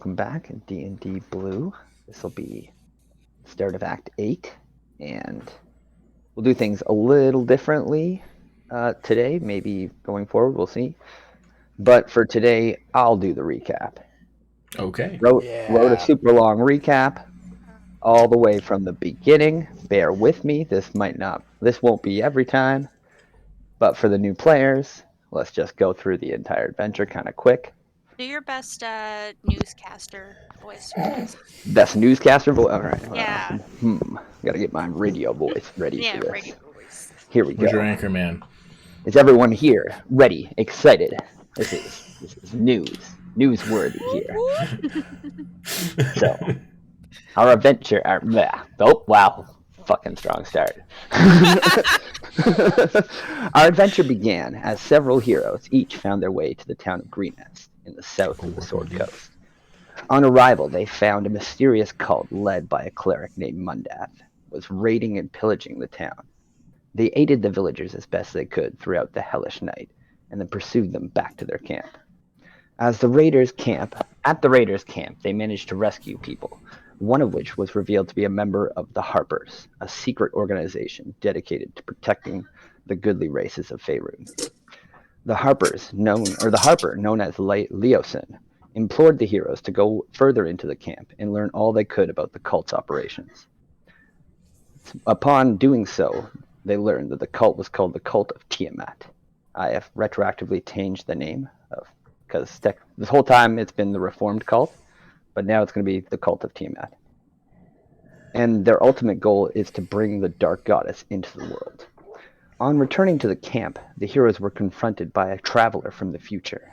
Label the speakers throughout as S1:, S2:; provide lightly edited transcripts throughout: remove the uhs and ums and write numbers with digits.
S1: welcome back. D&D Blue. This will be start of Act 8, and we'll do things a little differently today. Maybe going forward, we'll see. But for today, I'll do the recap.
S2: Okay.
S1: Wrote a super long recap all the way from the beginning. Bear with me. This won't be every time, but for the new players, let's just go through the entire adventure kind of quick.
S3: Do your best newscaster voice for this.
S1: Best newscaster voice. All right.
S3: Yeah.
S1: Gotta get my radio voice ready for this.
S3: Radio voice.
S1: Here we
S2: Where's
S1: go.
S2: your anchor man?
S1: Is everyone here? Ready? Excited? This is newsworthy here. So, our adventure. Oh wow! Fucking strong start. Our adventure began as several heroes each found their way to the town of Greenest in the south of the Sword Coast. On arrival, they found a mysterious cult led by a cleric named Mundath was raiding and pillaging the town. They aided the villagers as best they could throughout the hellish night, and then pursued them back to their camp. At the raiders' camp, they managed to rescue people, one of which was revealed to be a member of the Harpers, a secret organization dedicated to protecting the goodly races of Faerun. The Harper, known as Leosin, implored the heroes to go further into the camp and learn all they could about the cult's operations. Upon doing so, they learned that the cult was called the Cult of Tiamat. I have retroactively changed the name because this whole time it's been the Reformed Cult, but now it's going to be the Cult of Tiamat. And their ultimate goal is to bring the Dark Goddess into the world. On returning to the camp, the heroes were confronted by a traveler from the future.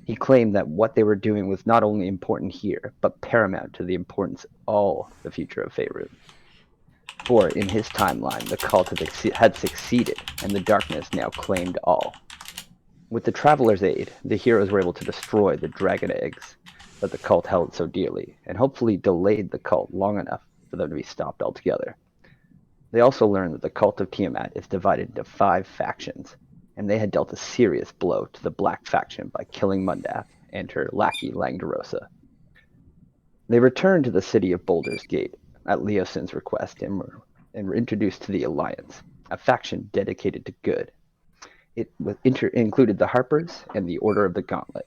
S1: He claimed that what they were doing was not only important here, but paramount to the importance of all the future of Faerun. For in his timeline, the cult had succeeded, and the darkness now claimed all. With the traveler's aid, the heroes were able to destroy the dragon eggs that the cult held so dearly, and hopefully delayed the cult long enough for them to be stopped altogether. They also learned that the Cult of Tiamat is divided into 5 factions, and they had dealt a serious blow to the Black faction by killing Mundath and her lackey Langdarosa. They returned to the city of Baldur's Gate at Leosin's request and were introduced to the Alliance, a faction dedicated to good. It included the Harpers and the Order of the Gauntlet.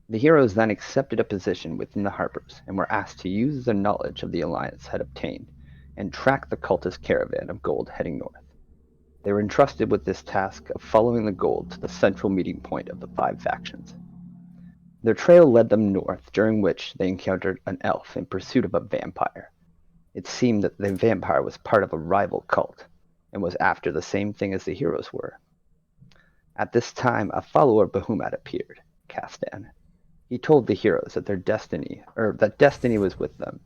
S1: The heroes then accepted a position within the Harpers and were asked to use the knowledge of the Alliance had obtained and track the cultist caravan of gold heading north. They were entrusted with this task of following the gold to the central meeting point of the 5 factions. Their trail led them north, during which they encountered an elf in pursuit of a vampire. It seemed that the vampire was part of a rival cult, and was after the same thing as the heroes were. At this time, a follower of Bahamut appeared, Castan. He told the heroes that destiny was with them,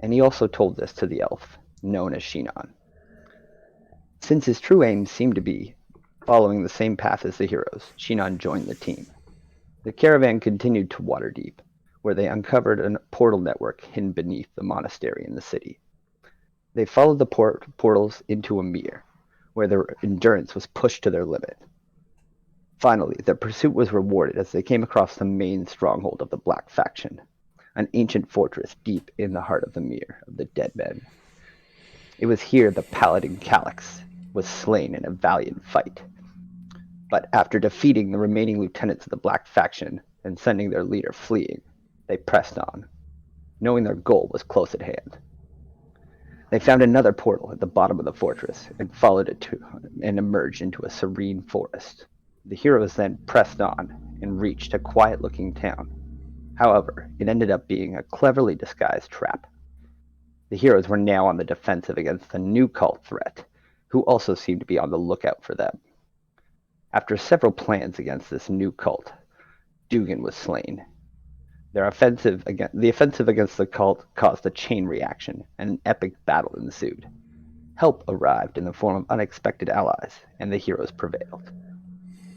S1: and he also told this to the elf, known as Shinon. Since his true aim seemed to be following the same path as the heroes, Shinon joined the team. The caravan continued to Waterdeep, where they uncovered a portal network hidden beneath the monastery in the city. They followed the portals into a mere, where their endurance was pushed to their limit. Finally, their pursuit was rewarded as they came across the main stronghold of the Black faction, an ancient fortress deep in the heart of the Mere of the Dead Men. It was here the paladin Calyx was slain in a valiant fight. But after defeating the remaining lieutenants of the Black faction and sending their leader fleeing, they pressed on, knowing their goal was close at hand. They found another portal at the bottom of the fortress and followed it and emerged into a serene forest. The heroes then pressed on and reached a quiet-looking town. However, it ended up being a cleverly disguised trap. The heroes were now on the defensive against a new cult threat, who also seemed to be on the lookout for them. After several plans against this new cult, Dugan was slain. The offensive against the cult caused a chain reaction, and an epic battle ensued. Help arrived in the form of unexpected allies, and the heroes prevailed.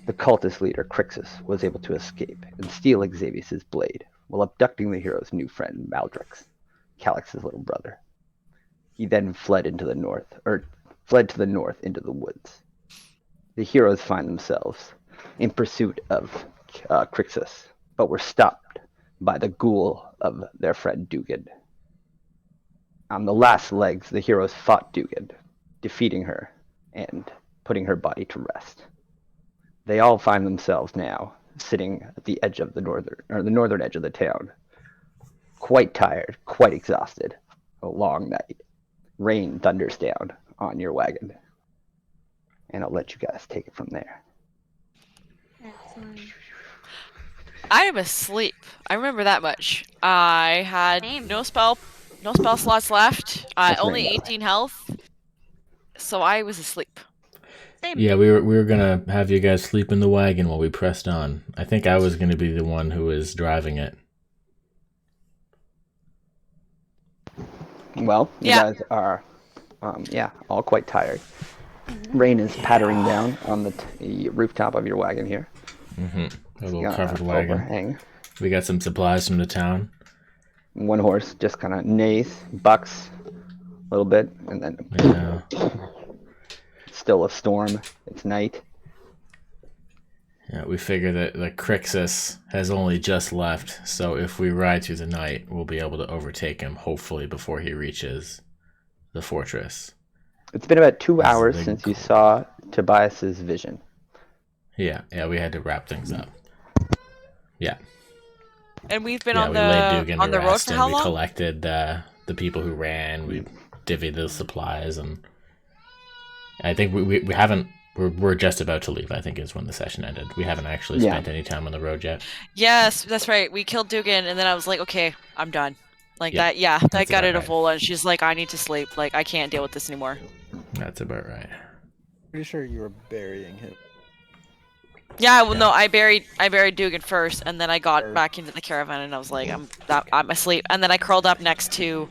S1: The cultist leader, Crixus, was able to escape and steal Xavius' blade, while abducting the hero's new friend, Maldrix, Calyx's little brother. He then fled to the north into the woods. The heroes find themselves in pursuit of Crixus, but were stopped by the ghoul of their friend Dugan. On the last legs, the heroes fought Dugan, defeating her and putting her body to rest. They all find themselves now sitting at the edge of the northern edge of the town, quite tired, quite exhausted. A long night. Rain thunders down on your wagon. And I'll let you guys take it from there.
S3: Excellent.
S2: I am asleep. I remember that much. I had
S3: Same.
S2: no spell slots left.
S1: That's
S2: Only
S1: rain, by the way.
S2: 18 health. So I was asleep.
S3: Same.
S4: Yeah, we were gonna have you guys sleep in the wagon while we pressed on. I think I was gonna be the one who was driving it.
S1: Well, you
S2: Yeah.
S1: guys are, all quite tired. Rain is pattering down on the rooftop of your wagon here.
S4: A little
S1: Got
S4: covered
S1: an
S4: wagon.
S1: overhang.
S4: We got some supplies from the town.
S1: One horse just kind of neighs, bucks a little bit, and then
S4: Yeah.
S1: still a storm. It's night.
S4: Yeah, we figure that the Crixus has only just left, so if we ride through the night, we'll be able to overtake him, hopefully before he reaches the fortress.
S1: It's been about 2
S4: This is a
S1: hours
S4: big
S1: since you
S4: goal.
S1: saw Tobias's vision.
S4: Yeah, we had to wrap things up. Yeah,
S2: And we've been
S4: yeah,
S2: on
S4: we laid
S2: the
S4: Dugan
S2: on
S4: to
S2: the road
S4: rest,
S2: for
S4: and
S2: how
S4: we
S2: long?
S4: collected the people who ran. We divvied the supplies, and I think we haven't. We're just about to leave. I think is when the session ended. We haven't actually
S1: Yeah.
S4: spent any time on the road yet.
S2: Yes, that's right. We killed Dugan, and then I was like, okay, I'm done. Like
S4: Yeah,
S2: that. Yeah, I
S4: that's
S2: got
S4: about
S2: it,
S4: right.
S2: Avola, and she's like, I need to sleep. Like I can't deal with this anymore.
S4: That's about right.
S5: Pretty sure you were burying him.
S2: Yeah, well,
S4: Yeah.
S2: no, I buried Dugan first, and then I got back into the caravan, and I was like, I'm asleep, and then I curled up next to,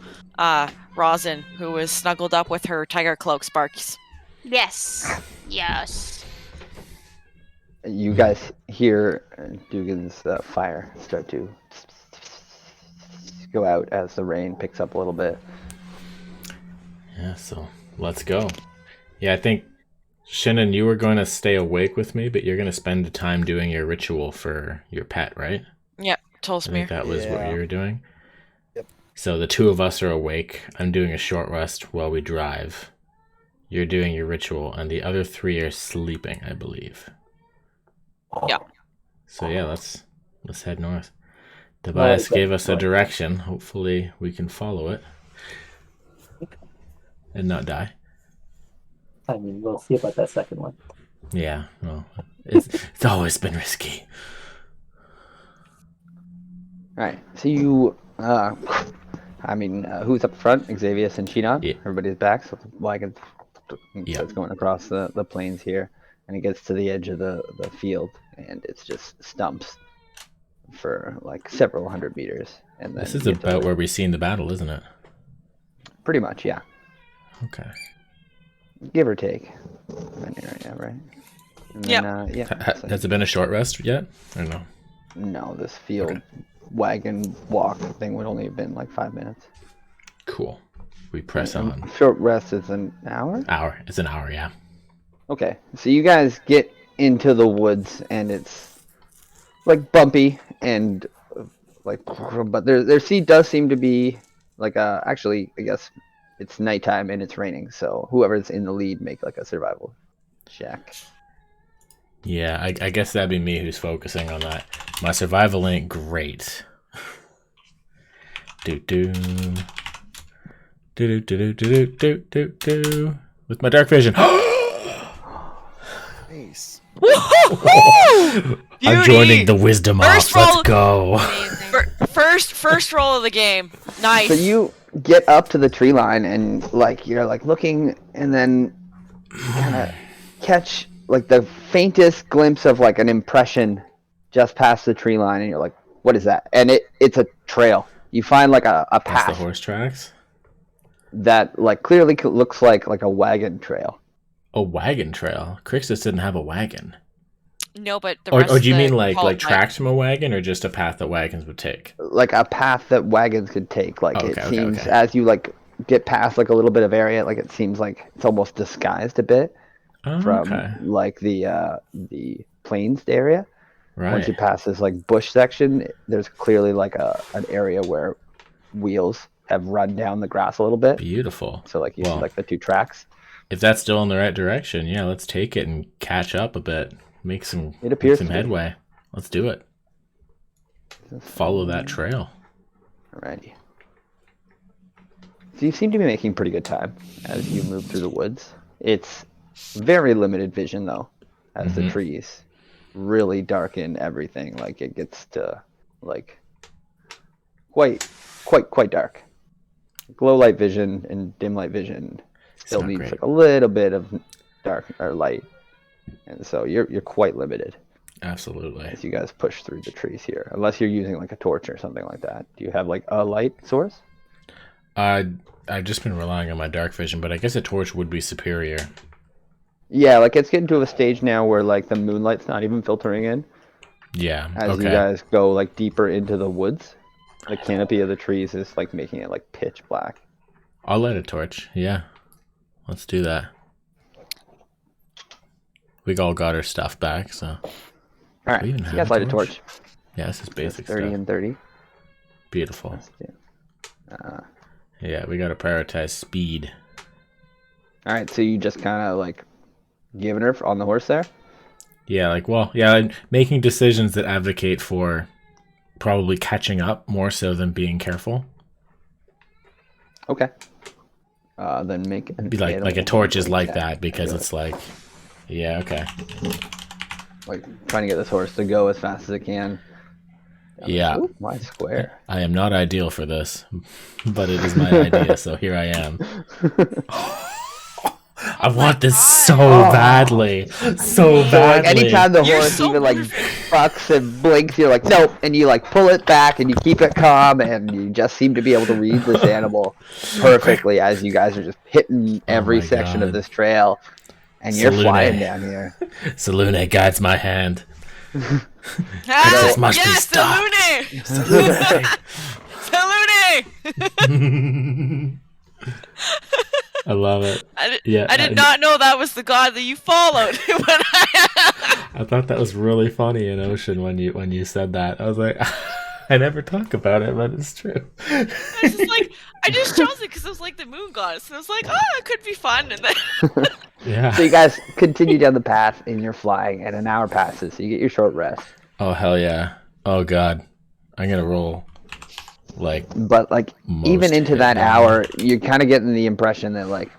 S2: Rosin, who was snuggled up with her tiger cloak, Sparks.
S3: Yes. Yes.
S1: You guys hear Dugan's fire start to go out as the rain picks up a little bit.
S4: Yeah, so let's go. Yeah, I think Shannon, you were going to stay awake with me, but you're going to spend the time doing your ritual for your pet, right?
S2: Yep,
S4: I think
S2: Tolsmere.
S4: that was what
S5: Yeah.
S4: you were doing.
S5: Yep.
S4: So the two of us are awake. I'm doing a short rest while we drive. You're doing your ritual, and the other three are sleeping, I believe.
S2: Yeah.
S4: So yeah, let's head north. Tobias gave us a direction. Hopefully we can follow it and not die.
S6: I mean, we'll see about that second one.
S4: Yeah, well, it's always been risky.
S1: All right, so you, who's up front? Xavius and Shinon.
S4: Yeah.
S1: Everybody's back, so the wagon
S4: Yeah.
S1: starts going across the plains here, and it gets to the edge of the field, and it's just stumps for like several hundred meters. And then
S4: This is
S1: you get to
S4: about where we seen the battle, isn't it?
S1: pretty much, yeah,
S4: Okay.
S1: give or take. Right now, right? And
S2: Yep.
S1: then, yeah. so-
S4: Has it been a short rest yet? Or no?
S1: no, this field
S4: Okay.
S1: wagon walk thing would only have been like 5 minutes.
S4: Cool. We press on.
S1: Short rest is an hour.
S4: Hour. It's an hour, yeah.
S1: Okay, so you guys get into the woods, and it's like bumpy and like, but their seed does seem to be like actually, I guess it's nighttime and it's raining, so whoever's in the lead make like a survival check.
S4: Yeah, I guess that'd be me who's focusing on that. My survival ain't great. Do do. Do do do do do do do. With my dark vision.
S5: Nice.
S4: I'm joining the wisdom
S2: First
S4: off. Let's
S2: roll-
S4: go.
S3: Amazing.
S2: First roll of the game. Nice.
S1: So you get up to the tree line, and like you're like looking, and then kind of catch like the faintest glimpse of like an impression just past the tree line, and you're like, what is that? And it's a trail. You find like a
S4: That's the
S1: path
S4: horse tracks.
S1: that like clearly looks like a wagon trail.
S4: A wagon trail. Crixus didn't have a wagon.
S2: No, but the
S4: Or
S2: rest
S4: do
S2: of
S4: you
S2: the
S4: mean like
S2: cult
S4: tracks from a wagon, or just a path that wagons would take?
S1: Like a path that wagons could take. Like
S4: Okay,
S1: it
S4: okay,
S1: seems
S4: okay.
S1: as you like get past like a little bit of area, like it seems like it's almost disguised a bit
S4: Oh,
S1: from
S4: okay.
S1: like the plains area.
S4: Right.
S1: Once you pass this like bush section, there's clearly like an area where wheels have run down the grass a little bit.
S4: Beautiful.
S1: So like you see
S4: Well,
S1: like the two tracks.
S4: if that's still in the right direction, yeah, let's take it and catch up a bit. Make some headway. Let's do it. Follow that trail.
S1: Alrighty. So you seem to be making pretty good time as you move through the woods. It's very limited vision though, as the trees really darken everything. Like it gets to like quite dark. Low light vision and dim light vision still needs
S4: great.
S1: like a little bit of dark or light, and so you're quite limited
S4: Absolutely.
S1: as you guys push through the trees here. Unless you're using like a torch or something like that. Do you have like a light source?
S4: I've just been relying on my dark vision, but I guess a torch would be superior.
S1: Yeah, like it's getting to a stage now where like the moonlight's not even filtering in.
S4: Yeah.
S1: As
S4: Okay.
S1: you guys go like deeper into the woods, the canopy of the trees is like making it like pitch black.
S4: I'll light a torch. Yeah. Let's do that. We all got our stuff back, so.
S1: All right,
S4: We
S1: so
S4: even
S1: you
S4: have
S1: guys
S4: a
S1: light a
S4: torch?
S1: torch.
S4: Yeah, this is basic
S1: 30
S4: stuff.
S1: and 30.
S4: Beautiful.
S1: Let's do.
S4: Yeah, we gotta prioritize speed.
S1: All right, so you just kind of like giving her on the horse there.
S4: Yeah, like making decisions that advocate for probably catching up more so than being careful.
S1: Okay. Then make an
S4: Be like a
S1: animal
S4: torch is like
S1: handling check.
S4: that because it's like, yeah, okay.
S1: Like trying to get this horse to go as fast as it can.
S4: Yeah.
S1: Ooh, my square.
S4: I am not ideal for this, but it is my idea, so here I am. I want this so badly. So
S1: So like
S4: badly.
S1: anytime the
S2: You're
S1: horse
S2: so
S1: even like bucks and blinks, you're like nope, and you like pull it back and you keep it calm, and you just seem to be able to read this animal perfectly as you guys are just hitting every
S4: my
S1: section of
S4: God.
S1: this trail, and you're
S4: Salute.
S1: flying down here.
S4: Salune guides my hand.
S2: Ah,
S4: This must be
S2: yes,
S4: stopped.
S2: Salune! Salune!
S4: I love it.
S2: I
S4: Yeah,
S2: did not know that was the god that you followed. When
S4: I thought that was really funny in Ocean when you said that. I was like, I never talk about it, but it's true.
S2: I just chose it because it was like the moon goddess, and I was like, oh, it could be fun. And then
S4: Yeah.
S1: So you guys continue down the path, and you're flying, and an hour passes, so you get your short rest.
S4: Oh hell yeah. Oh god. I'm gonna roll like
S1: But like
S4: most
S1: even into
S4: hit
S1: that
S4: now.
S1: hour, you're kind of getting the impression that like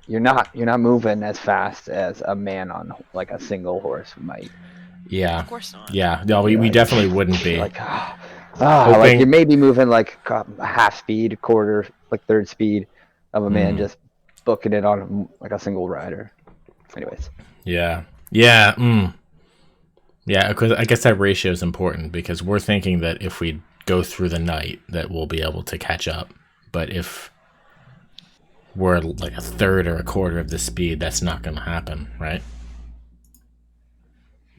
S1: you're not moving as fast as a man on like a single horse might.
S4: Yeah.
S2: of course not.
S4: Yeah. No, we definitely wouldn't be.
S1: Like like
S4: Hoping-
S1: you may be moving like a half speed, quarter, like third speed of a man just booking it on like a single rider. Anyways,
S4: Yeah. Yeah. Yeah, because I guess that ratio is important because we're thinking that if we go through the night that we'll be able to catch up. But if we're like a third or a quarter of the speed, that's not going to happen, right?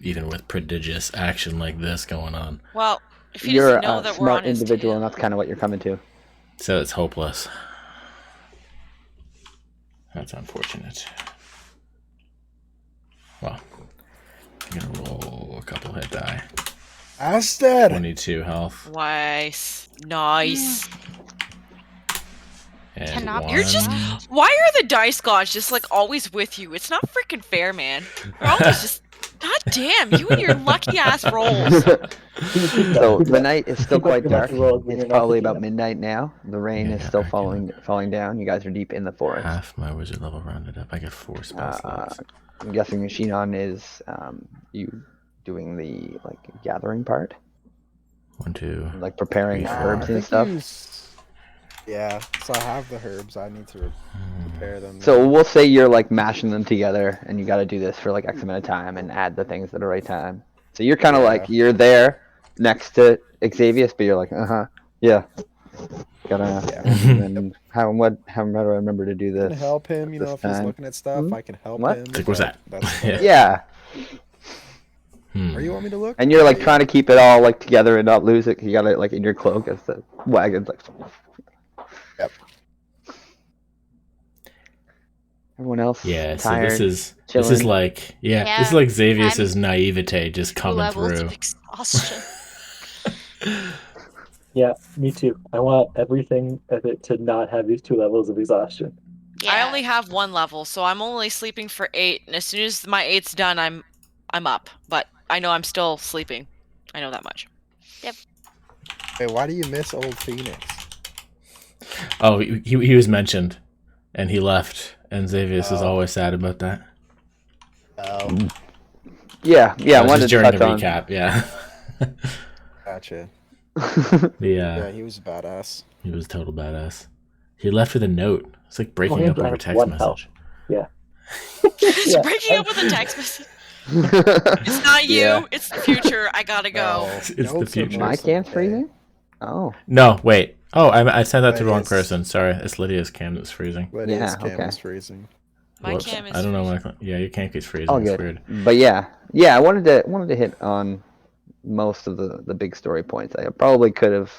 S4: Even with prodigious action like this going on.
S2: Well, if he
S1: you're
S2: doesn't know
S1: a
S2: that we're on
S1: smart
S2: his
S1: individual,
S2: tail.
S1: and that's kind of what you're coming to.
S4: So it's hopeless. That's unfortunate. Well, I'm going to roll a couple hit die.
S5: Asted!
S4: 22 health.
S2: Nice.
S4: And
S3: Cannot be
S2: You're just. Why are the dice gods just like always with you? It's not freaking fair, man. You're always just. God damn, you and your lucky ass rolls.
S1: So the night is still quite
S6: Keep up
S1: dark.
S6: the rolls when
S1: It's
S6: you're not
S1: probably
S6: picking
S1: about
S6: up.
S1: midnight now. The rain
S4: Yeah,
S1: is still
S4: I can-
S1: falling down. You guys are deep in the forest.
S4: half my wizard level rounded up. I get 4 spell slots.
S1: I'm guessing Shinon is you doing the like gathering part,
S4: 1, 2.
S1: like preparing
S4: Yeah,
S1: herbs
S5: I
S1: and
S5: think
S1: stuff.
S5: Yeah, so I have the herbs. I need to prepare them.
S1: So we'll say you're like mashing them together, and you got to do this for like X amount of time and add the things at the right time. So you're kind of like you're there next to Xavius, but you're like, yeah, gotta.
S5: Yeah.
S1: And then how do I remember to do
S5: I can
S1: this?
S5: help him, you know,
S1: this
S5: if he's
S1: time.
S5: looking at stuff,
S1: Hmm?
S5: I can help
S1: What?
S5: him.
S4: It's like, what's that?
S5: That's
S4: Yeah.
S1: Yeah,
S5: Or you want me to look?
S1: and you're like trying to keep it all like together and not lose it. You got it like in your cloak as the wagon's like.
S5: Yep.
S1: Everyone else
S4: Yeah, so
S1: tired.
S4: this is
S1: chilling.
S4: like this
S3: Yeah,
S4: is like Xavius's naivete just
S3: 2
S4: coming
S3: levels
S4: through.
S3: of exhaustion.
S6: Yeah, me too. I want everything of it to not have these 2 levels of exhaustion.
S3: Yeah.
S2: I only have 1 level, so I'm only sleeping for 8, and as soon as my 8's done, I'm up. But I know I'm still sleeping. I know that much.
S5: Hey, why do you miss old Phoenix?
S4: Oh, he was mentioned, and he left, and Xavius is
S5: Oh.
S4: always sad about that.
S5: Oh,
S1: Yeah, I
S4: That was
S1: wanted
S4: just
S1: to
S4: during the
S1: touch on.
S4: recap. Yeah,
S5: gotcha.
S4: yeah,
S5: He was a badass.
S4: he was a total badass. He left with a note. It's like breaking
S6: Only
S4: up over
S6: have
S4: text
S6: 1 health.
S4: message.
S6: Yeah.
S2: It's
S6: Yeah.
S2: breaking up with a text message. It's not you.
S1: Yeah.
S2: It's the future. I gotta go.
S5: No,
S4: It's the
S5: notes are
S4: future.
S1: My
S5: most of
S1: cam's
S5: the day.
S1: freezing? Oh.
S4: No, wait. Oh, I sent that to the wrong
S5: Lydia's-
S4: person. Sorry, it's Lydia's cam that's freezing.
S5: Lydia's
S1: Yeah,
S5: cam
S1: okay.
S5: is freezing.
S2: My
S4: Whoops.
S2: cam is.
S4: I don't know
S2: freezing.
S4: why. Yeah, your cam keeps freezing.
S1: All
S4: It's
S1: good.
S4: weird.
S1: But yeah, I wanted to hit on most of the big story points. I probably could have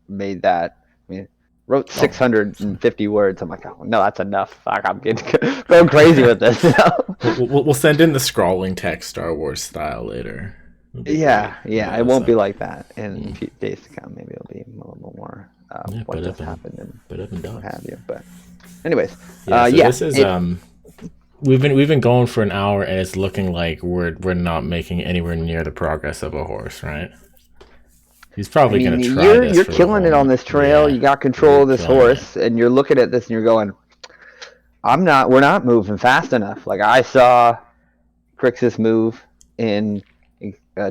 S1: made that. I mean, wrote 650 words. I'm like, oh no, that's enough. Fuck, I'm getting going crazy with this.
S4: We'll send in the scrawling text Star Wars style later. It'll be
S1: Yeah,
S4: great.
S1: it won't be
S4: so-
S1: like that in a few days to come. Maybe it'll be a little more
S4: Yeah,
S1: what
S4: put
S1: just
S4: up and-
S1: happened and
S4: Put up and
S1: what
S4: down.
S1: have you. But anyways,
S4: Yeah, so
S1: yeah,
S4: this is we've been going for an hour and it's looking like we're not making anywhere near the progress of a horse, right? He's probably
S1: I mean,
S4: gonna try this.
S1: you're
S4: for the
S1: killing it
S4: whole-
S1: on this trail.
S4: Yeah,
S1: You got control of this
S4: killing
S1: horse, and you're looking at this and you're going, we're not moving fast enough. Like I saw Crixus move in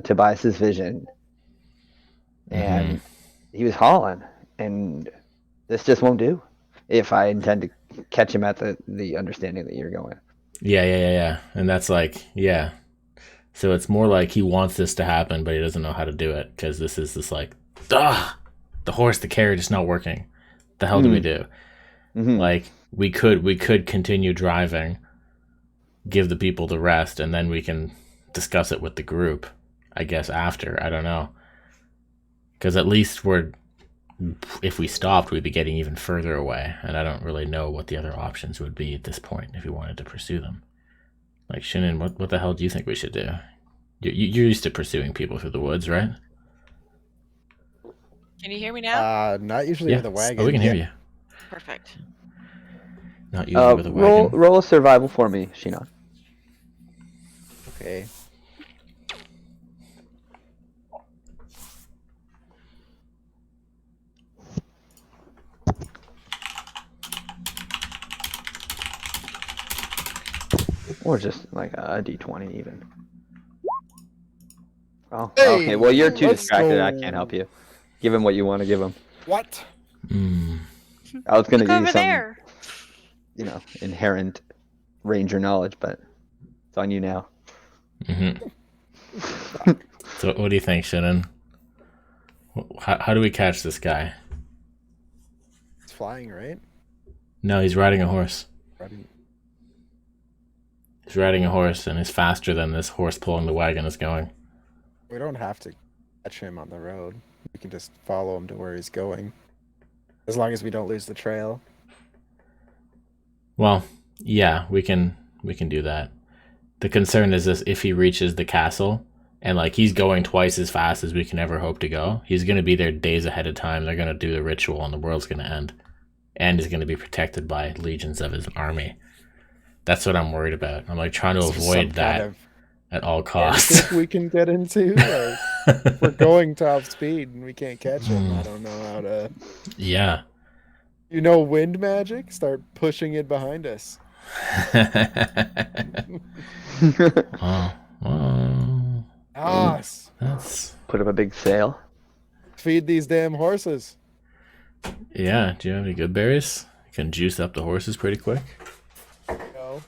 S1: Tobias's vision, and he was hauling, and this just won't do. If I intend to catch him at the understanding that you're going.
S4: Yeah. And that's like, yeah. So it's more like he wants this to happen, but he doesn't know how to do it because this is this like, the horse, the carriage is not working. The hell do we do?
S1: Mhm.
S4: Like we could continue driving, give the people the rest, and then we can discuss it with the group. I guess after, I don't know, because at least if we stopped, we'd be getting even further away, and I don't really know what the other options would be at this point if we wanted to pursue them. Like Shannon, what the hell do you think we should do? You're used to pursuing people through the woods, right?
S2: Can you hear me now?
S5: Not usually
S4: Yeah.
S5: with a wagon.
S4: Oh, we can hear you.
S2: Perfect.
S4: Not usually with a
S1: Roll
S4: wagon.
S1: roll a survival for me, Shinon.
S5: Okay.
S1: Or just like a D20 even. Oh,
S5: Hey,
S1: okay. Well, you're too
S5: let's
S1: distracted. I
S5: go.
S1: can't help you. Give him what you want to give him.
S5: What?
S4: Mm.
S1: I was gonna
S3: Look
S1: give you
S3: over
S1: some,
S3: there.
S1: Inherent ranger knowledge, but it's on you now.
S4: So, what do you think, Shannon? How do we catch this guy?
S5: It's flying, right?
S4: No, he's riding a horse.
S5: Riding-
S4: He's riding a horse, and he's faster than this horse pulling the wagon is going.
S5: We don't have to catch him on the road. We can just follow him to where he's going. As long as we don't lose the trail.
S4: Well, yeah, we can do that. The concern is this: if he reaches the castle and like he's going twice as fast as we can ever hope to go, he's going to be there days ahead of time. They're going to do the ritual, and the world's going to end, and he's going to be protected by legions of his army. That's what I'm worried about. I'm like trying to
S5: Some
S4: avoid that
S5: kind of
S4: at all costs.
S5: anything we can get into. Like, if we're going top speed and we can't catch him. I don't know how to.
S4: Yeah.
S5: Wind magic? Start pushing it behind us.
S4: Oh, well,
S5: Us.
S4: that's
S5: Ah,
S1: Put up a big sail.
S5: feed these damn horses.
S4: yeah. Do you have any good berries? You can juice up the horses pretty quick.
S5: No.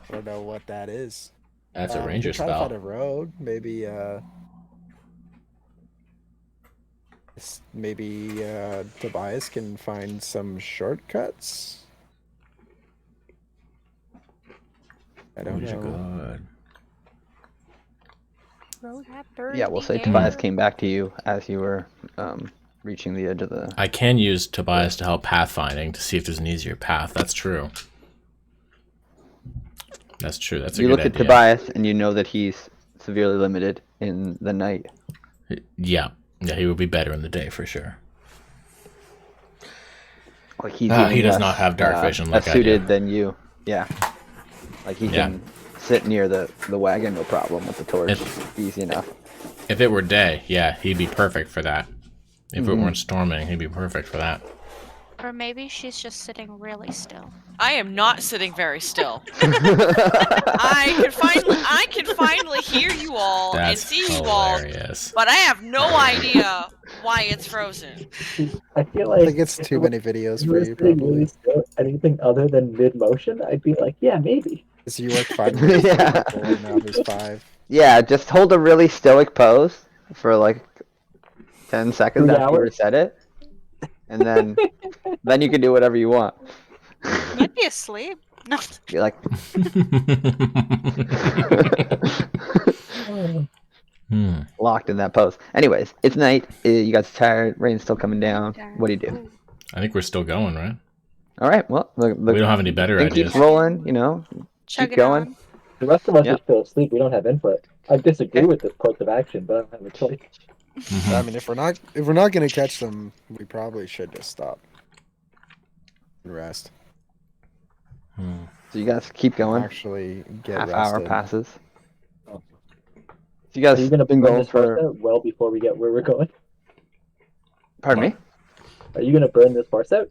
S5: I don't know what that is.
S4: That's a ranger
S5: Try to find a
S4: spell.
S5: road. Maybe Tobias can find some shortcuts. I don't
S4: Ranger
S5: know.
S4: god.
S3: Road after
S1: Yeah, we'll say
S3: the
S1: Tobias
S3: air.
S1: came back to you as you were reaching the edge of the.
S4: I can use Tobias to help pathfinding to see if there's an easier path. That's true. That's true. That's a
S1: You
S4: good
S1: look at
S4: idea.
S1: Tobias and you know that he's severely limited in the night.
S4: Yeah, he would be better in the day for sure.
S1: Like he's
S4: He
S1: even
S4: does
S1: less,
S4: not have dark vision like I
S1: suited
S4: do.
S1: than you. Yeah. Like he can sit near the wagon, no problem with the torch. Easy enough.
S4: If it were day, yeah, he'd be perfect for that. If it weren't storming, he'd be perfect for that.
S3: Or maybe she's just sitting really still.
S2: I am not sitting very still. I can finally hear you all
S4: That's
S2: and see you all,
S4: hilarious.
S2: but I have no idea why it's frozen.
S6: I feel
S5: I
S6: like
S5: think it's too many videos
S6: if
S5: for
S6: was
S5: you,
S6: sitting
S5: probably.
S6: really still, anything other than mid motion, I'd be like, yeah, maybe.
S5: Because you worked 5 minutes
S1: Yeah.
S5: before, now there's 5.
S1: Yeah, just hold a really stoic pose for like 10 seconds
S6: 3
S1: after you
S6: hours?
S1: reset it, and then you can do whatever you want.
S3: Might be asleep. No.
S1: You're like, locked in that pose. Anyways, it's night. You guys are tired. Rain's still coming down. What do you do?
S4: I think we're still going, right?
S1: All right. Well, the
S4: We don't have any better
S1: thing
S4: ideas.
S1: keeps rolling. You know,
S3: Chug
S1: keep
S3: it
S1: going.
S3: on.
S6: The rest of us
S1: Yep.
S6: are still asleep. We don't have input. I disagree
S1: Okay.
S6: with this course of action, but I don't have a choice.
S5: I mean, if we're not gonna catch them, we probably should just stop and rest.
S1: So you guys keep going.
S5: Actually, get
S1: Half
S5: rested.
S1: hour passes.
S6: Oh.
S1: So you guys
S6: Are you going to
S1: been
S6: burn
S1: going
S6: this horse
S1: for?
S6: out well before we get where we're going?
S1: Pardon me.
S6: Are you going to burn this horse out?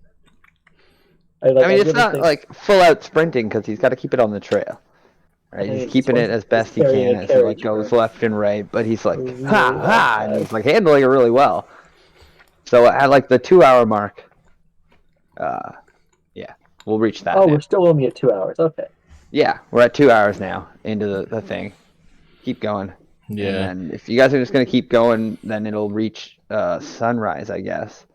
S1: I mean, it's
S6: really
S1: not
S6: think-
S1: like full out sprinting because he's got to keep it on the trail. Right,
S6: Hey,
S1: he's keeping it as best he
S6: carrying
S1: can
S6: a
S1: as it like
S6: carriage,
S1: goes
S6: right?
S1: left and right, but he's like
S6: Ooh,
S1: ha ha, and
S6: okay.
S1: he's like handling it really well. So at like the 2 hour mark, yeah, we'll reach that.
S6: Oh,
S1: now.
S6: we're still only at 2 hours. Okay.
S1: Yeah, we're at 2 hours now into the thing. Keep going.
S4: Yeah.
S1: And then if you guys are just gonna keep going, then it'll reach sunrise, I guess,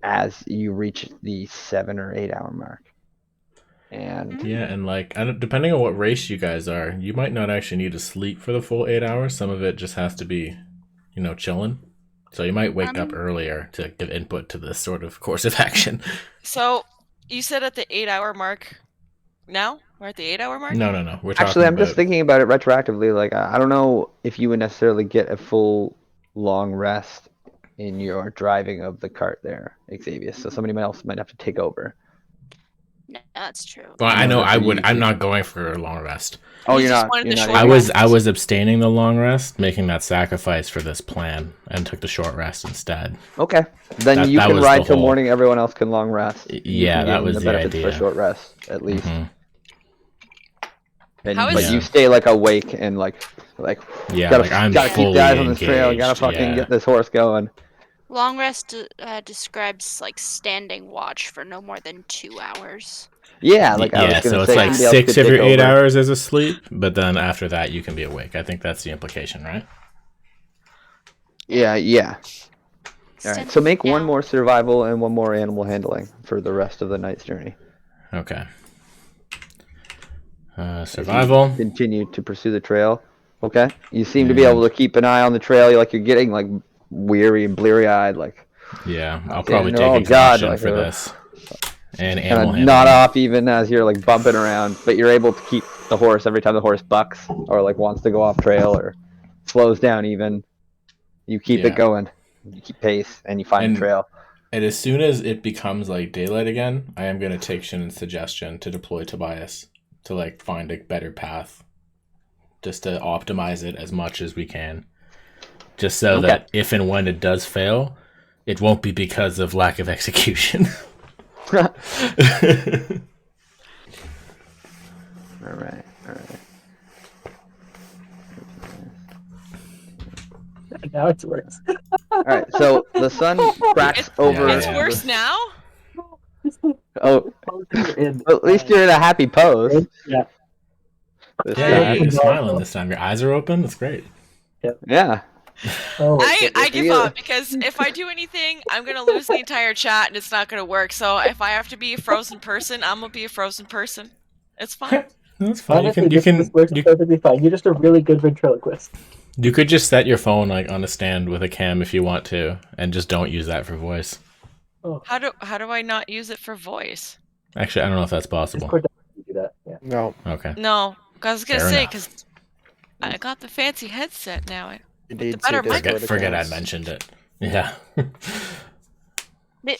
S1: as you reach the 7 or 8 hour mark. And
S4: Yeah, and like, depending on what race you guys are, you might not actually need to sleep for the full 8 hours. Some of it just has to be, chilling. So you might wake up earlier to give input to this sort of course of action.
S2: So you said at the 8 hour mark. Now we're at the 8 hour mark.
S4: No. We're talking
S1: actually, I'm
S4: about...
S1: just thinking about it retroactively. Like, I don't know if you would necessarily get a full long rest in your driving of the cart there, Xavier. So somebody else might have to take over.
S3: No, that's true.
S4: Well, I know I would.
S1: You-
S4: I'm not going for a long rest.
S1: Oh,
S2: You
S1: you're
S2: just
S1: not.
S2: wanted
S1: You're
S2: the
S1: not
S2: short
S1: even-
S2: rest.
S4: I was abstaining the long rest, making that sacrifice for this plan, and took the short rest instead.
S1: Okay. Then
S4: That-
S1: you
S4: that
S1: can
S4: was
S1: ride
S4: the
S1: till
S4: whole-
S1: morning. Everyone else can long rest. You
S4: Yeah,
S1: can
S4: that
S1: gain
S4: was the
S1: benefits
S4: idea.
S1: for short rest at least.
S4: Mhm.
S1: And,
S2: How
S1: but
S2: is-
S1: you stay like awake and like
S4: Yeah,
S1: gotta,
S4: like I'm
S1: gotta keep
S4: fully
S1: the eyes on this
S4: engaged.
S1: trail. Gotta fucking get this horse going.
S3: Long rest describes like standing watch for no more than 2 hours.
S1: Yeah, like I was
S4: Yeah,
S1: gonna
S4: so
S1: say,
S4: it's like
S1: somebody else
S4: 6
S1: could
S4: of your
S1: take
S4: 8
S1: over.
S4: hours is asleep, but then after that you can be awake. I think that's the implication, right?
S1: Yeah. All right.
S3: Stand
S1: So make one
S3: down.
S1: more survival and one more animal handling for the rest of the night's journey.
S4: Okay. Survival.
S1: Continue to pursue the trail. Okay. You seem to be able to keep an eye on the trail. Like you're getting like weary and bleary eyed. Like
S4: Yeah, I'll
S1: Yeah,
S4: probably
S1: no,
S4: take
S1: God,
S4: exhaustion
S1: like,
S4: for this. And
S1: kind
S4: animal
S1: of
S4: handling.
S1: nod off even as you're like bumping around, but you're able to keep the horse every time the horse bucks or like wants to go off trail or slows down even. You keep
S4: Yeah.
S1: it going. You keep pace and you find
S4: And-
S1: the trail.
S4: And as soon as it becomes like daylight again, I am going to take Shinnen's suggestion to deploy Tobias to like find a better path, just to optimize it as much as we can, just so
S1: Okay.
S4: that if and when it does fail, it won't be because of lack of execution.
S1: All right.
S6: Now it's worse.
S1: All right. So the sun cracks over.
S2: It's
S4: Yeah.
S2: worse now.
S1: Oh,
S6: In-
S1: at least you're in a happy pose.
S6: Yeah.
S1: This
S4: Yeah,
S1: time.
S4: you're smiling this time. Your eyes are open. That's great.
S1: Yeah.
S6: Oh,
S2: I give
S1: Yeah.
S2: up because if I do anything, I'm gonna lose the entire chat and it's not gonna work. So if I have to be a frozen person, I'm gonna be a frozen person. It's fine.
S4: That's fine.
S6: honestly, this works perfectly fine. You're just a really good ventriloquist.
S4: You could just set your phone like on a stand with a cam if you want to, and just don't use that for voice.
S2: How do I not use it for voice?
S4: Actually, I don't know if that's possible.
S6: Discord doesn't do that. Yeah.
S5: No,
S4: Okay.
S2: No, I was gonna
S4: Fair
S2: say
S4: enough.
S2: because I got the fancy headset now.
S5: you
S2: the
S5: need
S2: better
S5: to
S2: mic-
S5: Discord
S4: Forget I
S5: accounts.
S4: mentioned it. Yeah.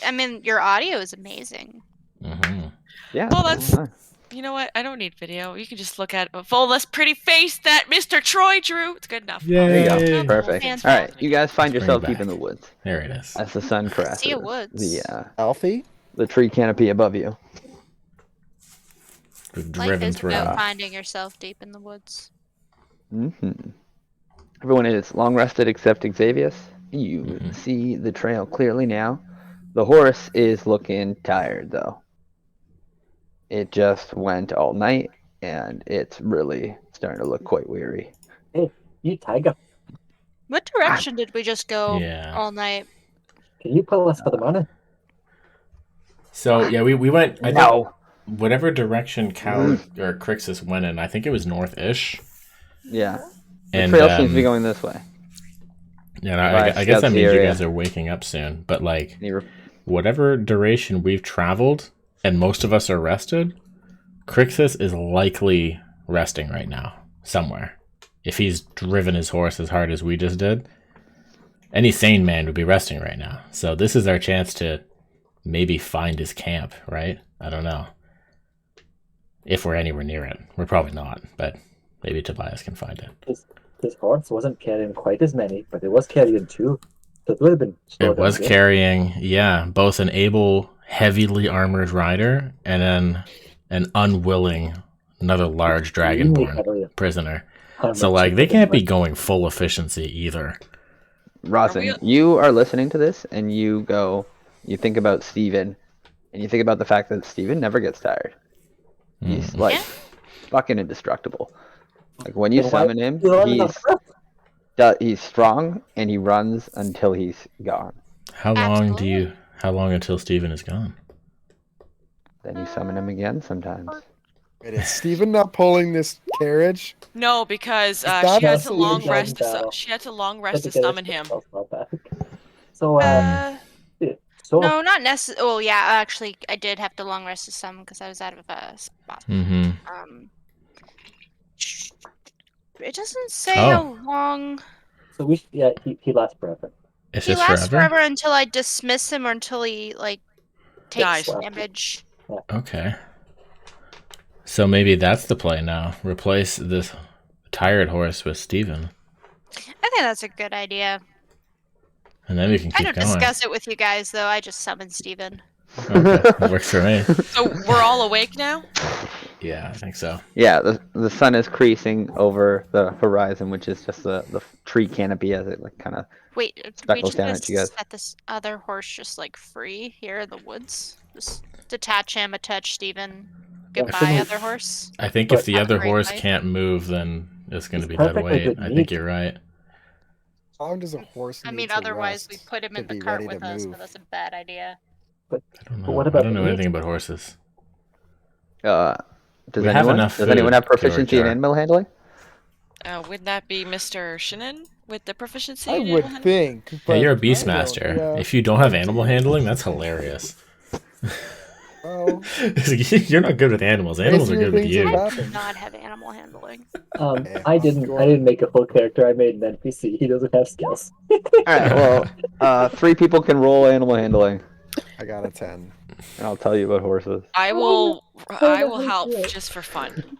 S3: I mean, your audio is amazing.
S4: hmm
S1: Yeah.
S2: Well,
S1: that's
S2: that's-
S1: fine.
S2: You know what? I don't need video. You can just look at a full less pretty face that Mr. Troy drew. It's good enough.
S4: Yay.
S1: There you
S4: Yay.
S1: go. Perfect.
S3: Fantastic.
S1: All right, you guys find
S4: Bring it
S1: yourself deep
S4: back.
S1: in the woods
S4: There it is.
S1: as the sun caresses
S3: See a woods.
S5: Alfie?
S1: the tree canopy above you.
S4: We've
S3: Life
S4: driven
S3: is
S4: through.
S3: about finding yourself deep in the woods.
S1: Everyone is long rested except Xavius. You
S4: Mhm.
S1: see the trail clearly now. The horse is looking tired though. It just went all night and it's really starting to look quite weary.
S6: You tiger,
S3: What direction did we just go
S4: Yeah.
S3: all night?
S6: can you pull us for the money?
S4: So yeah, we went. I think
S1: No.
S4: whatever direction Cal or Crixus went in, I think it was north-ish.
S1: Yeah. The
S4: And
S1: trail seems to be going this way.
S4: Yeah,
S1: Right,
S4: I guess that
S1: scouts
S4: means
S1: the
S4: you
S1: area.
S4: guys are waking up soon. But like,
S1: And he re-
S4: whatever duration we've traveled, and most of us are rested, Crixus is likely resting right now somewhere. If he's driven his horse as hard as we just did, any sane man would be resting right now. So this is our chance to maybe find his camp, right? I don't know. If we're anywhere near it. We're probably not, but maybe Tobias can find it.
S6: His horse wasn't carrying quite as many, but it was carrying 2. So it would have been slowed
S4: It was
S6: down a bit.
S4: carrying, yeah, both an able, heavily armored rider and then an unwilling, another large dragonborn
S6: heavily
S4: prisoner.
S6: armored
S4: So, like, they
S6: chicken,
S4: can't be
S6: but
S4: going full efficiency either.
S1: Rosin, you are listening to this and you think about Steven and you think about the fact that Steven never gets tired. He's like
S3: Yeah.
S1: fucking indestructible. Like when you
S6: Then why-
S1: summon him,
S6: you're on the-
S1: he's strong and he runs until he's gone.
S4: How long until Steven is gone?
S1: Then you summon him again sometimes.
S5: Wait, is Steven not pulling this carriage?
S2: No, because
S5: that
S2: she had to
S5: absolutely
S2: long
S6: done
S2: rest.
S6: battle?
S2: She had to long rest to
S6: But the
S2: summon him.
S6: carriage felt bad. So
S3: No, not necessarily. Oh, yeah, actually, I did have to long rest to some because I was out of a spot.
S4: Mm-hmm.
S3: It doesn't say
S4: Oh.
S3: how long.
S6: So he lasts forever.
S4: It's
S3: He
S4: just
S3: lasts
S4: forever?
S3: forever until I dismiss him or until he takes
S2: Dies.
S3: damage.
S4: Okay. So maybe that's the play now. Replace this tired horse with Steven.
S3: I think that's a good idea.
S4: And then we can
S3: I
S4: keep
S3: don't
S4: going.
S3: discuss it with you guys though. I just summoned Steven.
S4: Okay. Works for me.
S2: So we're all awake now.
S4: Yeah, I think so.
S1: Yeah, the sun is creasing over the horizon, which is just the tree canopy as it like kind of
S3: Wait, can we
S1: Speckles down
S3: just
S1: at you guys.
S3: set this other horse just free here in the woods? Just detach him, attach Steven. Goodbye,
S6: shouldn't-
S3: other horse.
S4: I think
S6: But-
S4: if the other
S3: Great
S4: horse
S3: life.
S4: can't move, then it's going to
S6: It's
S4: be dead
S6: perfectly
S4: weight.
S6: good
S4: I think
S6: meat.
S4: you're right.
S5: How long does a horse
S3: I
S5: need
S3: mean,
S5: to
S3: otherwise we
S5: rest
S3: put him
S5: to
S3: in the
S5: be
S3: cart
S5: ready
S3: with
S5: to
S3: us,
S5: move?
S3: but that's a bad idea.
S4: I don't know.
S6: But what about
S4: I don't know
S6: the
S4: anything
S6: meat?
S4: about horses.
S1: does
S4: We have enough
S1: anyone have
S4: food,
S1: proficiency in
S4: Georgia.
S1: animal handling?
S2: Would that be Mr. Shannon with the proficiency?
S5: I
S2: in
S5: would
S2: animal handling?
S5: think.
S4: Yeah,
S5: but
S4: you're a
S5: I don't-
S4: beastmaster.
S5: yeah.
S4: If you don't have animal handling, that's hilarious.
S5: Well,
S4: You're not good with animals. Animals are good with
S5: things
S4: you.
S5: have
S3: I do
S5: happened.
S3: not have animal handling.
S5: Yeah,
S6: I didn't make a full character. I made an NPC. He doesn't have skills.
S1: All right, well, 3 people can roll animal handling,
S5: I got a 10.
S1: and I'll tell you about horses.
S2: I will help
S6: Yeah.
S2: just for fun.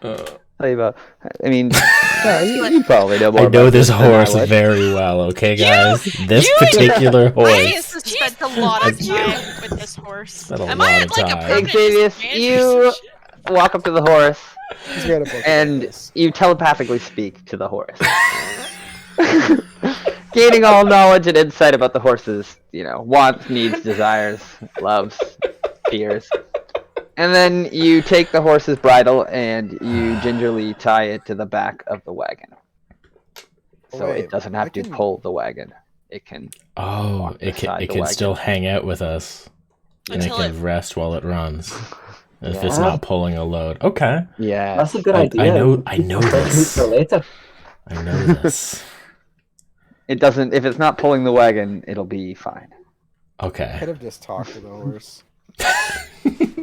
S1: Tell you about. I mean, you probably know more.
S4: I know
S1: about
S4: this
S1: than I
S4: horse
S1: would.
S4: very well, okay, guys? This particular
S3: I
S4: horse.
S3: spent a lot of
S2: fuck you.
S3: time with this horse.
S4: Spent a
S2: Am
S4: lot
S2: I
S4: of
S2: like a
S4: time.
S2: permanent
S1: Xavius,
S2: disadvantage
S1: you
S2: or some shit?
S1: walk up to the horse
S5: He's got a book about
S1: and
S5: this.
S1: you telepathically speak to the horse, gaining all knowledge and insight about the horse's, wants, needs, desires, loves, fears. And then you take the horse's bridle and you gingerly tie it to the back of the wagon. So
S5: Wait,
S1: it doesn't
S5: I
S1: have to
S5: can-
S1: pull the wagon. It can.
S4: Oh,
S1: Walk
S4: it
S1: beside
S4: can, it
S1: the
S4: can
S1: wagon.
S4: still hang out with us. And it
S2: Until
S4: can
S2: it-
S4: rest while it runs. If it's
S6: Yeah.
S4: not pulling a load. Okay.
S1: Yeah.
S6: That's a good
S4: I
S6: idea.
S4: know-
S6: We
S4: I
S6: keep
S4: know
S6: some meat
S4: this.
S6: for later.
S4: I know this.
S1: It doesn't. If it's not pulling the wagon, it'll be fine.
S5: I
S4: Okay.
S5: could have just talked to the horse.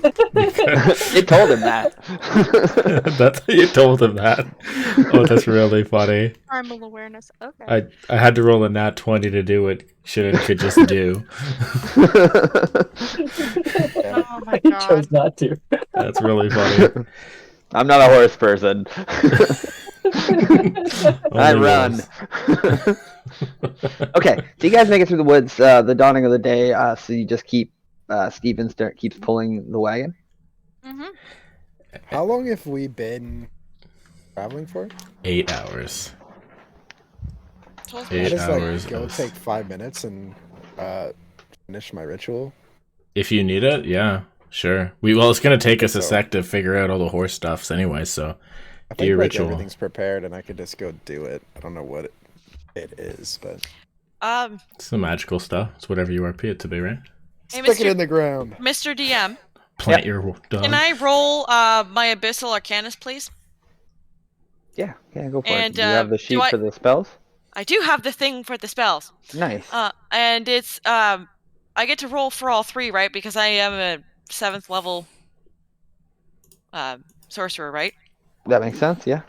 S1: You told him that.
S4: That's you told him that. Oh, that's really funny.
S3: Primal awareness. Okay.
S4: I had to roll a nat 20 to do what Shannon could just do.
S3: Oh my
S6: He
S3: god.
S6: chose not to.
S4: That's really funny.
S1: I'm not a horse person. I
S4: Only
S1: run.
S4: wolves.
S1: Okay, so you guys make it through the woods. The dawning of the day. So you just keep keeps pulling the wagon.
S3: Mm-hmm.
S5: How long have we been traveling for?
S4: 8 hours.
S3: Told
S5: I
S4: 8
S5: just
S4: hours.
S5: like go
S4: of-
S5: take 5 minutes and finish my ritual.
S4: If you need it, yeah, sure. It's gonna take us a
S5: So-
S4: sec to figure out all the horse stuffs anyway. So
S5: I
S4: Do
S5: think
S4: your
S5: like
S4: ritual.
S5: everything's prepared and I could just go do it. I don't know what it is, but
S4: it's the magical stuff. It's whatever you RP it to be, right?
S2: Hey,
S5: stick it
S2: Mr.
S5: in the ground.
S2: Mr. DM,
S4: Plant your dog.
S2: can I roll my Abyssal Arcanus, please?
S1: Yeah, go for
S2: And,
S1: it. Do you have the
S2: do
S1: sheet
S2: I-
S1: for the spells?
S2: I do have the thing for the spells.
S1: Nice.
S2: And it's I get to roll for all 3, right? Because I am a 7th level sorcerer, right?
S1: That makes sense. Yeah.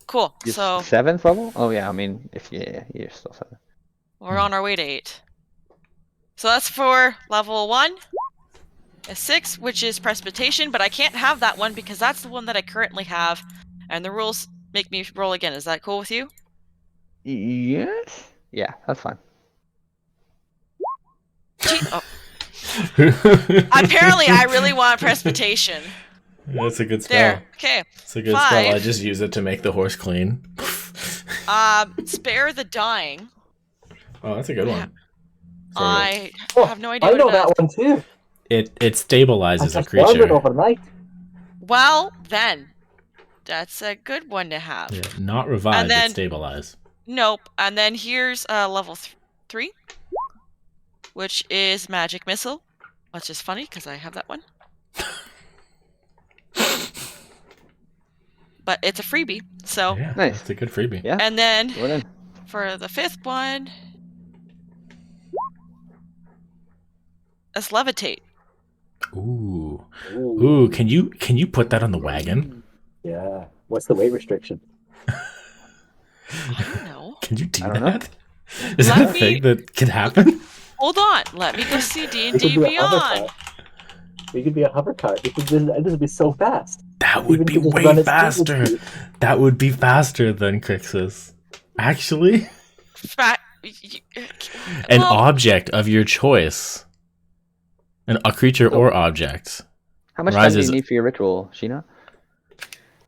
S2: Cool.
S1: You're
S2: So
S1: 7th level? Oh yeah. I mean, if you're still 7.
S2: we're on our way to 8. So that's for level 1. A 6, which is precipitation, but I can't have that one because that's the one that I currently have, and the rules make me roll again. Is that cool with you?
S1: Yes. Yeah, that's fine.
S2: Oh. Apparently, I really want precipitation.
S4: That's a good spell.
S2: There. Okay.
S4: It's a good spell. I
S2: 5.
S4: just use it to make the horse clean.
S2: Spare the dying.
S4: Oh, that's a good one.
S2: I
S6: Oh,
S2: have no idea
S6: I
S2: what
S6: know
S2: it does.
S6: that one too.
S4: It
S6: I
S4: stabilizes a
S6: just learned it
S4: creature.
S6: overnight.
S2: Well, then, that's a good one to have.
S4: Yeah, not revive,
S2: And then-
S4: but stabilize.
S2: Nope. And then here's level 3, which is magic missile, which is funny because I have that one. But it's a freebie. So,
S4: Yeah,
S1: Nice.
S4: It's a good freebie.
S1: Yeah.
S2: and then
S1: Go in.
S2: for the 5th one, it's levitate.
S4: Ooh. Ooh, can you put that on the wagon?
S6: Yeah. What's the weight restriction?
S2: I don't know.
S4: Can you do
S1: I don't know.
S4: that? Is
S2: Let
S4: that a
S2: me-
S4: thing that can happen?
S2: Hold on. Let me go see
S6: It
S2: D&D
S6: could be a
S2: Beyond.
S6: hover cart. It could be a hover cart. This would be so fast.
S4: That would
S6: Even
S4: be
S6: if you just
S4: way
S6: run at
S4: faster.
S6: speed.
S4: That would be faster than Crixus. Actually, an
S2: Well-
S4: object of your choice. A creature or object.
S1: How much time do
S4: Rises-
S1: you need for your ritual, Sheena?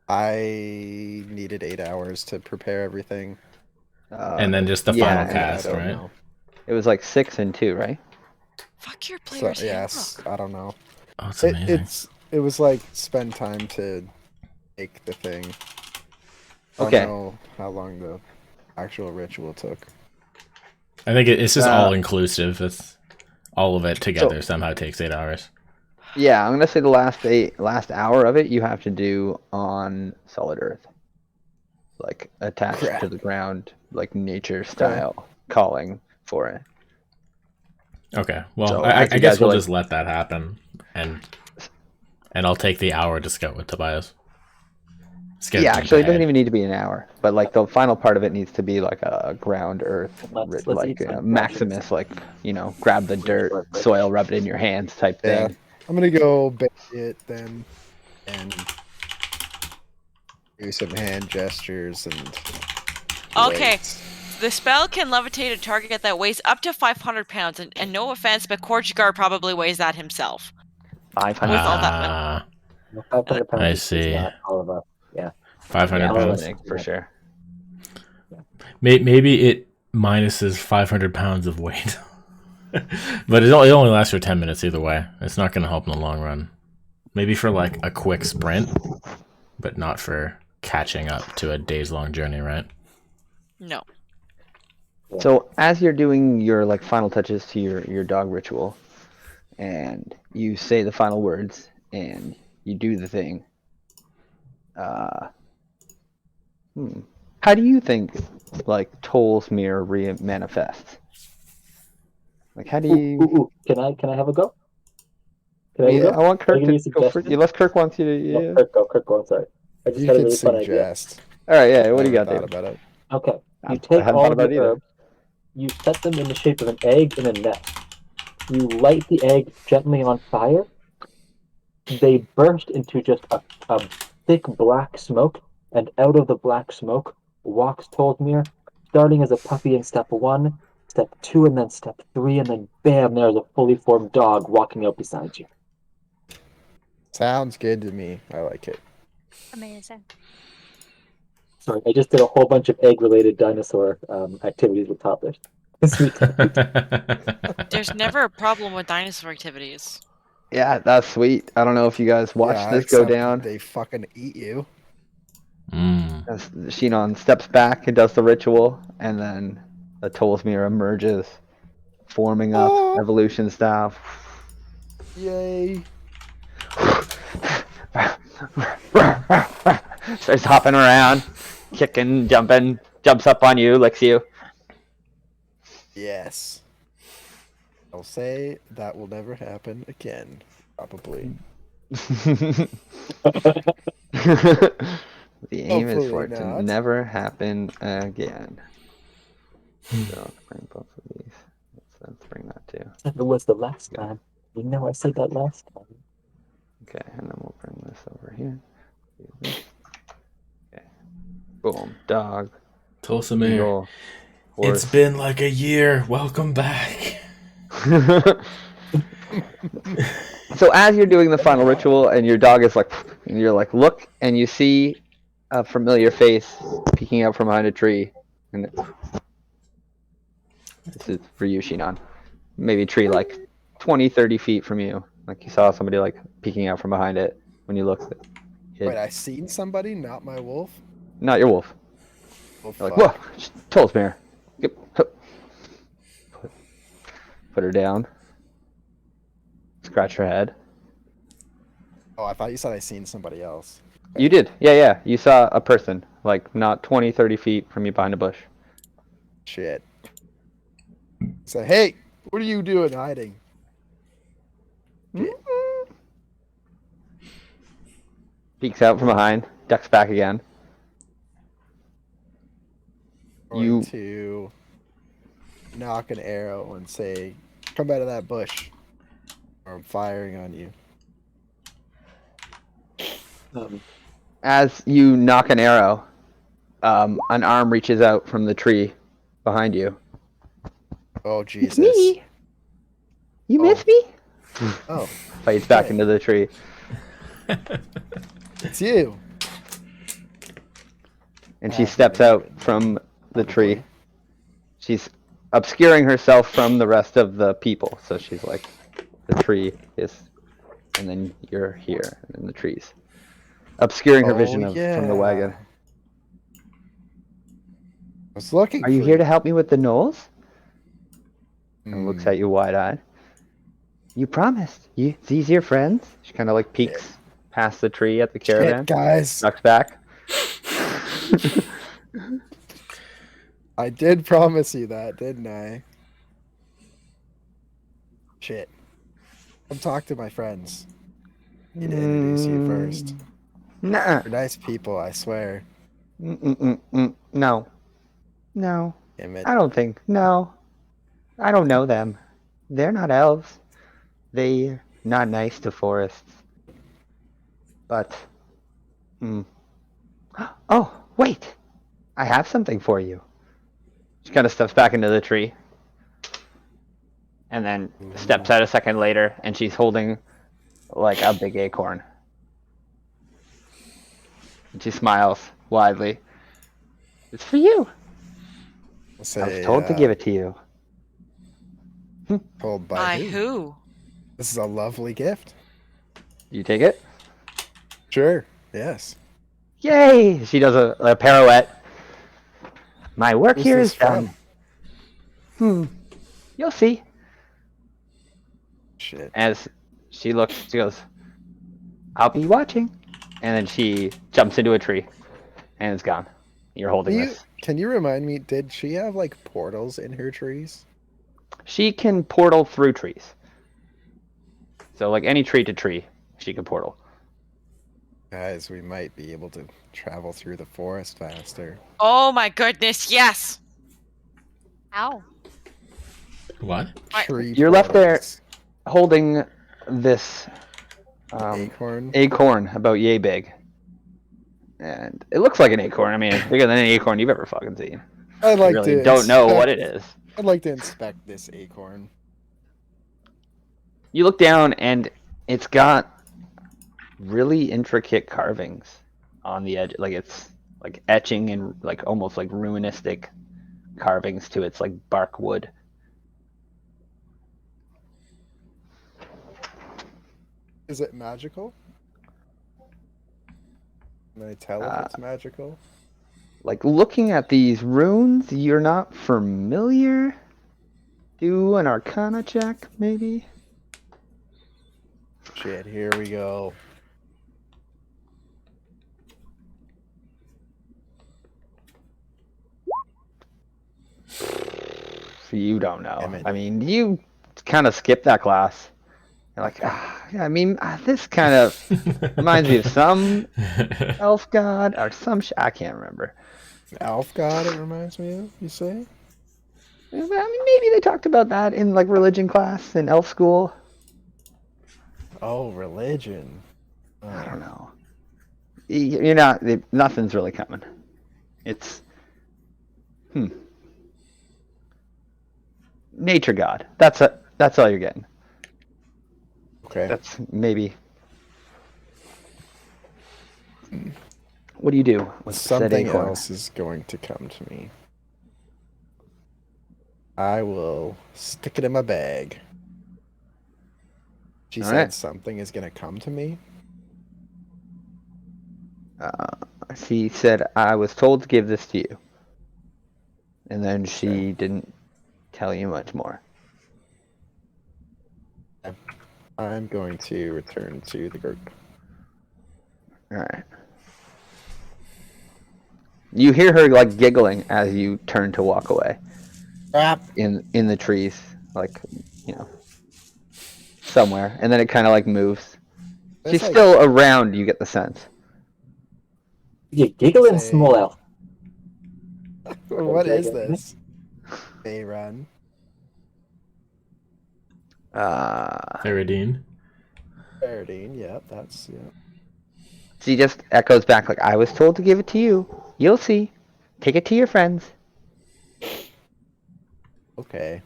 S5: I needed 8 hours to prepare everything.
S4: And then just the
S1: yeah,
S4: final
S1: and
S4: cast,
S5: I don't
S4: right?
S5: know.
S1: It was like 6 and 2, right?
S2: Fuck your
S5: So,
S2: player's
S5: yes,
S2: handbook.
S5: I don't know.
S4: Oh, it's amazing.
S5: It was like spend time to make the thing. I
S1: Okay.
S5: don't know how long the actual ritual took.
S4: I think it's just
S1: Uh,
S4: all inclusive. It's all of it together somehow takes 8 hours.
S1: Yeah, I'm gonna say the last hour of it you have to do on solid earth, like attached
S5: Crap.
S1: to the ground, like nature style, calling for it.
S4: Okay. Well,
S1: So,
S4: I
S1: as you
S4: guess
S1: guys are
S4: we'll
S1: like-
S4: just let that happen, and I'll take the hour to scout with Tobias. Scout
S1: Yeah,
S4: deep
S1: actually, it doesn't
S4: ahead.
S1: even need to be an hour, but like the final part of it needs to be like a ground earth,
S6: Let's
S1: like
S6: eat some
S1: Maximus, like grab the dirt, soil, rub it in your hands type
S5: Yeah.
S1: thing.
S5: I'm gonna go bait it then, and do some hand gestures and.
S2: Okay.
S5: wait.
S2: The spell can levitate a target that weighs up to 500 pounds, and no offense, but Korchigar probably weighs that himself.
S1: 500
S2: With all that
S4: Ah,
S6: 500 pounds
S4: I
S6: is
S4: see.
S6: not all of us. Yeah.
S4: 500
S1: yeah,
S4: pounds.
S1: for sure.
S4: Maybe it minuses 500 pounds of weight. But it only lasts for 10 minutes either way. It's not going to help in the long run. Maybe for like a quick sprint, but not for catching up to a days-long journey, right?
S2: No.
S1: So as you're doing your like final touches to your dog ritual, and you say the final words, and you do the thing. How do you think like Toll's mirror manifests? Like how do you?
S6: Ooh. Can I have a go? Can I
S1: Yeah,
S6: go?
S1: I want Kirk
S6: Can I give
S1: to
S6: you a
S1: go first.
S6: suggestion?
S1: Unless Kirk wants you to.
S6: No,
S1: Yeah.
S6: Kirk, go. Kirk, go. I'm sorry. I just
S5: You
S6: had a
S5: can
S6: really fun idea.
S5: suggest.
S1: All right. Yeah. What do you
S5: Never
S1: got,
S5: thought
S1: David?
S5: about it.
S6: Okay. You
S1: I
S6: take
S1: hadn't
S6: all
S1: thought
S6: of
S1: about
S6: your
S1: it either.
S6: herbs, you set them in the shape of an egg in a nest. You light the egg gently on fire. They burst into just a thick black smoke, and out of the black smoke walks Toldmere, starting as a puppy in step 1, step 2, and then step 3, and then bam, there's a fully formed dog walking out beside you.
S5: Sounds good to me. I like it.
S3: Amazing.
S6: Sorry, I just did a whole bunch of egg-related dinosaur activities with toddlers. Sweet.
S2: There's never a problem with dinosaur activities.
S1: Yeah, that's sweet. I don't know if you guys watched
S5: Yeah,
S1: this go
S5: except
S1: down.
S5: they fucking eat you.
S1: As Shinon steps back and does the ritual, and then the Tolsmere emerges, forming up
S5: Oh.
S1: evolution style.
S5: Yay.
S1: Starts hopping around, kicking, jumping, jumps up on you, licks you.
S5: Yes. I'll say that will never happen again. Probably.
S1: The aim is for
S5: Hopefully
S1: it to
S5: not.
S1: never happen again. So let's bring both of these. Let's bring that too.
S6: It was the last time. You know I said that last time.
S1: Okay, and then we'll bring this over here. Do this. Okay. Boom. Dog.
S4: Tulsamere,
S1: Eagle.
S4: it's
S1: Horse.
S4: been like a year. Welcome back.
S1: So as you're doing the final ritual and your dog is like, and you're like, look, and you see a familiar face peeking out from behind a tree. And this is for you, Shinon. Maybe a tree like 20, 30 feet from you. Like you saw somebody like peeking out from behind it when you looked.
S5: Wait, I seen somebody, not my wolf?
S1: Not your wolf.
S5: Oh,
S1: You're like,
S5: fuck.
S1: whoa, Tolsmere. Yep. Put her down. Scratch her head.
S5: Oh, I thought you said I seen somebody else.
S1: You did. Yeah. You saw a person, like not 20, 30 feet from you behind a bush.
S5: Shit. Say, hey, what are you doing hiding?
S1: Peeks out from behind, ducks back again.
S5: Going to knock an arrow and say, come out of that bush, or I'm firing on you.
S1: As you knock an arrow, an arm reaches out from the tree behind you.
S5: Oh, Jesus.
S1: It's me. You miss me?
S5: Oh,
S1: Fights back
S5: Hey.
S1: into the tree.
S5: it's you.
S1: And she steps out from the tree. She's obscuring herself from the rest of the people. So she's like, the tree is, and then you're here, and then the trees. Obscuring her vision from the wagon.
S5: I was looking
S1: Are you
S5: for
S1: here to help me with the gnolls? And
S5: Hmm.
S1: looks at you wide-eyed. You promised. These your friends? She kind of like peeks past the tree at the caravan.
S5: Shit, guys.
S1: Ducks back.
S5: I did promise you that, didn't I? Shit. Come talk to my friends. I need to introduce you first.
S1: Nuh-uh.
S5: They're nice people, I swear.
S1: No. No.
S5: Damn it.
S1: I don't think. No. I don't know them. They're not elves. They're not nice to forests. But... Oh, wait! I have something for you. She kind of steps back into the tree. And then steps out a second later, and she's holding like a big acorn. And she smiles widely. It's for you. I was told to give it to you.
S5: Told by
S2: By
S5: who?
S2: who?
S5: This is a lovely gift.
S1: You take it?
S5: Sure. Yes.
S1: Yay! She does a pirouette. My work
S5: Who's
S1: here
S5: this
S1: is done. You'll see.
S5: Shit.
S1: As she looks, she goes, I'll be watching. And then she jumps into a tree. And it's gone. You're holding this.
S5: Can you remind me, did she have like portals in her trees?
S1: She can portal through trees. So like any tree to tree, she can portal.
S5: Guys, we might be able to travel through the forest faster.
S2: Oh my goodness, yes!
S3: Ow.
S4: What?
S5: Tree
S1: You're left there
S5: portals.
S1: holding this
S5: Acorn.
S1: acorn about yay big. And it looks like an acorn. I mean, it's bigger than any acorn you've ever fucking seen.
S5: I'd
S1: You
S5: like
S1: really
S5: to
S1: don't know what
S5: inspect-
S1: it is.
S5: I'd like to inspect this acorn.
S1: You look down and it's got really intricate carvings on the edge. Like it's like etching and like almost like ruinistic carvings to its like bark wood.
S5: Is it magical? Can I tell if it's magical?
S1: Like looking at these runes, you're not familiar. Do an Arcana check, maybe.
S5: Shit, here we go.
S1: You don't know.
S5: Damn it.
S1: I mean, you kind of skipped that class. You're like, yeah, I mean, this kind of reminds me of some elf god or some. I can't remember.
S5: Elf god, it reminds me of, you say?
S1: I mean, maybe they talked about that in like religion class in elf school.
S5: Oh, religion.
S1: I don't know. You're not. Nothing's really coming. It's nature god. That's all you're getting.
S5: Okay.
S1: That's maybe. What do you do with said
S5: Something
S1: acorn?
S5: else is going to come to me. I will stick it in my bag. She
S1: All
S5: said
S1: right.
S5: something is going to come to me.
S1: She said, "I was told to give this to you," and then she didn't tell you much more.
S5: I'm going to return to the group.
S1: All right. You hear her like giggling as you turn to walk away.
S5: Crap.
S1: In the trees, like somewhere, and then it kind of like moves. She's
S5: like-
S1: still around. You get the sense.
S6: You giggling,
S5: Say-
S6: small elf.
S5: What is this? They run.
S4: Faradine.
S5: Faradine, yep, that's, yeah.
S1: She just echoes back like, "I was told to give it to you. You'll see. Take it to your friends."
S5: Okay.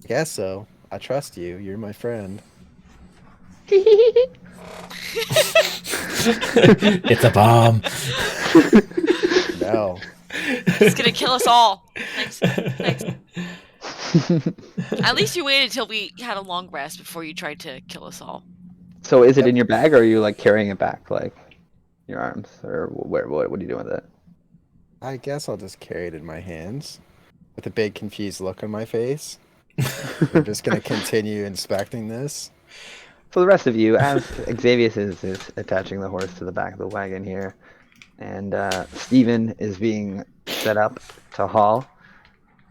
S5: Guess so. I trust you. You're my friend.
S4: It's a bomb.
S5: No.
S2: It's gonna kill us all. Thanks. At least you waited till we had a long rest before you tried to kill us all.
S1: So is it
S5: Yep.
S1: in your bag, or are you like carrying it back, like your arms, or where? What are you doing with it?
S5: I guess I'll just carry it in my hands with a big confused look on my face. We're just going to continue inspecting this.
S1: For the rest of you, as Xavius is attaching the horse to the back of the wagon here, and Stephen is being set up to haul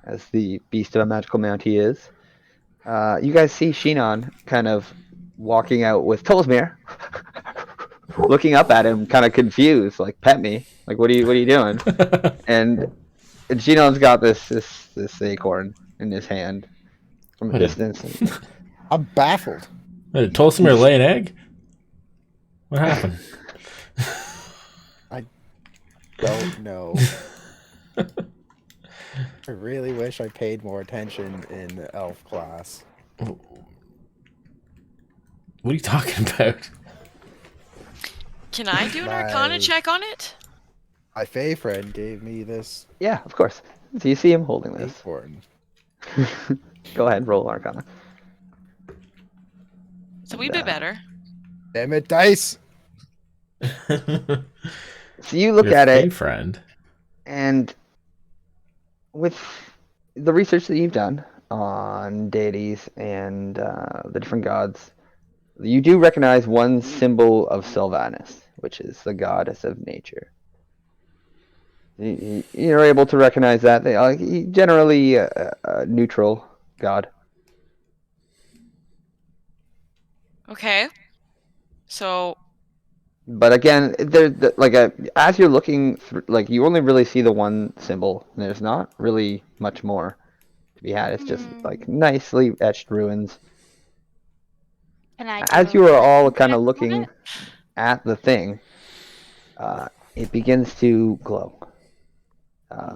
S1: as the beast of a magical mount he is. You guys see Shinon kind of walking out with Tolsmere, looking up at him, kind of confused, like, "Pet me, like, what are you doing?" and Shinon's got this acorn in his hand from a
S4: What is-
S1: distance.
S5: I'm baffled.
S4: Did Tolsimir lay an egg? What happened?
S5: Don't know. I really wish I paid more attention in the elf class.
S4: What are you talking about?
S2: Can I do an
S5: My-
S2: Arcana check on it?
S5: My Fey friend gave me this
S1: Yeah, of course. So you see him holding this.
S5: acorn.
S1: Go ahead, roll Arcana.
S2: So we'd be better.
S5: Damn it, dice!
S1: So you look
S4: Your
S1: at
S4: Fey
S1: it,
S4: friend.
S1: and with the research that you've done on deities and the different gods, you do recognize one symbol of Sylvanus, which is the goddess of nature. You're able to recognize that. They are generally a neutral god.
S2: Okay. So.
S1: But again, as you're looking through, like you only really see the one symbol. And there's not really much more to be had. It's just like nicely etched ruins.
S3: Can I do
S1: As
S3: a
S1: you are all
S3: religion
S1: kind
S3: check
S1: of
S3: on
S1: looking
S3: it?
S1: at the thing, it begins to glow.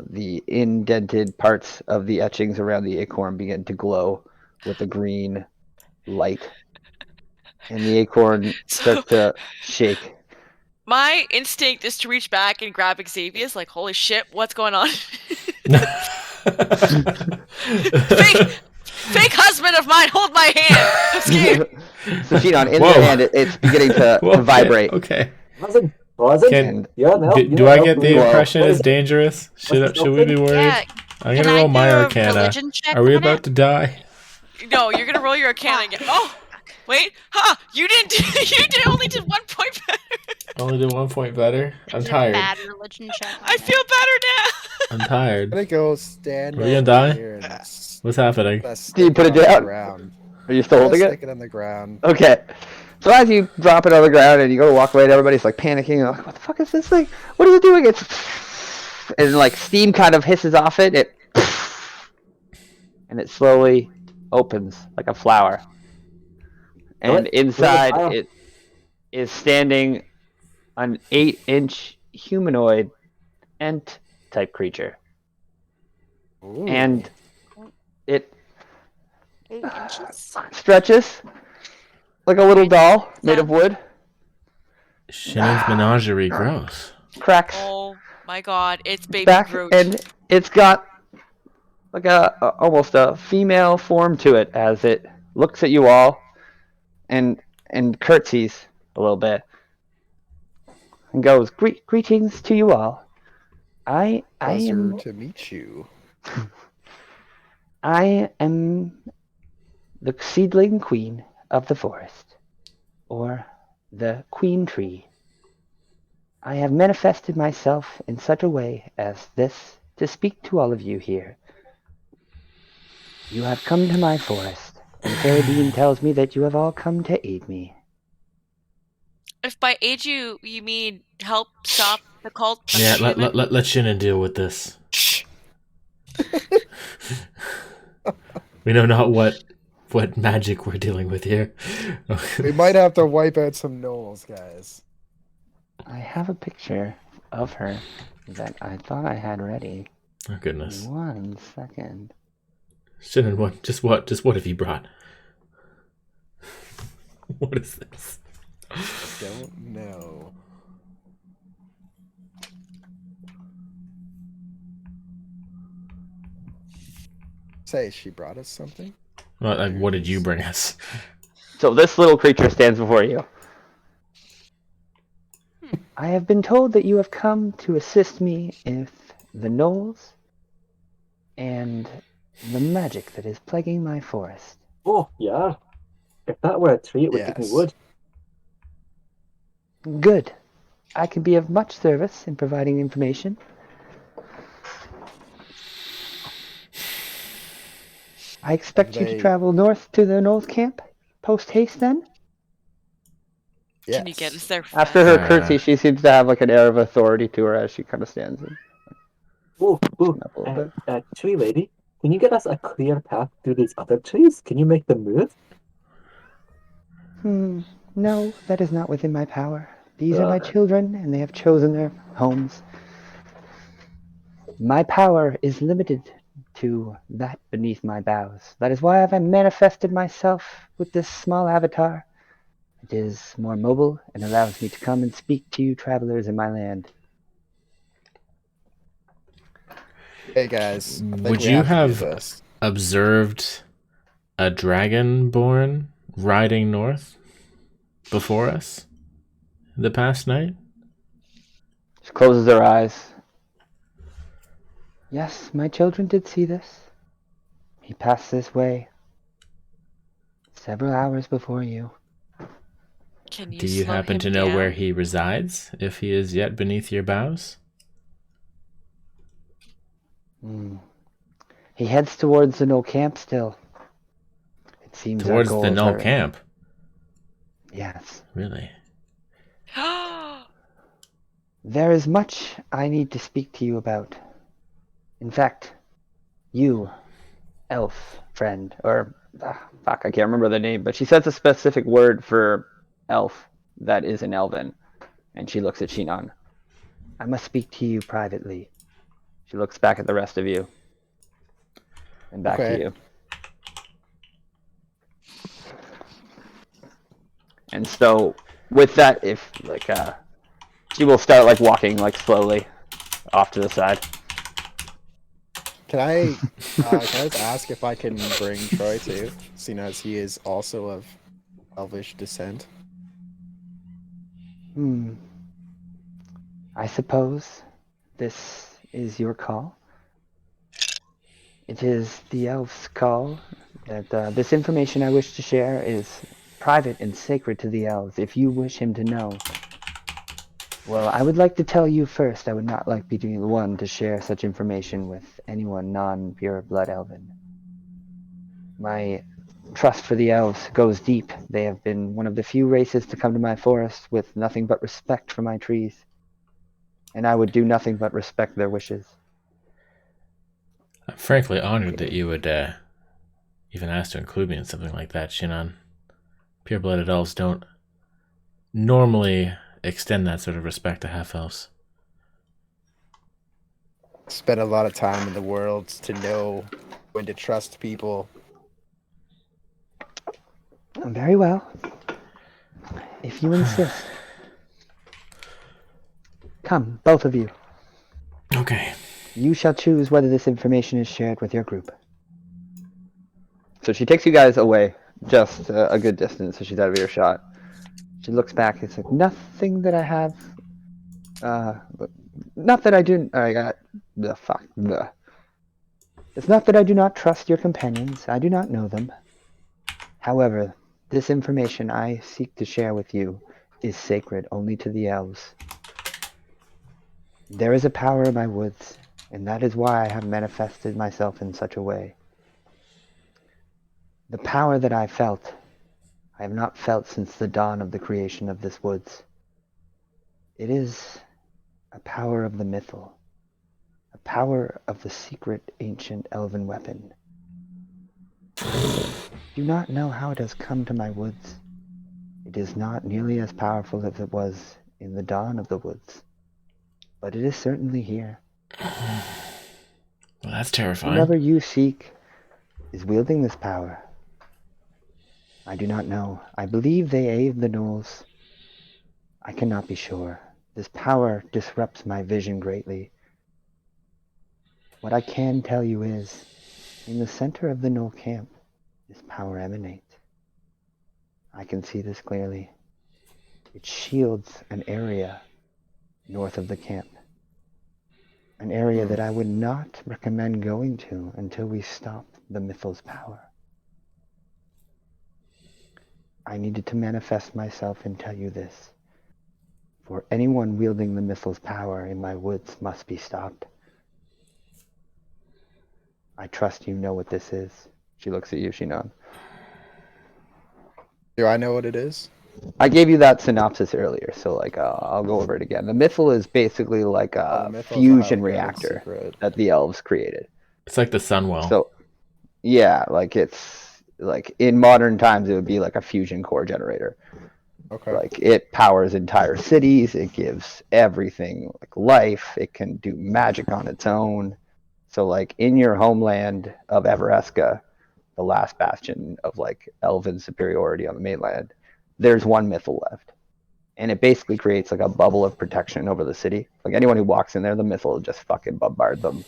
S1: The indented parts of the etchings around the acorn begin to glow with a green light, and the acorn starts to shake.
S2: My instinct is to reach back and grab Xavier's, like, holy shit, what's going on? Fake husband of mine, hold my hand! I'm scared!
S1: So, Shinon, in the hand, it's beginning to vibrate.
S4: Okay.
S6: Wasn't.
S4: Do I get the impression it's dangerous? Should we be worried?
S3: Yeah.
S4: I'm
S3: Can
S4: gonna
S3: I
S4: roll
S3: do
S4: my
S3: a
S4: arcana.
S3: religion check
S4: Are we
S3: on
S4: about
S3: it?
S4: to die?
S2: No, you're gonna roll your arcana again. Oh! Wait, you only did 1 point better!
S4: Only did 1 point better? I'm
S3: Did a
S4: tired.
S3: bad religion check on
S2: I
S3: it.
S2: feel better now!
S4: I'm tired.
S5: I'm gonna go stand
S4: Are we gonna
S5: over
S4: die?
S5: here and
S4: What's happening?
S1: Do you put it
S5: on the
S1: down?
S5: ground.
S1: Are you still
S5: I'm
S1: holding
S5: gonna
S1: it?
S5: stick it on the ground.
S1: Okay. So as you drop it on the ground and you go to walk away, and everybody's like panicking. You're like, what the fuck is this thing? What is it doing? It's and like steam kind of hisses off it. And it slowly opens like a flower. And inside it is standing an 8-inch humanoid ent type creature.
S5: Ooh.
S1: And it
S3: 8 inches.
S1: stretches like a little doll made of wood.
S4: Shinon's menagerie gross.
S1: Cracks
S2: Oh my god, it's baby
S1: back,
S2: Groot.
S1: and it's got like almost a female form to it as it looks at you all and curtsies a little bit and goes, greetings to you all. I
S5: Pleasure
S1: am
S5: to meet you.
S1: I am the seedling queen of the forest, or the queen tree. I have manifested myself in such a way as this to speak to all of you here. You have come to my forest, and Fairy Bean tells me that you have all come to aid me.
S2: If by aid you mean help stop the cult of
S4: Yeah,
S2: Tiamat?
S4: let Shinon deal with this. We know not what magic we're dealing with here.
S5: We might have to wipe out some gnolls, guys.
S1: I have a picture of her that I thought I had ready.
S4: Oh goodness.
S1: 1 second.
S4: Shinon, what have you brought? What is this?
S5: I don't know. Say, she brought us something?
S4: Well, what did you bring us?
S1: So this little creature stands before you. I have been told that you have come to assist me with the gnolls and the magic that is plaguing my forest.
S6: Oh, yeah. If that were a tree, it would give me wood.
S1: Good. I can be of much service in providing information. I expect you to travel north to the Gnoll's camp post haste then?
S5: Yes.
S2: Can you get us there fast?
S1: After her curtsy, she seems to have like an air of authority to her as she kind of stands in.
S6: Tree lady, can you get us a clear path through these other trees? Can you make them move?
S1: No, that is not within my power. These are my children, and they have chosen their homes. My power is limited to that beneath my boughs. That is why I have manifested myself with this small avatar. It is more mobile and allows me to come and speak to you travelers in my land.
S5: Hey guys,
S4: Would you have observed a dragonborn riding north before us the past night?
S1: She closes her eyes. Yes, my children did see this. He passed this way several hours before you.
S4: Do you happen to know where he resides, if he is yet beneath your boughs?
S1: He heads towards the Gnoll camp still. It seems
S4: towards the Gnoll camp?
S1: Yes.
S4: Really?
S1: There is much I need to speak to you about. In fact, you, elf friend, or fuck, I can't remember the name, but she says a specific word for elf that is in Elven, and she looks at Shinon. I must speak to you privately. She looks back at the rest of you, and back to
S5: Okay.
S1: you. And so, with that, if like she will start like walking like slowly off to the side.
S5: Can I just ask if I can bring Troy too, seeing as he is also of elvish descent?
S1: I suppose this is your call. It is the elf's call that this information I wish to share is private and sacred to the elves. If you wish him to know, well, I would like to tell you first. I would not like to be the one to share such information with anyone non-pure blood elven. My trust for the elves goes deep. They have been one of the few races to come to my forest with nothing but respect for my trees, and I would do nothing but respect their wishes.
S4: I'm frankly honored that you would even ask to include me in something like that, Shinon. Pure-blooded elves don't normally extend that sort of respect to half-elves.
S5: Spent a lot of time in the world to know when to trust people.
S1: Very well. If you insist. Come, both of you.
S4: Okay.
S1: You shall choose whether this information is shared with your group. So she takes you guys away just a good distance, so she's out of earshot. She looks back and says, nothing that I have, not that I do, I got, the fuck, the. It's not that I do not trust your companions, I do not know them. However, this information I seek to share with you is sacred only to the elves. There is a power in my woods, and that is why I have manifested myself in such a way. The power that I felt, I have not felt since the dawn of the creation of this woods. It is a power of the mythal, a power of the secret ancient elven weapon. Do not know how it has come to my woods. It is not nearly as powerful as it was in the dawn of the woods, but it is certainly here.
S4: Well, that's terrifying.
S1: Whomever you seek is wielding this power. I do not know. I believe they aid the gnolls. I cannot be sure. This power disrupts my vision greatly. What I can tell you is, in the center of the gnoll camp, this power emanates. I can see this clearly. It shields an area north of the camp. An area that I would not recommend going to until we stop the mythal's power. I needed to manifest myself and tell you this. For anyone wielding the mythal's power in my woods must be stopped. I trust you know what this is. She looks at you, Shinon.
S5: Do I know what it is?
S1: I gave you that synopsis earlier, so like I'll go over it again. The mythal is basically like a fusion reactor that the elves created.
S4: It's like the Sunwell.
S1: So, yeah, like it's like in modern times it would be like a fusion core generator.
S5: Okay.
S1: Like it powers entire cities. It gives everything like life. It can do magic on its own. So like in your homeland of Everesca, the last bastion of like elven superiority on the mainland, there's one mythal left. And it basically creates like a bubble of protection over the city. Like anyone who walks in there, the mythal will just fucking bombard them.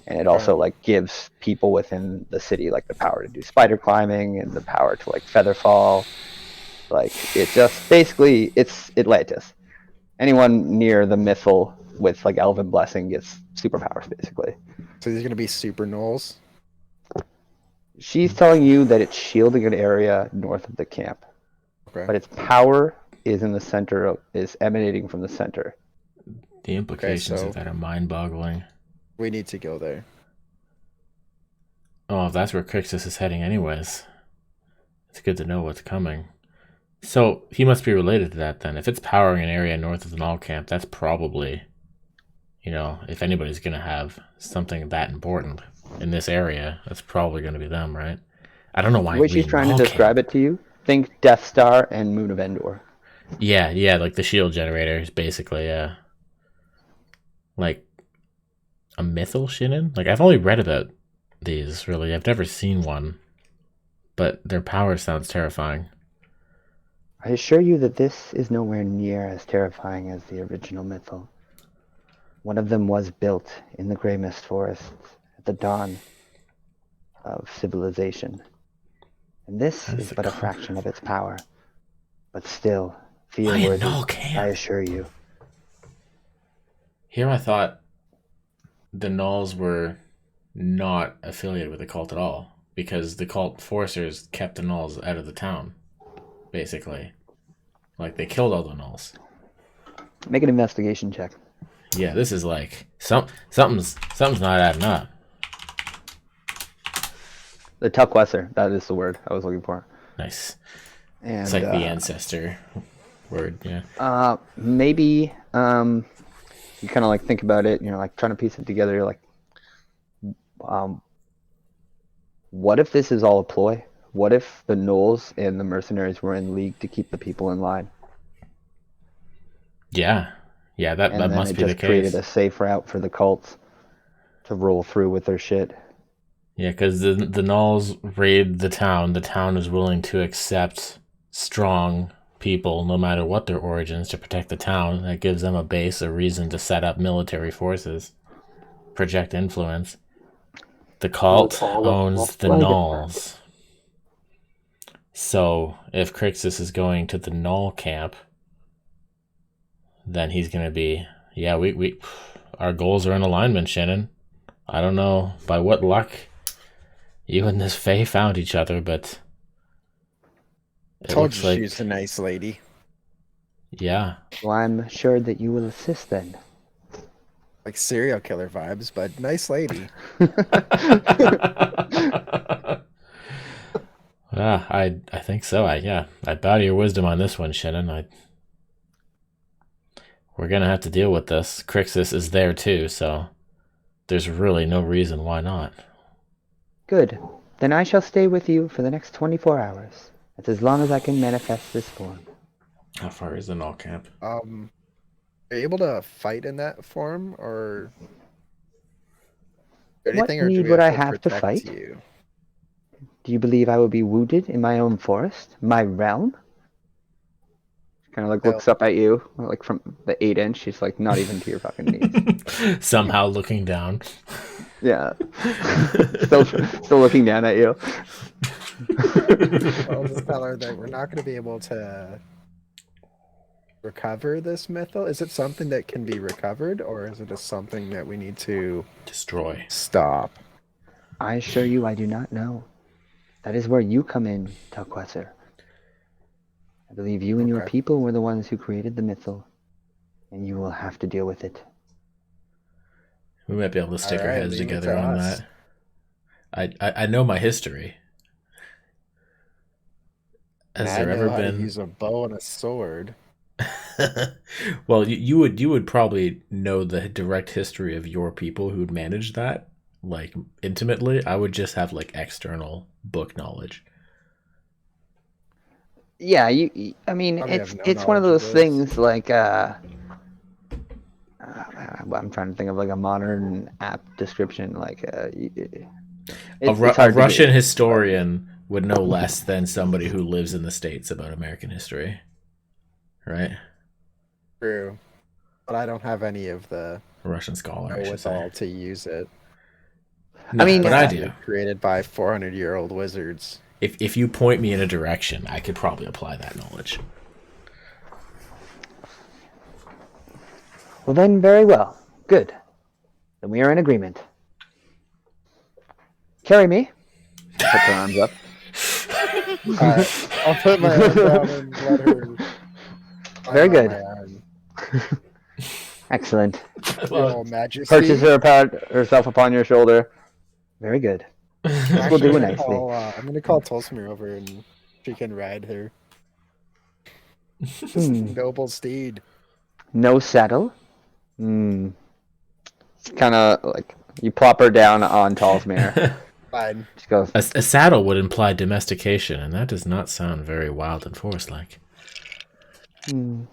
S1: And it also like gives people within the city like the power to do spider climbing and the power to like feather fall. Like it just basically it's Atlantis. Anyone near the mythal with like elven blessing gets superpowers basically.
S5: So these are gonna be super gnolls?
S1: She's telling you that it's shielding an area north of the camp.
S5: Okay.
S1: But its power is in the center of is emanating from the center.
S4: The implications of that are mind-boggling.
S5: We need to go there.
S4: Oh, if that's where Crixus is heading anyways. It's good to know what's coming. So he must be related to that then. If it's powering an area north of the Null Camp, that's probably, if anybody's going to have something that important in this area, that's probably going to be them, right? I don't know why.
S1: The way she's trying to describe it to you, think Death Star and Moon of Endor.
S4: Yeah, like the shield generators, basically, yeah. Like a mythal Shinnin? Like, I've only read about these, really. I've never seen one. But their power sounds terrifying.
S1: I assure you that this is nowhere near as terrifying as the original mythal. One of them was built in the Grey Mist Forests at the dawn of civilization. And this is but a fraction of its power. But still, fear-worthy, I assure you.
S4: Here I thought the Nulls were not affiliated with the cult at all, because the cult forcers kept the Nulls out of the town, basically. Like, they killed all the Nulls.
S1: Make an investigation check.
S4: Yeah, this is like, something's not adding up.
S1: The Tuckwesser, that is the word I was looking for.
S4: Nice.
S1: And,
S4: it's like the ancestor word, yeah.
S1: Maybe, you kind of like think about it, like trying to piece it together. You're like, what if this is all a ploy? What if the Gnolls and the mercenaries were in league to keep the people in line?
S4: Yeah, that must be the case. And then it just
S1: created a safe route for the cults to roll through with their shit.
S4: Yeah, because the Gnolls raid the town. The town is willing to accept strong people, no matter what their origins, to protect the town. That gives them a base, a reason to set up military forces, project influence. The cult owns the Gnolls. So if Crixus is going to the Null Camp, then he's going to be, we our goals are in alignment, Shannon. I don't know by what luck you and this Fae found each other, but
S5: told you she's a nice lady.
S4: Yeah.
S1: Well, I'm sure that you will assist then.
S5: Like serial killer vibes, but nice lady.
S4: Yeah, I think so. I bow to your wisdom on this one, Shannon. We're gonna have to deal with this. Crixus is there too, so there's really no reason why not.
S1: Good. Then I shall stay with you for the next 24 hours. That's as long as I can manifest this form.
S4: How far is the Null Camp?
S5: Are you able to fight in that form, or anything?
S1: What need would I have to fight? You? Do you believe I would be wounded in my own forest, my realm? Kind of like looks up at you, like from the 8-inch. She's like not even to your fucking knees.
S4: Somehow looking down.
S1: Yeah. still looking down at you.
S5: I'll just tell her that we're not going to be able to recover this mythal. Is it something that can be recovered, or is it just something that we need to
S4: destroy?
S5: Stop.
S1: I assure you, I do not know. That is where you come in, Tuckwesser. I believe you and your people were the ones who created the mythal, and you will have to deal with it.
S4: We might be able to stick our heads together on that. I know my history.
S5: Has there ever been? Use a bow and a sword.
S4: Well, you would probably know the direct history of your people who'd managed that, like intimately. I would just have like external book knowledge.
S1: Yeah, I mean, it's one of those things like I'm trying to think of like a modern app description. Like
S4: a Russian historian would know less than somebody who lives in the States about American history, right?
S5: True, but I don't have any of the
S4: Russian scholar
S5: wherewithal to use it.
S4: No, I mean, but I do.
S5: Created by 400-year-old wizards.
S4: If you point me in a direction, I could probably apply that knowledge.
S1: Well then, very well. Good. Then we are in agreement. Carry me. Put her arms up.
S5: Alright, I'll put my arm down and let her...
S1: Very good. Excellent. Perches herself upon your shoulder. Very good. We'll do it nicely.
S5: I'm going to call Tolsmir over and she can ride her. Noble steed.
S1: No saddle. It's kind of like you plop her down on Tall's mare.
S5: Fine.
S1: She goes.
S4: A saddle would imply domestication, and that does not sound very wild and forest-like.
S1: You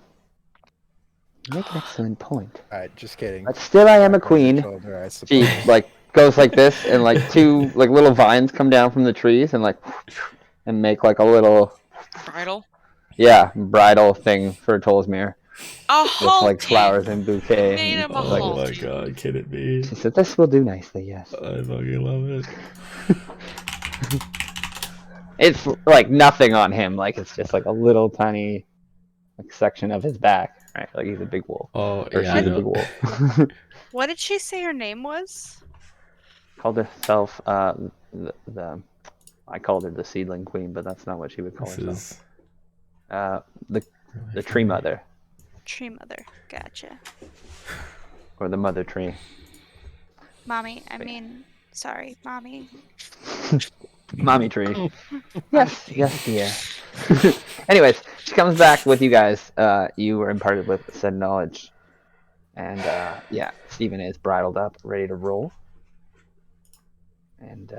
S1: make an excellent point.
S5: Alright, just kidding.
S1: But still, I am a
S5: Back on your
S1: queen.
S5: shoulder, I
S1: She
S5: suppose.
S1: like goes like this, and like two like little vines come down from the trees, and like and make like a little
S2: Bridal.
S1: bridal thing for Tall's mare.
S2: A
S1: With
S2: halting.
S1: like flowers and bouquet.
S2: Made
S1: And,
S2: him a
S1: like,
S2: halting.
S4: my god, can it be?
S1: she said, "This will do nicely." Yes.
S4: I fucking love it.
S1: It's like nothing on him. Like it's just like a little tiny like section of his back. Right. Like he's a big wolf.
S4: Oh,
S1: Or
S4: yeah, I
S1: she's a big
S4: know.
S1: wolf.
S3: What did she say her name was?
S1: Called herself the I called her the seedling queen, but that's not what she would call
S4: This
S1: herself.
S4: is...
S1: The tree mother.
S3: Tree Mother. Gotcha.
S1: Or the mother tree.
S3: Mommy, sorry, Mommy.
S1: Mommy tree. Yes, dear. Anyways, she comes back with you guys. You were imparted with said knowledge. And Stephen is bridled up, ready to roll. And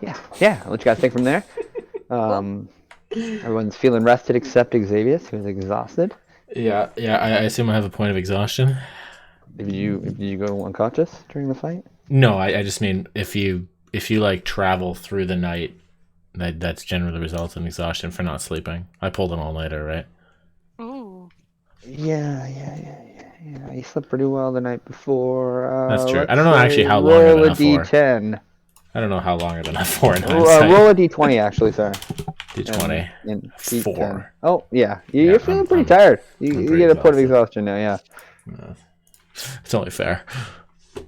S1: I'll let you guys take from there. Everyone's feeling rested except Xavier, who's exhausted.
S4: Yeah, I assume I have a point of exhaustion.
S1: Did you go unconscious during the fight?
S4: No, I just mean if you like travel through the night, that's generally results in exhaustion for not sleeping. I pulled an all-nighter, right?
S3: Ooh.
S1: Yeah. You slept pretty well the night before.
S4: That's true.
S1: Let's
S4: I don't know actually
S1: say
S4: how long I've
S1: roll
S4: been
S1: a
S4: up for.
S1: D10.
S4: I don't know how long I've been up for in hindsight.
S1: Roll a D20, actually, sorry.
S4: D20.
S1: And
S4: 4.
S1: D10. Oh, yeah.
S4: Yeah,
S1: You're feeling pretty tired. You
S4: pretty
S1: get a point of
S4: exhausted.
S1: exhaustion now, yeah.
S4: It's only fair.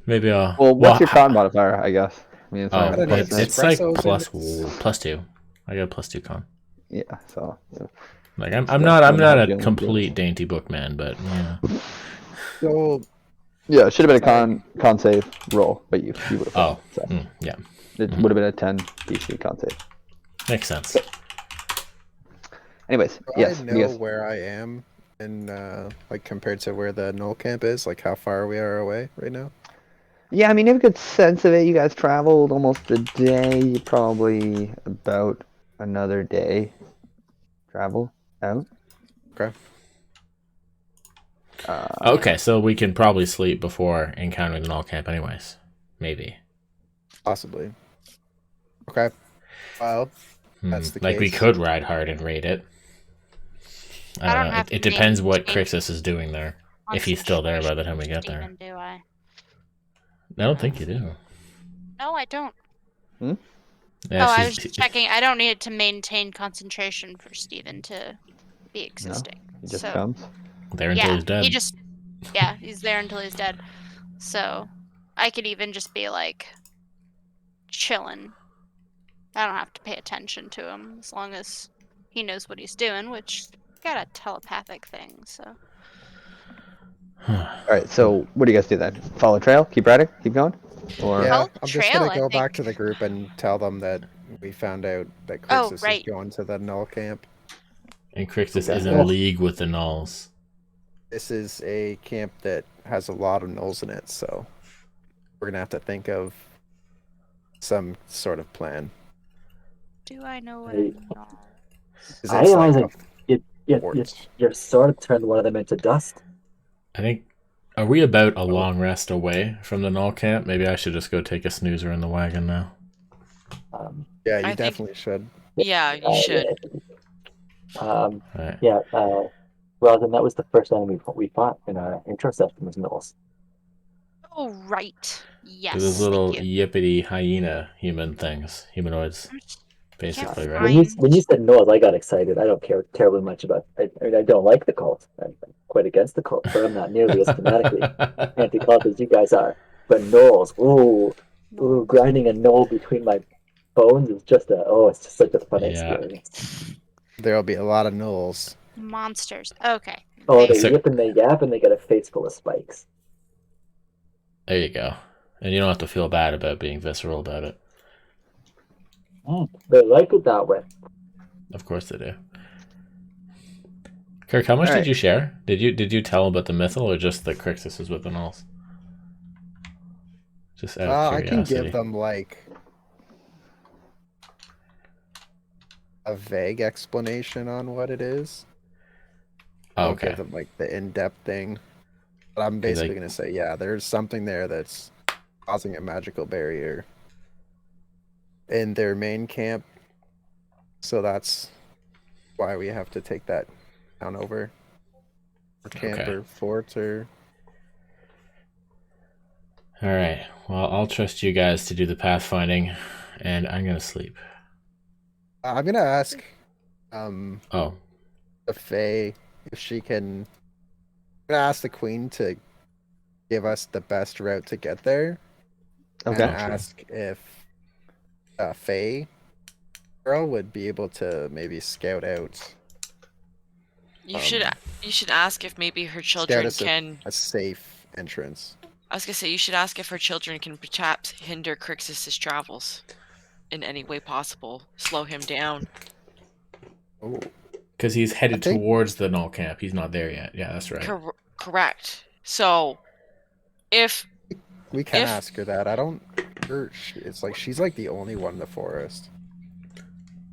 S4: Maybe I'll...
S1: Well, what's your con modifier, I guess? I mean, it's not
S5: don't know,
S1: plus
S4: it's like
S5: espressos
S4: plus 2. I got a plus 2 con.
S1: Yeah, so... Yeah.
S4: Like I'm
S1: So
S4: not
S1: that's
S4: a
S1: doing
S4: complete dainty book man, but yeah.
S5: So,
S1: Yeah, it should have been a con save roll, but you would have
S4: Oh,
S1: so
S4: yeah,
S1: it would have been a 10 DC con save.
S4: makes sense.
S1: Anyways,
S5: do
S1: yes,
S5: I
S1: you
S5: know
S1: guys-
S5: where I am in, like, compared to where the null camp is? Like, how far we are away right now?
S1: Yeah, I mean, you have a good sense of it. You guys traveled almost a day. Probably about another day travel out.
S5: Okay.
S4: Okay, so we can probably sleep before encountering the null camp, anyways. Maybe.
S5: Possibly. Okay. Well, that's the
S4: Like we
S5: case.
S4: could ride hard and raid it. I don't know.
S3: have
S4: It
S3: to
S4: depends what
S3: maintain
S4: Crixus is doing there. If he's still there by the time we get there.
S3: Steven, do I?
S4: I don't think you do.
S3: No, I don't.
S4: Yeah,
S3: I was just checking. I don't need to maintain concentration for Steven to be existing.
S1: He just
S3: so,
S1: comes.
S4: there until he's dead.
S3: he's there until he's dead. So I could even just be like chilling. I don't have to pay attention to him as long as he knows what he's doing, which got a telepathic thing, so.
S1: All right, so what do you guys do then? Follow trail? Keep riding? Keep going? Or
S5: Yeah,
S3: Well,
S5: I'm just
S3: trail,
S5: gonna
S3: I
S5: go
S3: think.
S5: back to the group and tell them that we found out that
S3: Oh,
S5: Crixus
S3: right.
S5: is going to the null camp.
S4: And Crixus
S1: Okay.
S4: is in league with the nulls.
S5: This is a camp that has a lot of nulls in it, so we're gonna have to think of some sort of plan.
S3: Do I know what
S6: Hey.
S3: I know?
S5: 'Cause
S6: I
S5: it's
S6: realize
S5: like
S6: you're sort of turned one of them into dust.
S4: I think. Are we about a long rest away from the null camp? Maybe I should just go take a snoozer in the wagon now.
S5: yeah,
S2: I
S5: you
S2: think-
S5: definitely should.
S2: Yeah, you should.
S4: Alright.
S6: Yeah. Well, then that was the first enemy we fought in our intro session was Knowles.
S3: Oh, right. Yes.
S4: Those little
S3: thank you.
S4: yippity hyena humanoids, basically,
S3: Yeah,
S4: right?
S6: When you said Knowles, I got excited. I don't care terribly much about. I don't like the cult. I'm quite against the cult, but I'm not nearly as fanatically anti-cult as you guys are. But Knowles, ooh, grinding a knoll between my bones is just it's just such a fun
S4: Yeah.
S6: experience.
S5: There'll be a lot of nulls.
S3: Monsters. Okay.
S6: Oh, they
S4: So-
S6: yip and they yap, and they got a face full of spikes.
S4: There you go. And you don't have to feel bad about being visceral about it.
S6: They like it that way.
S4: Of course they do. Kirk, how much
S1: All
S4: did
S1: right.
S4: you share? Did you tell him about the mythal or just the Crixus was with the Nulls? Just out of
S5: I can
S4: curiosity.
S5: give them like a vague explanation on what it is.
S4: Oh,
S5: I'll
S4: okay.
S5: give them like the in-depth thing. But I'm
S4: 'Cause,
S5: basically
S4: like-
S5: gonna say, yeah, there's something there that's causing a magical barrier in their main camp. So that's why we have to take that down over. Or camp
S4: Okay.
S5: or fort or
S4: All right. Well, I'll trust you guys to do the pathfinding, and I'm gonna sleep.
S5: I'm gonna ask
S4: Oh,
S5: the Fae if she can. I'm gonna ask the Queen to give us the best route to get there.
S1: Okay.
S5: And ask if Fae girl would be able to maybe scout out
S2: You should ask if maybe her
S5: scout
S2: children
S5: us
S2: can.
S5: a safe entrance.
S2: I was gonna say you should ask if her children can perhaps hinder Crixus's travels in any way possible, slow him down.
S5: Oh,
S4: because he's headed
S5: I think-
S4: towards the Null camp. He's not there yet. Yeah, that's right.
S2: Correct. So, if
S5: we can
S2: If-
S5: ask her that. I don't. It's like she's like the only one in the forest.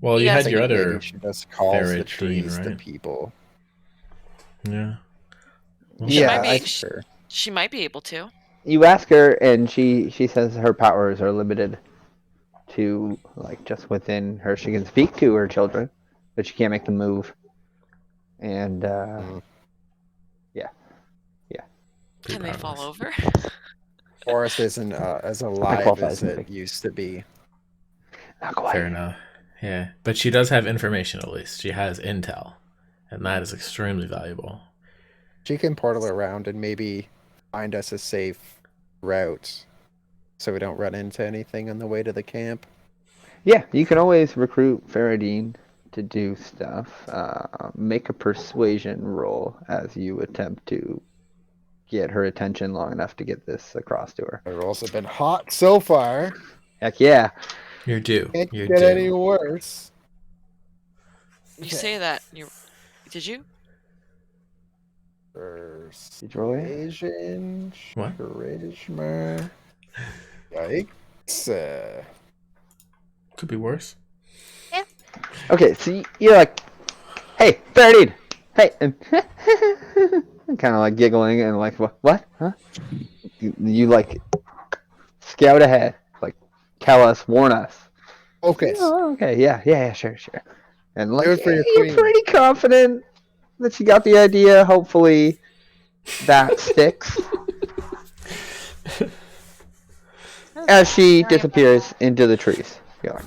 S4: Well, you
S2: Yeah,
S4: had
S2: so
S4: your
S5: Maybe
S4: other.
S5: she just calls the
S4: ferret
S5: trees
S4: queen,
S5: the
S4: right?
S5: people.
S4: Yeah.
S2: She
S5: Yeah,
S2: might be-
S5: I sure.
S2: she might be able to.
S1: You ask her, and she says her powers are limited to like just within her. She can speak to her children, but she can't make them move. And
S2: Can they fall over?
S5: Forest isn't as alive
S1: qualify
S5: as
S1: as
S5: it
S1: moving.
S5: used to be.
S1: not quite.
S4: Fair enough. Yeah, but she does have information at least. She has intel, and that is extremely valuable.
S5: She can portal around and maybe find us a safe route, so we don't run into anything on the way to the camp.
S1: Yeah, you can always recruit Faradine to do stuff. Make a persuasion roll as you attempt to get her attention long enough to get this across to her.
S5: The rolls have been hot so far.
S1: Heck yeah.
S4: You're due.
S5: Can't
S4: You're
S5: get
S4: due.
S5: any worse.
S2: You say that. Did you?
S1: Did you roll it?
S5: Persuasion.
S4: What?
S5: Charisma. Yikes.
S4: Could be worse.
S1: Okay, so you're like, hey, Faradine, hey, and kind of like giggling and like, what? Huh? You like scout ahead, like tell us, warn us.
S5: Focus.
S1: Oh, okay, yeah, sure. And like,
S5: Good for your
S1: you're
S5: queen.
S1: pretty confident that you got the idea. Hopefully, that sticks. As she disappears into the trees, you're like,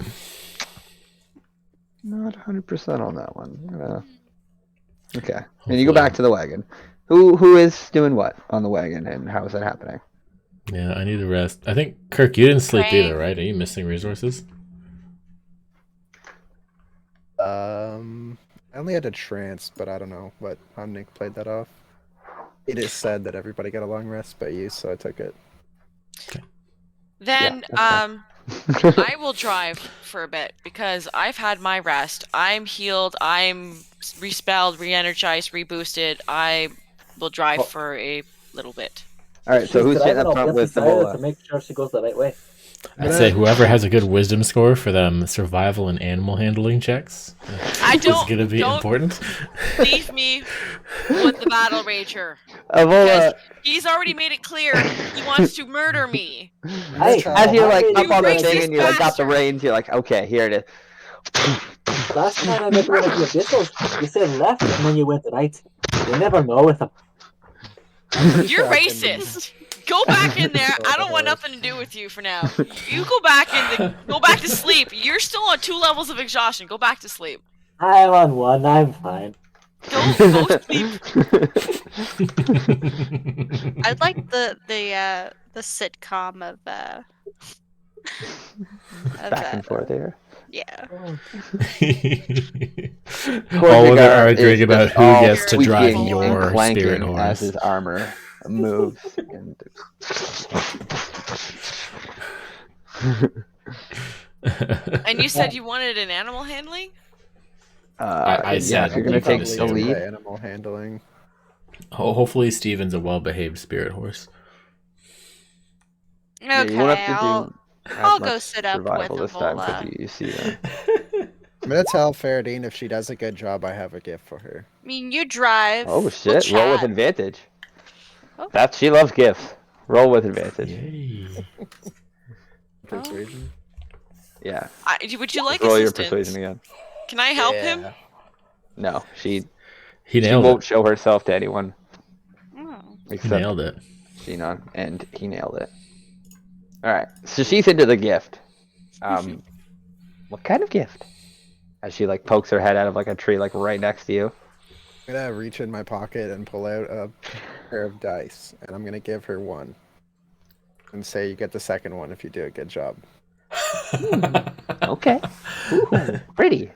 S1: not 100% on that one. Okay, and you go back to the wagon. Who is doing what on the wagon, and how is that happening?
S4: Yeah, I need to rest. I think Kirk, you didn't sleep
S3: Praying.
S4: either, right? Are you missing resources?
S5: I only had a trance, but I don't know how Nick played that off. It is said that everybody got a long rest by you, so I took it.
S2: Then
S1: Yeah,
S2: I will drive for a bit because I've had my rest. I'm healed. I'm respelled, re-energized, reboosted. I will drive for a little bit.
S1: All right, so who's
S6: Could I
S1: sitting
S6: have
S1: up
S6: an
S1: front with the
S6: desire
S1: bola?
S6: to make sure she goes the right way?
S4: I'd say whoever has a good wisdom score for them survival and animal handling checks
S2: I
S4: is
S2: don't.
S4: going to be
S2: don't
S4: important.
S2: leave me with the battle rager.
S1: Vola,
S2: He's already made it clear he wants to murder me.
S6: Hey,
S1: as you're like
S6: You
S1: up on the thing
S2: racist
S1: and you like got the
S2: bastard.
S1: reins, you're like, okay, here it is.
S6: last time I met one of your vehicles, you said left and then you went right. You never know with them.
S2: You're racist. Go back in there. I don't want nothing to do with you for now. You go back to sleep. You're still on 2 levels of exhaustion. Go back to sleep.
S6: I'm on one. I'm fine.
S2: Go sleep.
S3: I'd like the sitcom of
S1: Back and forth here.
S3: yeah.
S4: All of their arguing
S1: is
S4: about
S1: just
S4: who
S1: all
S4: gets to drive
S1: squeaking
S4: your
S1: and clanking
S4: spirit
S1: as
S4: horse.
S1: his armor moves.
S2: And you said you wanted an animal handling?
S4: I
S1: yeah,
S4: said
S1: if you're gonna
S4: leave him
S1: take
S4: to
S1: the
S4: Steven.
S1: lead,
S5: animal handling.
S4: Hopefully Steven's a well-behaved spirit horse.
S1: yeah, you won't have to
S3: I'll
S1: do as
S3: I'll
S1: much
S3: go sit up
S1: survival
S3: with
S1: this time because
S3: Ebola.
S1: you see them.
S5: I'm gonna tell Faradine if she does a good job, I have a gift for her.
S3: I mean, you drive.
S1: Oh
S3: We'll
S1: shit! Roll with
S3: chat.
S1: advantage.
S3: Oh.
S1: That she loves gifts. Roll with advantage.
S4: Yay.
S5: Persuasion.
S1: Yeah.
S2: Would you like
S1: Roll your
S2: assistance?
S1: persuasion again.
S2: Can I help him?
S1: No, she
S4: He nailed
S1: won't
S4: it.
S1: show herself to anyone
S3: Oh.
S4: He
S1: except
S4: nailed it.
S1: Xenon, and he nailed it. All right, so she's into the gift. What kind of gift? As she like pokes her head out of like a tree, like right next to you.
S5: I'm gonna reach in my pocket and pull out a pair of dice, and I'm gonna give her one, and say you get the second one if you do a good job.
S1: Okay. Ooh, pretty.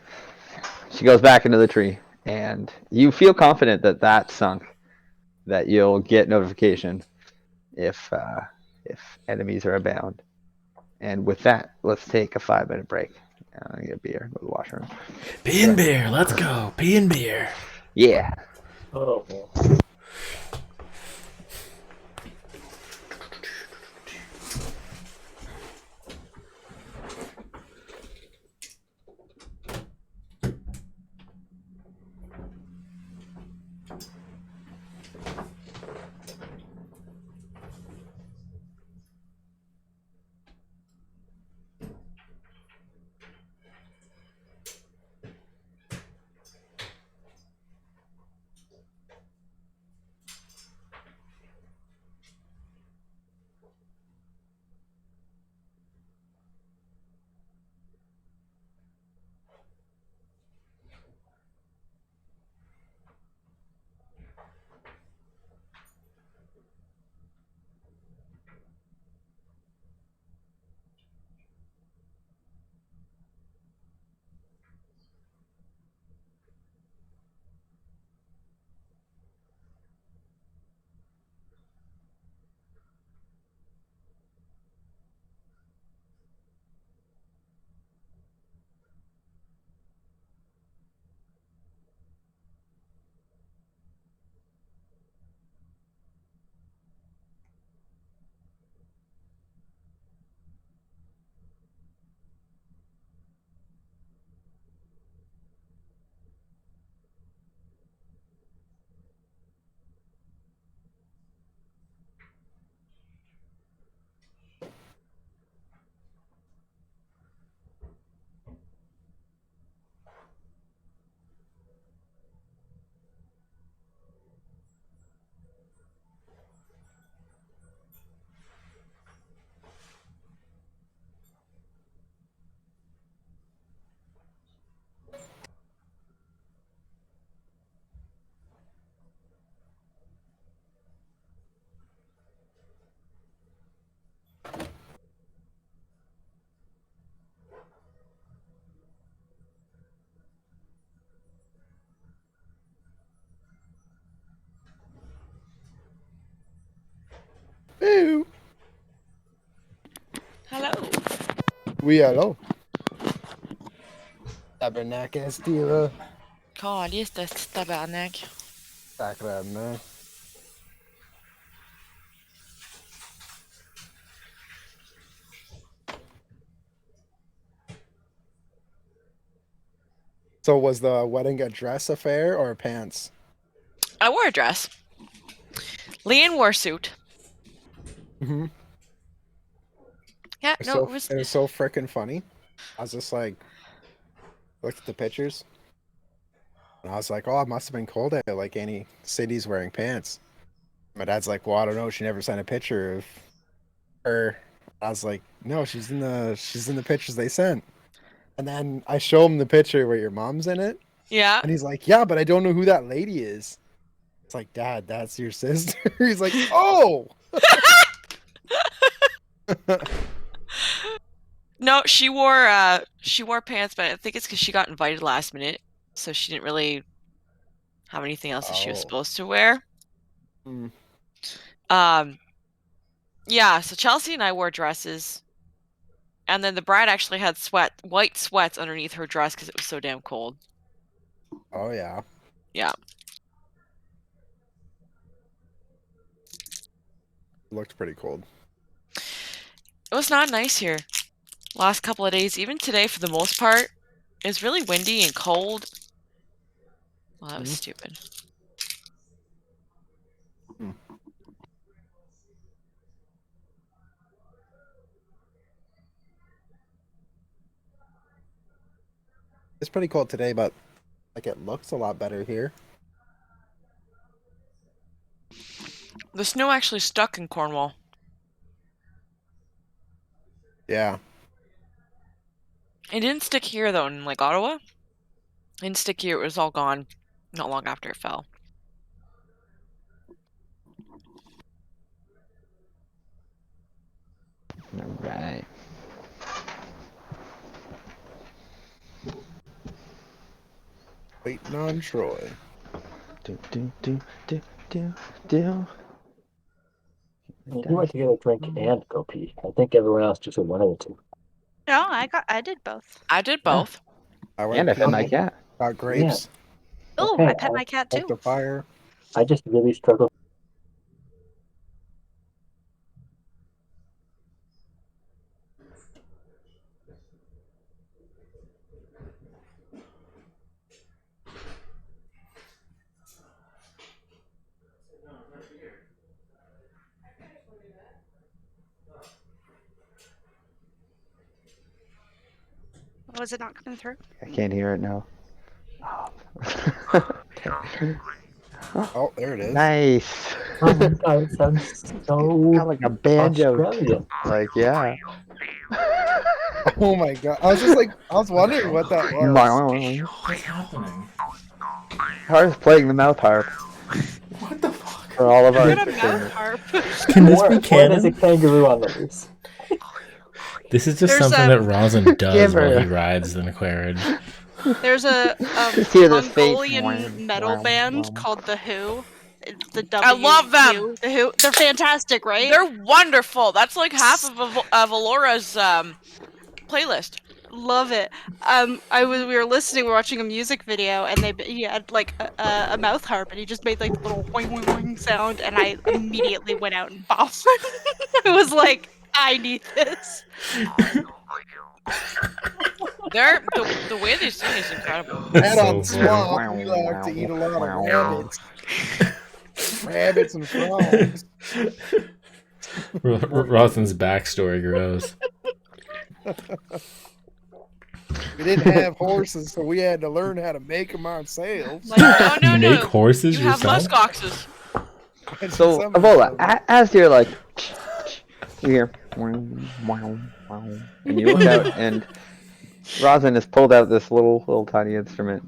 S1: She goes back into the tree, and you feel confident that that sunk, that you'll get notification if enemies are abound. And with that, let's take a 5-minute break. I'm gonna get a beer, go to the washroom.
S4: Pee and beer, let's go. Pee and beer.
S1: Yeah.
S6: Oh, man.
S5: Ew.
S2: Hello.
S5: We hello. Tabernacle stila.
S2: God, jest this tabernak.
S5: Sacramento. So was the wedding a dress affair or pants?
S2: I wore a dress. Leanne wore a suit.
S5: Mm-hmm.
S2: Yeah,
S5: It
S2: no, it was.
S5: was so freaking funny. I was just like, looked at the pictures, and I was like, oh, it must have been cold out. Like any city's wearing pants. My dad's like, well, I don't know. She never sent a picture of her. I was like, no, she's in the pictures they sent. And then I show him the picture where your mom's in it,
S2: Yeah.
S5: and he's like, yeah, but I don't know who that lady is. It's like, Dad, that's your sister. He's like, oh.
S2: No, she wore pants, but I think it's because she got invited last minute, so she didn't really have anything else that she was
S5: Oh.
S2: supposed to wear.
S5: Mm.
S2: Yeah, so Chelsea and I wore dresses, and then the bride actually had white sweats underneath her dress because it was so damn cold.
S5: Oh yeah.
S2: Yeah.
S5: It looked pretty cold.
S2: It was not nice here. Last couple of days, even today for the most part, it's really windy and cold. Well, that was stupid.
S5: It's pretty cold today, but like it looks a lot better here.
S2: The snow actually stuck in Cornwall.
S5: Yeah.
S2: It didn't stick here though, in like Ottawa. It didn't stick here. It was all gone not long after it fell.
S1: All right.
S5: Waiting on Troy.
S1: Do do do do do do.
S6: You went to get a drink and go pee. I think everyone else just did one of the two.
S3: No, I did both.
S2: I did both.
S5: I went
S1: And I fed my
S5: pee,
S1: cat.
S5: got grapes,
S3: Oh,
S6: Okay,
S3: I pet my cat
S5: poked
S3: too.
S5: a fire.
S6: I just really struggled.
S3: Was it not coming through?
S1: I can't hear it now.
S5: Oh, there it is.
S1: Nice.
S6: Oh my god, it sounds so
S1: Got like a banjo.
S6: Australian.
S1: Like, yeah.
S5: Oh my god. I was wondering what that was.
S4: What's happening?
S1: Harp's playing the mouth harp
S4: What the fuck?
S1: for all of our
S3: What a mouth
S1: entertainment.
S3: harp.
S4: Can this
S6: Or
S4: be
S6: there's a
S4: canon?
S6: kangaroo on the loose.
S4: This is just
S3: There's
S4: something
S3: a-
S4: that Rosin does
S1: Give
S4: while
S1: her.
S4: he rides the carriage.
S3: There's a
S1: Just hear this faint
S3: Mongolian metal
S1: wow,
S3: band
S1: wow.
S3: called The Who. It's the
S2: I love them.
S3: WU. The Who. They're fantastic, right?
S2: They're wonderful. That's like half of Alora's playlist.
S3: Love it. We were listening, we were watching a music video, and he had like a mouth harp, and he just made like the little boing boing boing sound, and I immediately went out and bought one. I was like, I need this.
S2: They're the way they sing is incredible.
S5: Head on the
S4: So
S5: swamp, we like to eat a lot of rabbits. Rabbits and frogs.
S4: Rosin's backstory grows.
S5: We didn't have horses, so we had to learn how to make them ourselves.
S3: Like,
S2: Oh no,
S4: You make
S2: no.
S4: horses
S2: You have
S4: yourself?
S2: musk oxes.
S1: So,
S5: Some-
S1: Avola, as you're like, you hear, wow, and you look out, and Rosin has pulled out this little tiny instrument,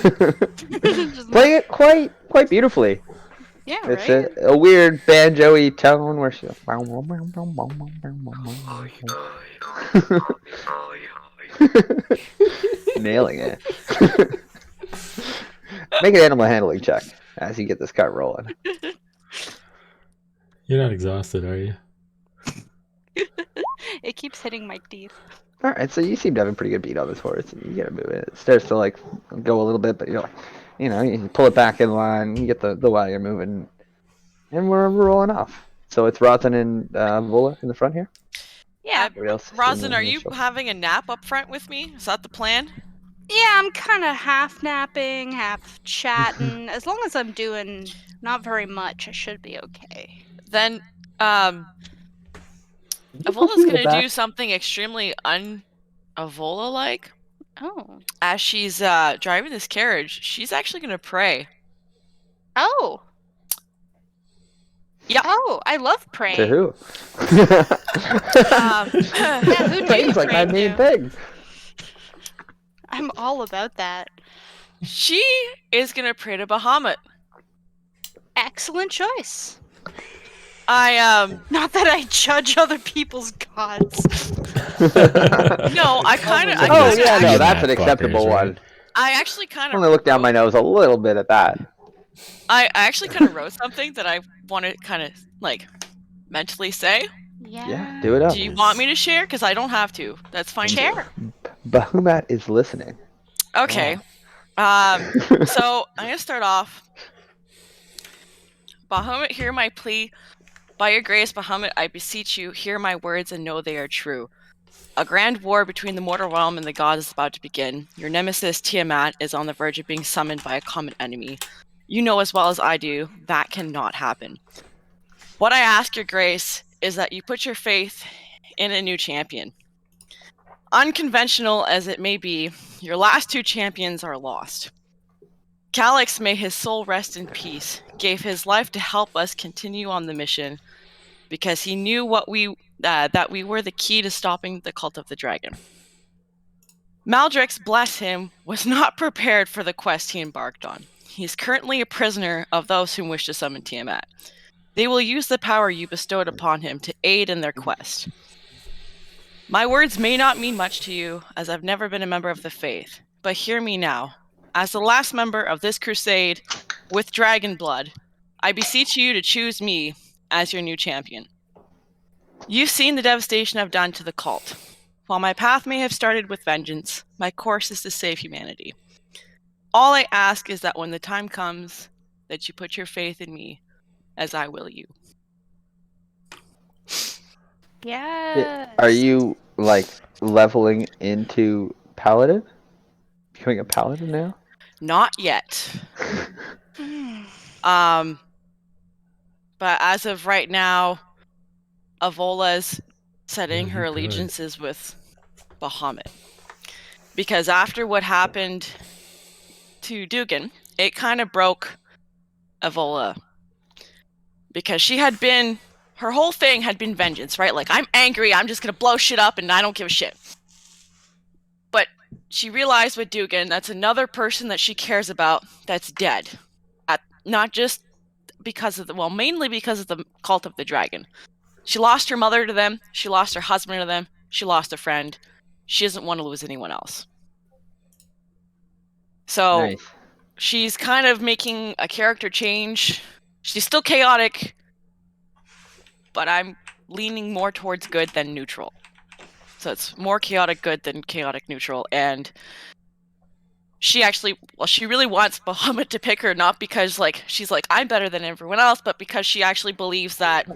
S3: Just
S1: playing it quite beautifully.
S3: yeah,
S1: It's
S3: right.
S1: a weird banjo-y tone where she's nailing it. Make an animal handling check as you get this cart rolling.
S4: You're not exhausted, are you?
S3: It keeps hitting my teeth.
S1: All right, so you seem to have a pretty good beat on this horse. You get to move it. It starts to like go a little bit, but you're like, you pull it back in line. You get the wagon moving, and we're rolling off. So it's Rosin and Vola in the front here.
S3: Yeah,
S1: Everybody else is in
S2: Rosin,
S1: the
S2: are you
S1: initial.
S2: having a nap up front with me? Is that the plan?
S3: yeah. I'm kind of half napping, half chatting. As long as I'm doing not very much, I should be okay.
S2: Then,
S6: Did you go
S2: Avola's
S6: pee in the
S2: gonna
S6: back?
S2: do something extremely un-Avola-like.
S3: Oh.
S2: As she's driving this carriage, she's actually gonna pray.
S3: Oh.
S2: Yep.
S3: Oh, I love praying.
S1: To who?
S2: Um,
S3: Yeah, who do you
S1: Praying's like my
S3: pray
S1: main
S3: to?
S1: thing.
S3: I'm all about that.
S2: she is gonna pray to Bahamut.
S3: Excellent choice. Not that I judge other people's gods.
S2: No, I kind of.
S1: Oh yeah, no,
S4: Mad
S1: that's an
S4: fuckers,
S1: acceptable
S4: right?
S1: one.
S2: I actually kind
S1: I'm
S2: of.
S1: gonna look down my nose a little bit at that.
S2: I actually kind of wrote something that I want to kind of like mentally say.
S1: Yeah, do it up.
S2: Do you want me to share? Because I don't have to. That's fine. too.
S3: Share.
S1: Bahamut is listening.
S2: Okay. So I'm gonna start off. Bahamut, hear my plea. By your grace, Bahamut, I beseech you, hear my words and know they are true. A grand war between the mortal realm and the gods is about to begin. Your nemesis, Tiamat, is on the verge of being summoned by a common enemy. You know as well as I do, that cannot happen. What I ask your grace is that you put your faith in a new champion. Unconventional as it may be, your last two champions are lost. Calix, may his soul rest in peace, gave his life to help us continue on the mission because he knew that we were the key to stopping the cult of the dragon. Maldrix, bless him, was not prepared for the quest he embarked on. He is currently a prisoner of those who wish to summon Tiamat. They will use the power you bestowed upon him to aid in their quest. My words may not mean much to you, as I've never been a member of the faith, but hear me now. As the last member of this crusade with dragon blood, I beseech you to choose me as your new champion. You've seen the devastation I've done to the cult. While my path may have started with vengeance, my course is to save humanity. All I ask is that when the time comes, that you put your faith in me, as I will you.
S3: Yes.
S1: Are you like leveling into paladin? Becoming a paladin now?
S2: Not yet. But as of right now, Avola's setting her allegiances with Bahamut. Because after what happened to Dugan, it kind of broke Avola. Because she had been, her whole thing had been vengeance, right? Like, I'm angry, I'm just gonna blow shit up and I don't give a shit. But she realized with Dugan, that's another person that she cares about that's dead. Not just because of mainly because of the cult of the dragon. She lost her mother to them, she lost her husband to them, she lost a friend. She doesn't want to lose anyone else. So,
S1: Nice.
S2: she's kind of making a character change. She's still chaotic, but I'm leaning more towards good than neutral. So it's more chaotic good than chaotic neutral, and she really wants Bahamut to pick her, not because she's like, I'm better than everyone else, but because she actually believes that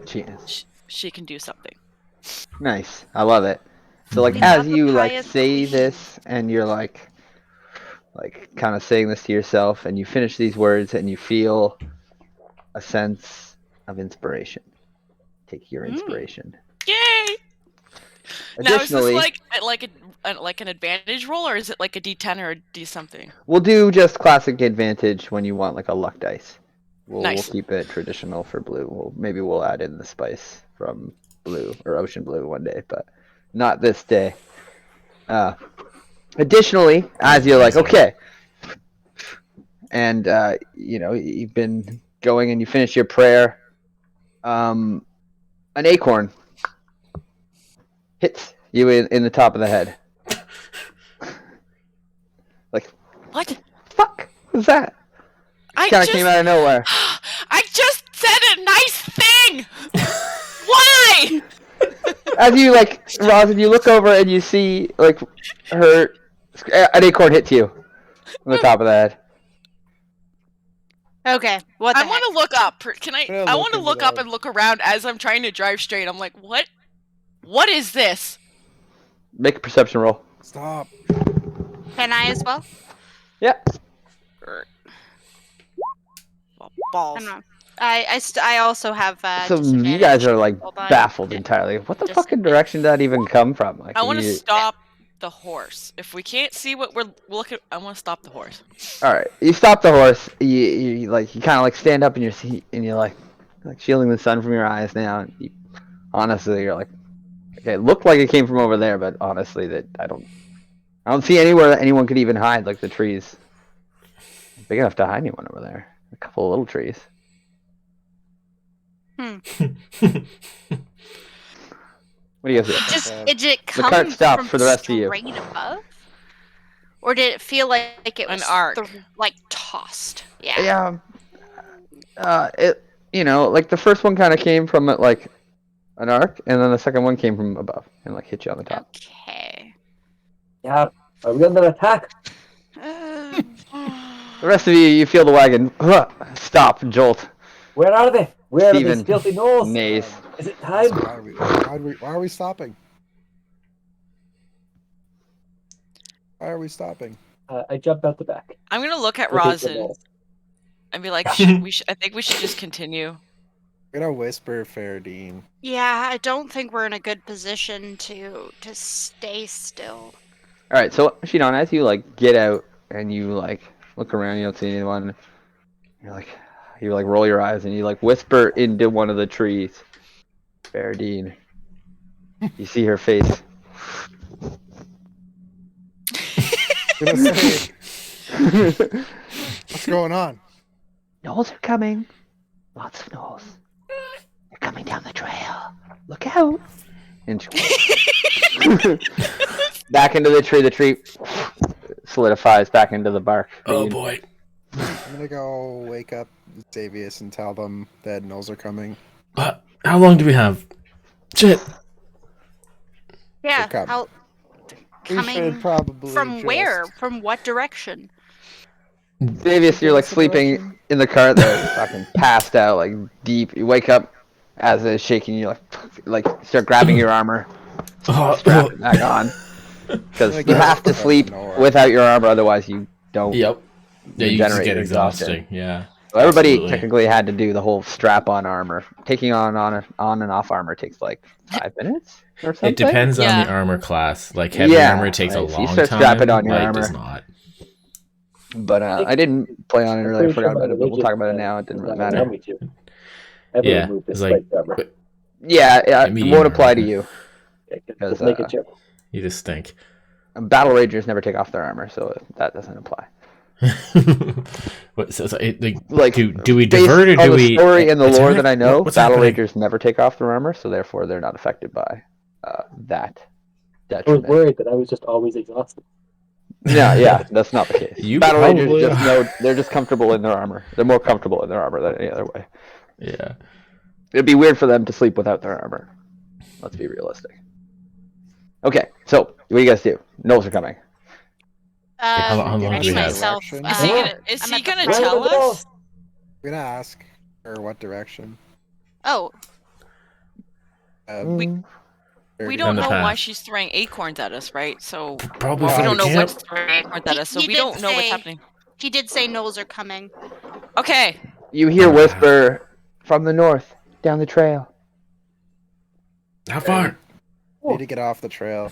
S2: she can do something.
S1: Nice. I love it. So like
S3: We
S1: as
S3: love a
S1: you like
S3: pious
S1: say
S3: queen.
S1: this and you're like kind of saying this to yourself and you finish these words and you feel a sense of inspiration. Take your inspiration.
S2: Yay! Now is
S1: Additionally,
S2: this like an advantage roll, or is it like a D10 or a D something?
S1: we'll do just classic advantage when you want like a luck dice. We'll
S2: Nice.
S1: keep it traditional for blue. Maybe we'll add in the spice from blue or ocean blue one day, but not this day. Additionally, as you're like, okay, and you've been going and you finish your prayer, an acorn hits you in the top of the head. Like,
S2: What?
S1: fuck was that?
S2: I
S1: Kind of came out of nowhere.
S2: I just said a nice thing. Why?
S1: As you Rosin, you look over and you see an acorn hits you on the top of the head.
S3: Okay, what the
S2: I want
S3: heck?
S2: to look up. Can I?
S5: Yeah,
S2: I
S5: look
S2: want to
S5: into
S2: look up
S5: that.
S2: and look around as I'm trying to drive straight. I'm like, what? What is this?
S1: Make a perception roll.
S5: Stop.
S3: Can I as well?
S1: Yeah.
S2: Well,
S3: I
S2: balls.
S3: don't know. I also have
S1: So you
S3: disadvantage.
S1: guys are
S3: Hold on.
S1: baffled entirely. What the fucking direction did that even come from?
S2: I want to stop the horse. If we can't see what we're looking, I want to stop the horse.
S1: All right, you stop the horse. You kind of stand up in your seat and you're like shielding the sun from your eyes now. And honestly, you're like, okay, it looked like it came from over there, but honestly, that I don't see anywhere that anyone could even hide. Like the trees, big enough to hide anyone over there. A couple of little trees. What do you guys do?
S3: Did it come
S1: cart stopped
S3: from
S1: for the rest of you.
S3: straight above? Or did it feel like it
S2: An
S3: was
S2: arc.
S3: tossed? Yeah.
S1: Yeah. The first one kind of came from an arc, and then the second one came from above and hit you on the top.
S3: Okay.
S6: Yeah, are we under attack?
S1: The rest of you feel the wagon stop and jolt.
S6: Where are they? Where are
S1: Steven
S6: these filthy gnolls?
S1: Nays.
S6: Is it
S5: So
S6: time?
S5: why are we stopping? Why are we stopping?
S6: I jump out the back.
S2: I'm gonna look at
S6: Looking for
S2: Rosin
S6: gnolls.
S2: and be like, I think we should just continue.
S5: I'm gonna whisper Faradine.
S3: Yeah, I don't think we're in a good position to stay still.
S1: All right, so Shinon, as you like get out and you like look around, you don't see anyone. You like roll your eyes and you like whisper into one of the trees. Faradine. You see her face.
S5: I'm gonna say, what's going on?
S1: Gnolls are coming. Lots of gnolls. They're coming down the trail. Look out. And back into the tree. The tree solidifies back into the bark.
S4: Oh boy.
S5: I'm gonna go wake up Xavius and tell them that gnolls are coming.
S4: How long do we have? Shit.
S3: Yeah,
S5: coming.
S3: how
S5: We should
S3: coming
S5: probably
S3: from
S5: just-
S3: where? From what direction?
S1: Davius, you're like sleeping in the cart there, fucking passed out, like deep. You wake up as it's shaking. You like start grabbing your armor, strap it back on, because you have to sleep without your armor, otherwise you don't.
S4: Yep. Yeah, you just
S1: regenerate
S4: get
S1: your
S4: exhausting. Yeah.
S1: So everybody
S4: Absolutely.
S1: technically had to do the whole strap-on armor. Taking on and off armor takes like 5 minutes or something.
S4: It depends on
S2: Yeah.
S4: the armor class. Like heavy
S1: Yeah,
S4: armor takes a
S1: right, so
S4: long
S1: you start
S4: time.
S1: strapping on your
S4: light
S1: armor.
S4: does not.
S1: But I didn't play on it
S6: I'm
S1: earlier. I
S6: pretty
S1: forgot
S6: sure my
S1: about it, but we'll
S6: religion,
S1: talk about it now. It didn't really
S6: doesn't allow
S1: matter.
S6: me to. Ever
S4: Yeah,
S6: remove this
S4: it's like-
S6: plate cover.
S1: Yeah, it
S4: Me
S1: won't
S4: either.
S1: apply to you.
S6: Okay,
S1: because,
S6: just make it check.
S4: You just stink.
S1: Battle Ragers never take off their armor, so that doesn't apply.
S4: What, so it,
S1: Like,
S4: do we
S1: based
S4: divert or
S1: on
S4: do
S1: the
S4: we?
S1: story and the lore
S4: attack?
S1: that I know,
S4: What's
S1: Battle
S4: happening?
S1: Ragers never take off their armor, so therefore they're not affected by that
S6: I was
S1: detriment.
S6: worried that I was just always exhausted.
S1: Yeah, that's not the case.
S4: You
S1: Battle Rangers
S4: probably
S1: just
S4: are.
S1: know they're just comfortable in their armor. They're more comfortable in their armor than any other way.
S4: Yeah.
S1: It'd be weird for them to sleep without their armor. Let's be realistic. Okay, so what do you guys do? Gnolls are coming.
S4: how long do
S3: ready
S4: we have?
S3: myself.
S5: Direction?
S2: Is he
S6: Yeah.
S2: gonna, is
S3: I'm
S2: he
S3: at the
S2: gonna
S3: front.
S2: tell us?
S5: I'm gonna ask her what direction.
S3: Oh,
S2: We
S5: Faradine.
S2: don't
S4: the
S2: know why
S4: path.
S2: she's throwing acorns at us, right? So
S4: Probably
S2: we
S4: from
S2: don't
S4: the
S2: know
S4: camp.
S2: what's throwing acorns at us, so
S3: He
S2: we
S3: did
S2: don't know what's
S3: say-
S2: happening.
S3: he did say gnolls are coming.
S2: Okay,
S1: You hear whisper from the north, down the trail.
S4: How far?
S5: Need to get off the trail.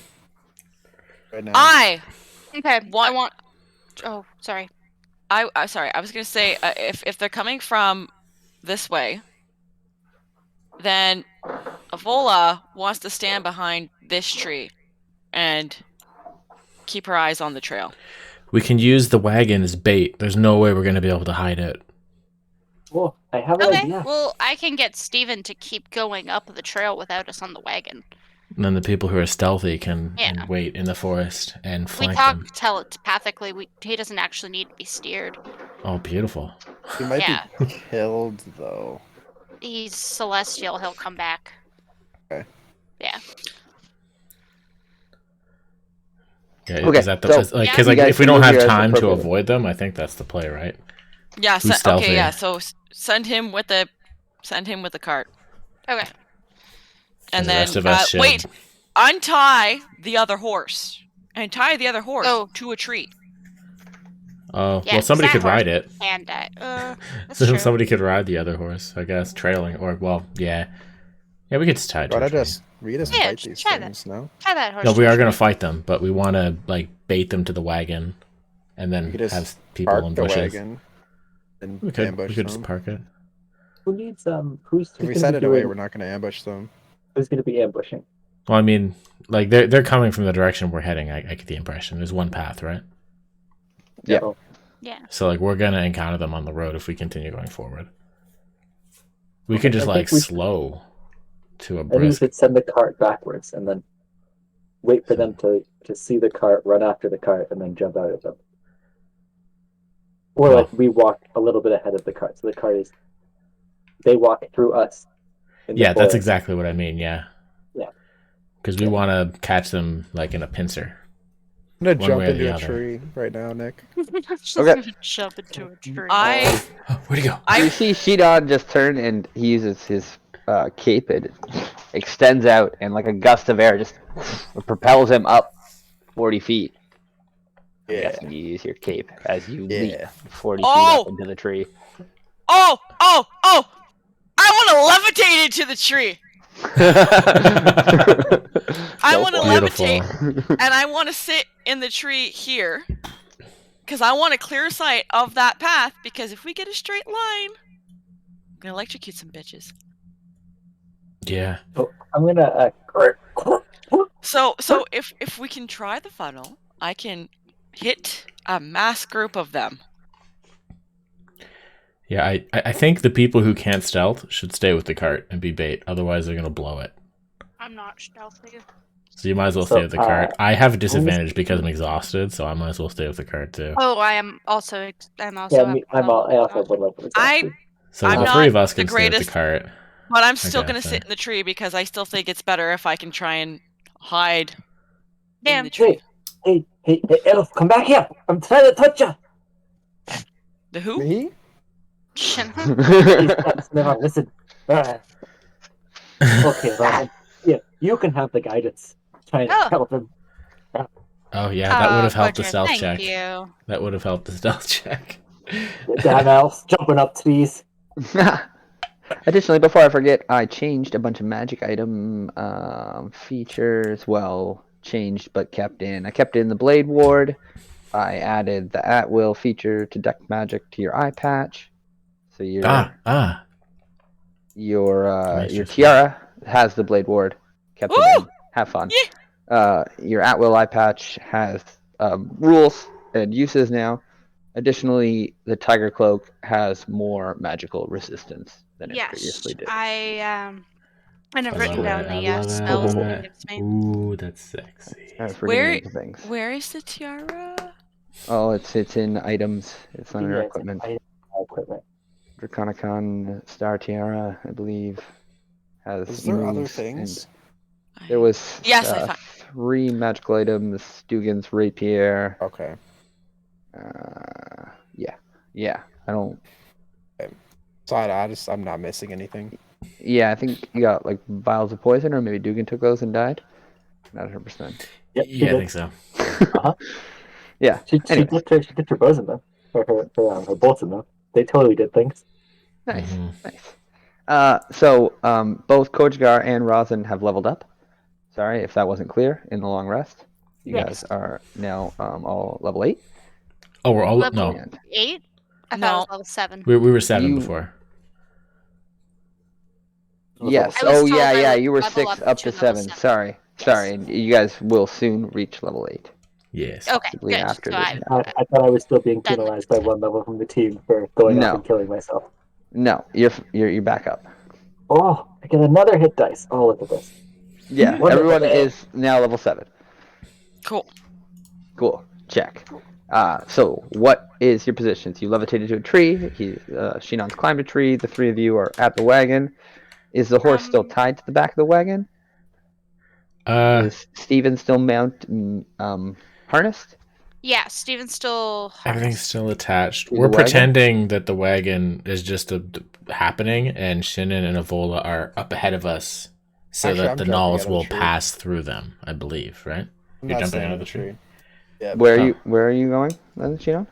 S5: Right now.
S3: Okay,
S2: What-
S3: I want. Oh, sorry.
S2: I sorry. I was gonna say if they're coming from this way, then Avola wants to stand behind this tree and keep her eyes on the trail.
S4: We can use the wagon as bait. There's no way we're gonna be able to hide it.
S6: Well, I have an
S3: Okay,
S6: idea.
S3: well, I can get Steven to keep going up the trail without us on the wagon.
S4: And then the people who are stealthy can
S3: Yeah.
S4: wait in the forest and
S3: We
S4: flank
S3: talk
S4: them.
S3: telepathically. He doesn't actually need to be steered.
S4: Oh, beautiful.
S5: He might
S3: Yeah.
S5: be killed though.
S3: He's celestial. He'll come back.
S5: Okay.
S3: Yeah.
S4: Yeah,
S1: Okay,
S4: is that the
S1: so-
S4: like?
S3: Yeah.
S4: Because
S1: You
S4: like
S1: guys
S4: if we
S1: can
S4: don't
S1: move
S4: have
S1: here as
S4: time to
S1: appropriate.
S4: avoid them, I think that's the play, right?
S2: Yeah.
S4: Who's stealthy?
S2: Okay. Yeah. So send him with the cart,
S3: Okay.
S2: and
S4: And the
S2: then
S4: rest of us should-
S2: wait. Untie the other horse and tie the other horse
S3: Oh.
S2: to a tree.
S4: Oh,
S3: Yeah,
S4: well, somebody
S3: that
S4: could ride
S3: horse-
S4: it.
S3: And that's
S4: So
S3: true.
S4: somebody could ride the other horse, I guess, trailing or well, yeah, we could just tie it to
S5: Gotta
S4: a tree.
S5: just read us
S3: Yeah,
S5: fight
S3: just
S5: these
S3: try that.
S5: things, no?
S3: Tie that horse.
S4: No,
S3: to
S4: we
S3: a
S4: are gonna
S3: tree.
S4: fight them, but we want to like bait them to the wagon, and then
S5: We could just
S4: have people
S5: Park
S4: in
S5: the
S4: bushes.
S5: wagon and
S4: We could
S5: ambush
S4: just
S5: them.
S4: park it.
S6: Who needs who's
S5: If we
S6: gonna
S5: set
S6: be
S5: it away,
S6: doing-
S5: we're not gonna ambush them.
S6: who's gonna be ambushing?
S4: Well, I mean, like they're coming from the direction we're heading. I get the impression there's one path, right?
S1: Yeah.
S6: So,
S3: Yeah.
S4: So like we're gonna encounter them on the road if we continue going forward. We could just
S6: I
S4: like
S6: think we should-
S4: slow to a
S6: I think we
S4: brisk.
S6: should send the cart backwards and then wait for them to see the cart, run after the cart, and then jump out of them. Or
S4: Well-
S6: like we walk a little bit ahead of the cart, so the cart is they walk through us. in the
S4: Yeah, that's
S6: forest.
S4: exactly what I mean. Yeah.
S6: Yeah.
S4: Because we want to catch them like in a pincer.
S5: I'm gonna
S4: One
S5: jump
S4: way or
S5: into
S4: the
S5: a
S4: other.
S5: tree right now, Nick.
S3: Just
S1: Okay.
S3: gonna jump into a tree.
S4: Where'd he go?
S1: You see Shidan just turn and he uses his cape. It extends out and like a gust of air just propels him up 40 feet. I'm
S5: Yeah.
S1: guessing you use your cape as you leap
S5: Yeah.
S1: 40 feet
S2: Oh!
S1: up into the tree.
S2: Oh! I want to levitate into the tree. I
S1: Go
S2: want to
S1: for it.
S4: Beautiful.
S2: levitate, and I want to sit in the tree here, because I want a clear sight of that path. Because if we get a straight line, I'm gonna electrocute some bitches.
S4: Yeah.
S6: So I'm gonna.
S2: So if we can try the funnel, I can hit a mass group of them.
S4: Yeah, I think the people who can't stealth should stay with the cart and be bait. Otherwise, they're going to blow it.
S3: I'm not stealthy.
S4: So you might as well
S6: So,
S4: stay with the cart. I have a disadvantage because I'm exhausted, so I might as well stay with the cart too.
S3: Oh, I am also. I'm also.
S6: Yeah,
S3: at
S6: me,
S3: one
S6: I also
S3: level.
S6: would like to
S2: I-
S6: exhaust.
S4: So
S2: I'm
S4: the
S2: not
S4: three of us
S2: the
S4: can stay with the
S2: greatest-
S4: cart.
S2: But I'm still
S4: Okay,
S2: gonna
S4: so-
S2: sit in the tree because I still think it's better if I can try and hide in
S3: Damn.
S2: the tree.
S6: Hey, Elf, come back here! I'm trying to touch you.
S2: The who?
S5: Me?
S6: Please, never listen. Okay, Ryan. Yeah, you can have the guidance. Trying to
S3: Oh.
S6: help him.
S4: Oh yeah, that would have helped the
S3: Roger,
S4: stealth
S3: thank
S4: check.
S3: you.
S4: That would have helped the stealth check.
S6: Damn elves jumping up trees.
S1: Additionally, before I forget, I changed a bunch of magic item features. Well, changed but kept in. I kept in the Blade Ward. I added the At Will feature to deck magic to your eye patch. So your
S4: Maestro
S1: tiara has the Blade Ward. Kept it
S2: Woo!
S1: in. Have fun.
S2: Yeah.
S1: Your At Will eye patch has rules and uses now. Additionally, the Tiger Cloak has more magical resistance than it
S3: Yes,
S1: previously did.
S3: I've
S4: I
S3: written
S4: love
S3: down
S4: it.
S3: the
S4: I love
S3: spells that
S4: it.
S3: it gives me.
S4: Ooh, that's sexy.
S1: As for
S2: Where-
S1: getting into things.
S2: Where is the tiara?
S1: Oh, it's in items. It's not in your
S6: Yeah, it's
S1: equipment.
S6: equipment.
S1: Draconicon Star Tiara, I believe, has.
S5: Is there other
S1: moves,
S5: things?
S1: and there was
S2: Yes, I found.
S1: 3 magical items: Stugan's Rapier.
S5: Okay.
S1: Yeah. I don't.
S5: So I'm not missing anything.
S1: Yeah, I think you got like vials of poison, or maybe Dugan took those and died. Not 100%.
S6: Yep,
S4: Yeah, I think so.
S1: Yeah.
S6: She
S1: Anyways,
S6: dipped her bows in them. Or her bolts in them. They totally did things.
S1: nice.
S4: Mhm.
S1: Nice. So both Kojgar and Rosin have leveled up. Sorry if that wasn't clear in the long rest. You
S3: Yes.
S1: guys are now all level 8.
S4: Oh, we're all
S3: Level-
S4: no.
S3: 8? I thought
S2: No.
S3: it was level 7.
S4: We were 7
S1: You-
S4: before.
S1: Yes.
S3: I was
S1: Oh
S3: told
S1: yeah,
S3: I
S1: yeah.
S3: would
S1: You were
S3: level
S1: 6
S3: up
S1: up
S3: to
S1: to
S3: level
S1: 7.
S3: 7.
S1: Sorry.
S3: Yes.
S1: Sorry. And you guys will soon reach level 8.
S4: Yes.
S3: Okay,
S1: Possibly
S3: good.
S1: after
S3: So
S1: this
S6: I thought I was still being
S3: Done.
S6: penalized by 1 level from the team for going
S1: No.
S6: off and killing myself.
S1: No, you're back up.
S6: Oh, I get another hit dice. Oh, look at this.
S1: Yeah.
S6: Wonderful.
S1: Everyone is now level 7.
S2: Cool.
S1: Cool. Check. So what is your positions? You levitated to a tree. Shinon's climbed a tree. The 3 of you are at the wagon. Is the horse still tied to the back of the wagon? Is Steven still harnessed?
S3: yeah, Steven's still
S4: Everything's still attached.
S1: To the
S4: We're
S1: wagon?
S4: pretending that the wagon is just happening, and Shinnon and Avola are up ahead of us, so
S5: Actually,
S4: that
S5: I'm
S4: the
S5: jumping out
S4: knolls
S5: of the
S4: will
S5: tree.
S4: pass through them. I believe, right?
S5: I'm
S4: You're
S5: not
S4: jumping
S5: staying
S4: out
S5: in
S4: of the tree.
S5: Yeah.
S1: Where are you going then, Shinon?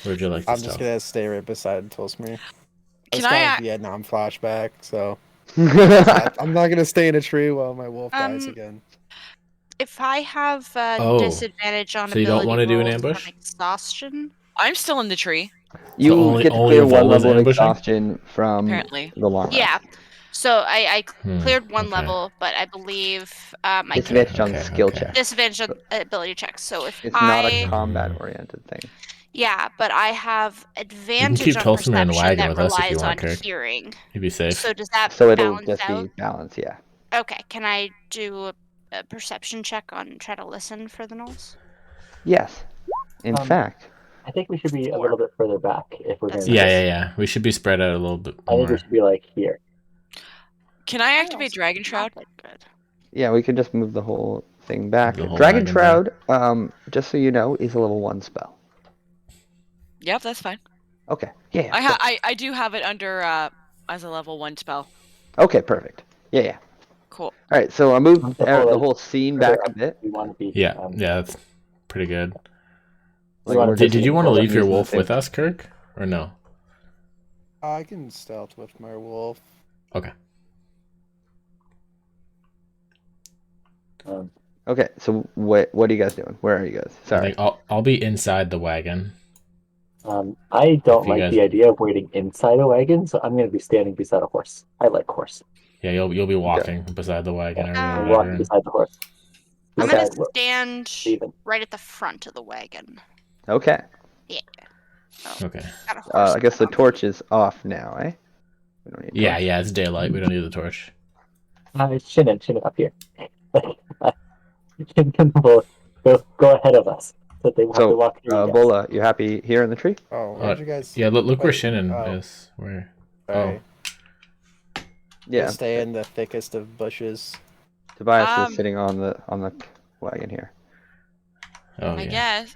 S4: Where'd you like to
S5: I'm
S4: stealth?
S5: just gonna stay right beside Tosmir.
S2: Can
S5: It's
S2: I
S5: got
S2: act-
S5: a Vietnam flashback, so I'm not gonna stay in a tree while my wolf dies again.
S3: If I have
S4: Oh,
S3: disadvantage on
S4: so you don't
S3: ability
S4: wanna do an
S3: rolls
S4: ambush?
S3: from exhaustion,
S2: I'm still in the tree,
S1: You
S4: only-
S1: get to
S4: only
S1: clear 1
S4: Avola's
S1: level of
S4: ambushing?
S1: exhaustion from
S2: apparently.
S1: the long rest.
S3: yeah. So I cleared 1
S4: okay.
S3: level, but I believe I can
S1: Disadvantage on
S4: Okay,
S1: skill
S4: okay.
S1: check.
S3: disadvantage on ability checks. So if
S1: It's not a
S3: I
S1: combat-oriented thing.
S3: yeah, but I have advantage
S4: keep
S3: on
S4: Tulsman in the
S3: perception
S4: wagon
S3: that
S4: with us if you
S3: relies
S4: want,
S3: on
S4: Kirk.
S3: hearing.
S4: You'd be safe.
S3: So does that
S1: So it'll
S3: balance
S1: just
S3: out?
S1: be balance, yeah.
S3: Okay, can I do a perception check on try to listen for the knolls?
S1: Yes. In fact,
S6: I think we should be a little bit further back if we're going to.
S4: Yeah. We should be spread out a little bit
S6: I think we
S4: more.
S6: should be like here.
S2: Can I activate Dragon Shroud?
S3: Good.
S1: yeah, we could just move the whole thing back.
S4: The whole
S1: Dragon
S4: wagon
S1: Shroud, just so you know, is a level 1 spell.
S2: Yep, that's fine.
S1: Okay. Yeah.
S2: I do have it under as a level 1 spell.
S1: Okay, perfect. Yeah.
S2: Cool.
S1: All right, so I moved
S6: The whole,
S1: the whole scene back a bit.
S6: We want to be.
S4: Yeah, that's pretty good.
S1: Like,
S6: wanna
S1: we're
S4: Did you want to
S1: rolling
S4: leave your
S1: using the
S4: wolf
S1: same-
S4: with us, Kirk, or no?
S5: I can stealth with my wolf.
S4: Okay.
S1: Okay, so what are you guys doing? Where are you guys?
S4: I
S1: Sorry.
S4: think I'll be inside the wagon.
S6: I don't
S4: If you
S6: like
S4: guys-
S6: the idea of waiting inside a wagon, so I'm going to be standing beside a horse. I like horse.
S4: Yeah, you'll be walking beside the wagon
S6: Yeah,
S4: area.
S3: I'm
S4: or
S6: I'm
S4: whatever.
S6: walking beside the horse.
S3: I'm gonna
S6: Beside-
S3: stand
S6: Steven.
S3: right at the front of the wagon.
S1: Okay.
S3: Yeah.
S4: Okay.
S3: Got a horse
S1: I guess the
S3: around.
S1: torch is off now, eh? We don't need a
S4: Yeah,
S1: torch.
S4: yeah, it's daylight. We don't need the torch.
S6: Shinnin up here. Shinnin will go ahead of us, so they have to
S1: So,
S6: walk through. you guys.
S1: Bola, you happy here in the tree?
S5: Oh, where'd you guys?
S4: Yeah, look where
S5: Wait,
S4: Shannon
S5: oh.
S4: is. Where?
S5: Sorry.
S1: Yeah.
S5: Stay in the thickest of bushes.
S1: Tobias is sitting on the wagon here.
S4: Oh,
S2: I
S4: yeah.
S2: guess.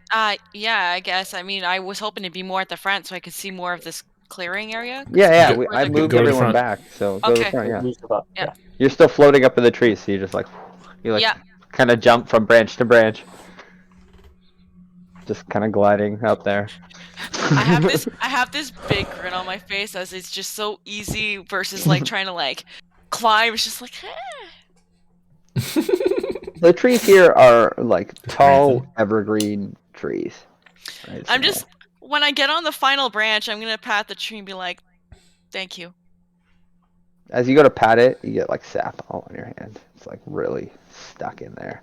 S2: Yeah, I guess. I mean, I was hoping to be more at the front so I could see more of this clearing area.
S1: Yeah,
S4: Go-
S1: I
S2: go
S1: moved
S4: to the
S1: everyone
S4: front.
S1: back, so go to the
S2: Okay.
S1: front, yeah.
S6: Move up.
S2: Yeah.
S1: You're still floating up in the trees, so you just
S2: Yeah.
S1: kind of jump from branch to branch. Just kind of gliding up there.
S2: I have this big grin on my face as it's just so easy versus like trying to like climb. It's just like,
S1: The trees here are like
S4: Just
S1: tall
S4: prancing.
S1: evergreen trees. Right,
S2: I'm
S1: so-
S2: just when I get on the final branch, I'm gonna pat the tree and be like, "Thank you."
S1: As you go to pat it, you get like sap all on your hand. It's like really stuck in there.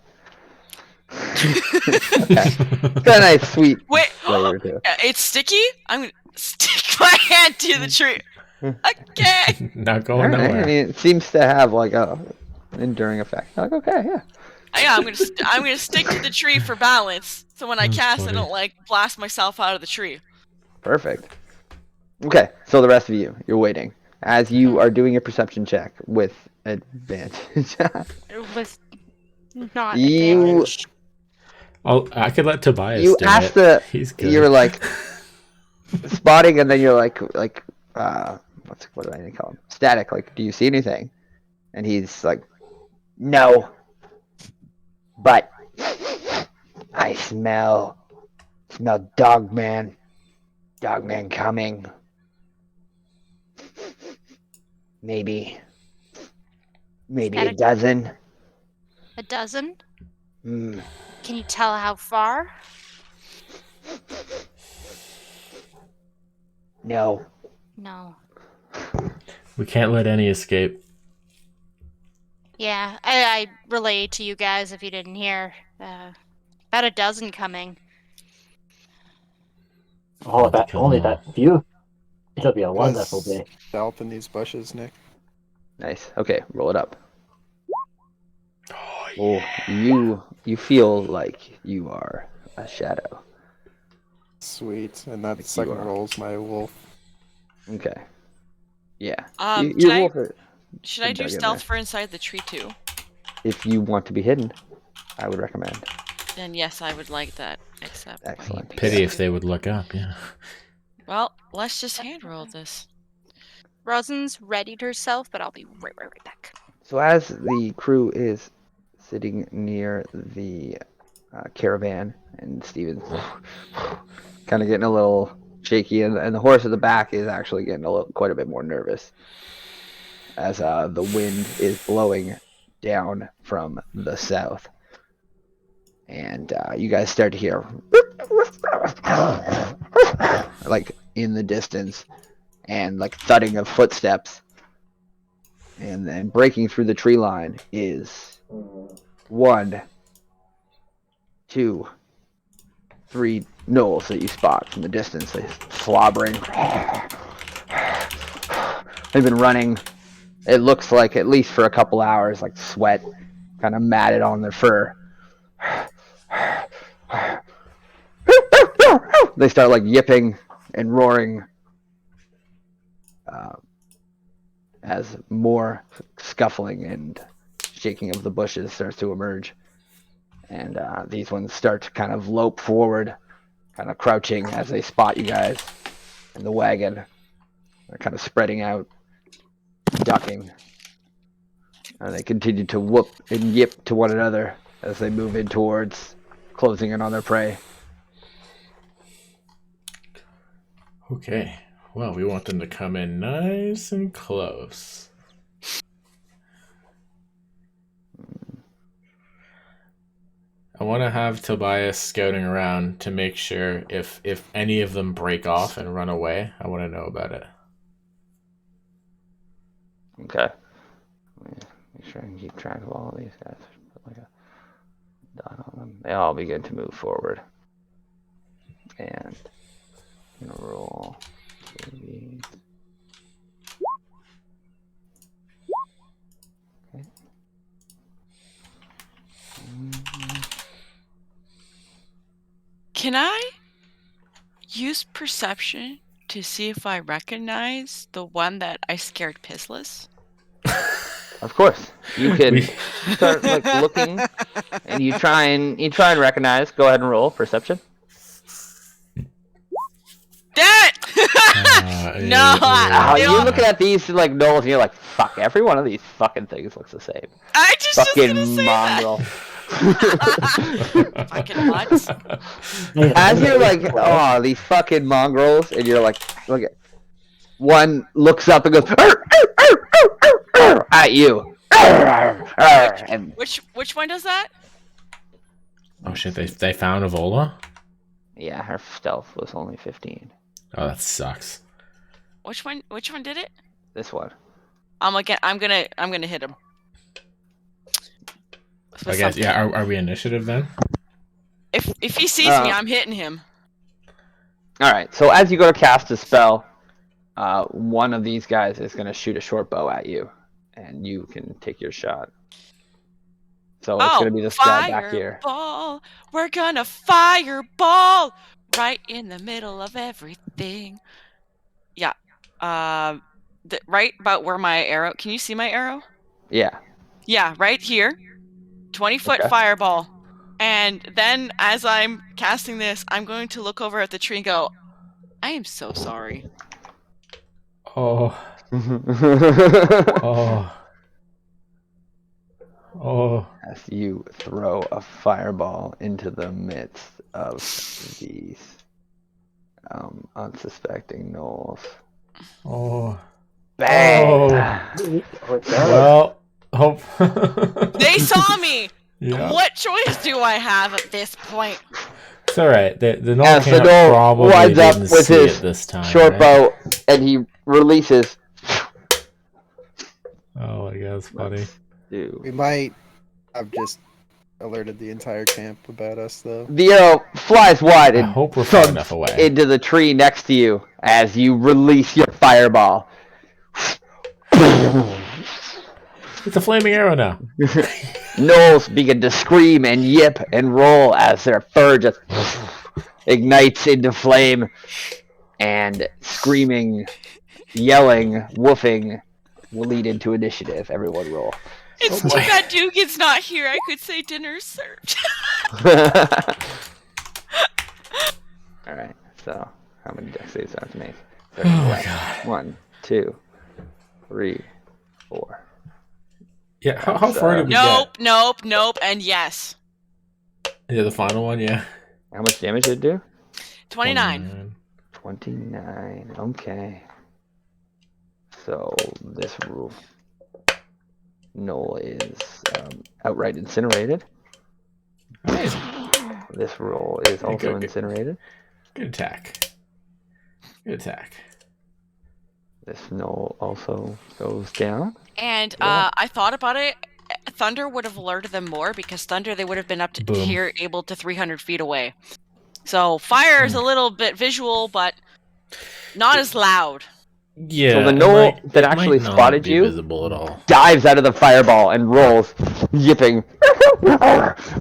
S1: Okay. It's got a nice sweet
S2: Wait,
S1: flavor to it.
S2: it's sticky. I'm gonna stick my hand to the tree. Okay.
S4: Not going
S1: Alright,
S4: nowhere.
S1: I mean, it seems to have like a enduring effect. Like, okay, yeah.
S2: Yeah, I'm gonna stick to the tree for balance, so when I
S4: That's
S2: cast,
S4: funny.
S2: I don't like blast myself out of the tree.
S1: Perfect. Okay, so the rest of you, you're waiting. As you are doing a perception check with advantage.
S3: It was not
S1: You-
S3: advantage.
S4: I could let Tobias
S1: You
S4: do
S1: asked
S4: it. He's good.
S1: You're like spotting, and then you're like, what do I need to call him? Static. Like, do you see anything? And he's like, no, but I smell dog man coming. Maybe a
S3: Static.
S1: dozen.
S3: A dozen?
S1: Mm.
S3: Can you tell how far?
S1: No.
S3: No.
S4: We can't let any escape.
S3: Yeah, I relayed to you guys if you didn't hear. About a dozen coming.
S6: Oh, that
S4: Kill
S6: only
S4: them all.
S6: that few. It'll be a
S5: Let's
S6: wonderful day.
S5: Stealth in these bushes, Nick.
S1: Nice. Okay, roll it up.
S4: Oh,
S1: Oh, you feel like you are a shadow.
S5: Sweet. And that
S1: Like you
S5: second
S1: are.
S5: roll's my wolf.
S1: Okay. Yeah.
S2: Should I
S1: wolf are-
S2: should I do
S1: dug in
S2: stealth
S1: there.
S2: for inside the tree too?
S1: If you want to be hidden, I would recommend.
S2: Then yes, I would like that. Except
S1: Excellent.
S4: Pity if they would look up, yeah.
S2: Well, let's just hand roll this.
S3: Rosin's readied herself, but I'll be right back.
S1: So as the crew is sitting near the caravan, and Steven's kind of getting a little shaky, and the horse at the back is actually getting quite a bit more nervous as the wind is blowing down from the south. And you guys start to hear like in the distance, and like thudding of footsteps. And then breaking through the tree line is 1, 2, 3 gnolls that you spot from the distance. They're slobbering. They've been running, it looks like, at least for a couple hours, like sweat kind of matted on their fur. They start like yipping and roaring as more scuffling and shaking of the bushes starts to emerge. And these ones start to kind of lope forward, kind of crouching as they spot you guys in the wagon. They're kind of spreading out, ducking. And they continue to whoop and yip to one another as they move in towards closing in on their prey.
S4: Okay. Well, we want them to come in nice and close. I want to have Tobias scouting around to make sure if any of them break off and run away, I want to know about it.
S1: Okay. Make sure I can keep track of all of these guys. Put like a dot on them. They all begin to move forward. And I'm gonna roll these. Okay.
S2: Can I use perception to see if I recognize the one that I scared pissless?
S1: Of course, you can start like looking, and you try and recognize. Go ahead and roll perception.
S2: Damn it! No,
S1: You're looking at these like knolls, and you're like, "Fuck! Every one of these fucking things looks the same."
S2: I just
S1: Fucking
S2: gonna say
S1: mongrel.
S2: that. Fucking nuts.
S1: As you're like, "Oh, these fucking mongrels," and you're like, "Look at." One looks up and goes "Arr, arr, arr, arr, arr, arr," at you. Arr, arr, and
S2: Which one does that?
S4: Oh shit, they found Evola?
S1: yeah, her stealth was only 15.
S4: Oh, that sucks.
S2: Which one did it?
S1: This one.
S2: I'm gonna hit him.
S4: I guess, yeah, are we initiative then?
S2: If he sees me, I'm hitting him.
S1: All right. So as you go to cast a spell, one of these guys is going to shoot a short bow at you, and you can take your shot. So it's going to be this guy back here.
S2: Fireball! We're gonna fireball right in the middle of everything. Yeah. Right about where my arrow. Can you see my arrow?
S1: Yeah.
S2: Yeah, right here. 20-foot
S1: Okay.
S2: fireball. And then as I'm casting this, I'm going to look over at the tree and go, I am so sorry.
S4: Oh. Oh. Oh.
S1: As you throw a fireball into the midst of these unsuspecting gnolls.
S4: Oh.
S1: Bang!
S4: Well, hope.
S2: They saw me!
S4: Yeah.
S2: What choice do I have at this point?
S4: It's alright. The
S1: As
S4: Gnoll
S1: the
S4: camp
S1: gnoll
S4: probably
S1: winds up
S4: didn't
S1: with
S4: see
S1: his
S4: it this time.
S1: short
S4: right?
S1: bow, and he releases.
S4: Oh my god, that's funny.
S1: Dude.
S5: We might have just alerted the entire camp about us, though.
S1: The arrow flies wide
S4: I
S1: and
S4: hope we're far
S1: thuds
S4: enough away.
S1: into the tree next to you as you release your fireball.
S4: It's a flaming arrow now.
S1: Gnolls begin to scream and yip and roll as their fur just ignites into flame, and screaming, yelling, woofing will lead into initiative. Everyone roll.
S2: It's too bad Dugan's not here. I could say dinner's served.
S1: Alright, so how many dex saves do I have to make?
S4: Oh my god.
S1: 1, 2, 3, 4.
S4: Yeah, how far did we
S2: Nope, and yes.
S4: get? Yeah, the final one, yeah.
S1: How much damage did it do?
S2: 29.
S1: 29. Okay. So this rule, Noel is outright incinerated.
S4: Nice.
S1: This roll is also
S4: Good.
S1: incinerated.
S4: Good attack. Good attack.
S1: This Noel also goes down.
S2: And
S1: Yeah.
S2: I thought about it. Thunder would have alerted them more because Thunder, they would have been up to
S4: Boom.
S2: here, able to 300 feet away. So fire is a little bit visual, but not as loud.
S4: Yeah.
S1: So the
S4: it
S1: gnoll
S4: might-
S1: that
S4: it might
S1: actually
S4: not
S1: spotted
S4: be
S1: you
S4: visible at all.
S1: dives out of the fireball and rolls, yipping.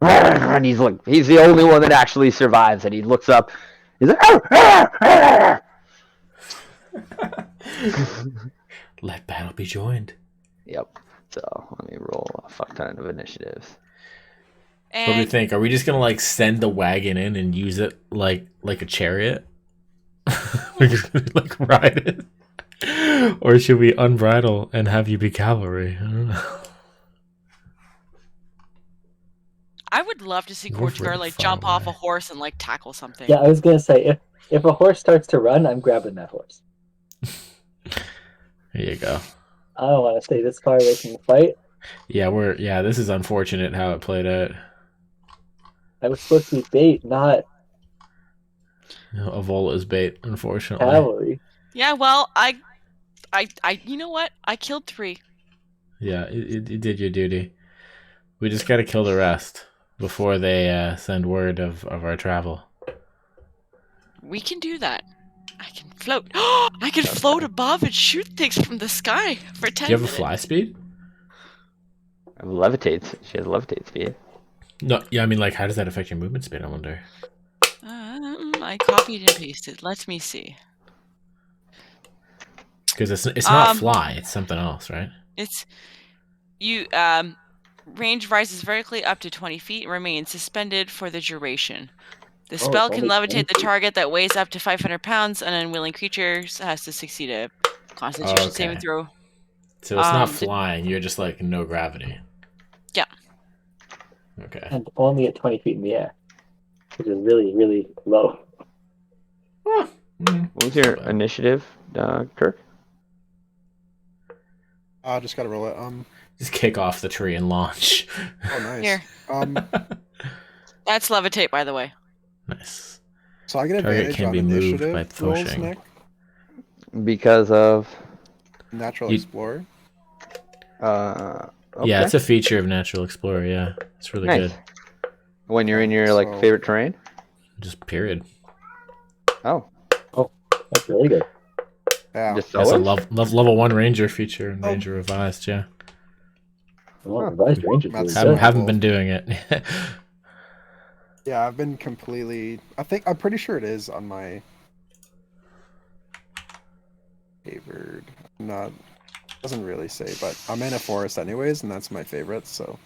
S1: And he's the only one that actually survives. And he looks up. He's like,
S4: Let battle be joined.
S1: Yep. So let me roll a fuck ton of initiatives.
S4: What do we
S2: And
S4: think? Are we just gonna like send the wagon in and use it like a chariot? We're just gonna like ride it, or should we unbridle and have you be cavalry? I don't know.
S2: I would love to see
S4: We're
S2: Korchgar
S4: really
S2: like
S4: far
S2: jump off a
S4: away.
S2: horse and like tackle something.
S6: Yeah, I was gonna say if a horse starts to run, I'm grabbing that horse.
S4: There you go.
S6: I don't want to stay this far away from the fight.
S4: Yeah, this is unfortunate how it played out.
S6: I was supposed to be bait, not
S4: Avola's bait, unfortunately.
S6: cavalry.
S2: Yeah, well, you know what? I killed 3.
S4: Yeah, it did your duty. We just gotta kill the rest before they send word of our travel.
S2: We can do that. I can float. I can float above and shoot things from the sky for 10
S4: Do you have a
S2: minutes.
S4: fly speed?
S1: Levitates. She has levitate speed.
S4: No, yeah, I mean, like, how does that affect your movement speed, I wonder?
S2: I copied and pasted. Let me see.
S4: Because it's not fly, it's something else, right?
S2: It's you. Range rises vertically up to 20 feet and remains suspended for the duration. The spell can
S6: only
S2: levitate the
S6: 20
S2: target that weighs up to 500 pounds. An unwilling creature has to succeed a Constitution saving throw.
S4: So it's not flying, you're just like no gravity.
S2: Yeah.
S4: Okay.
S6: And only at 20 feet in the air, which is really, really low.
S1: What was your initiative, Kirk?
S5: I just gotta roll it.
S4: Just kick off the tree and launch.
S5: Oh, nice.
S2: Here. That's levitate, by the way.
S4: Nice.
S5: So I get
S4: Target
S5: advantage
S4: can
S5: on
S4: be moved
S5: initiative
S4: by
S5: rolls,
S4: pushing.
S5: Nick?
S1: Because of
S5: Natural Explorer.
S1: okay.
S4: Yeah, it's a feature of Natural Explorer, yeah. It's really
S1: Nice.
S4: good.
S1: When you're in your like
S5: So-
S1: favorite terrain.
S4: Just period.
S1: Oh,
S6: That's really good.
S5: Yeah.
S1: just
S4: That's a
S1: always?
S4: level 1 Ranger feature in
S5: Oh.
S4: Ranger Revised, yeah.
S6: Well,
S1: Huh.
S6: revised range is really
S5: That's-
S6: good.
S4: Haven't been doing it.
S5: Yeah, I've been completely. I'm pretty sure it is on my favored. Not doesn't really say, but I'm in a forest anyways, and that's my favorite. So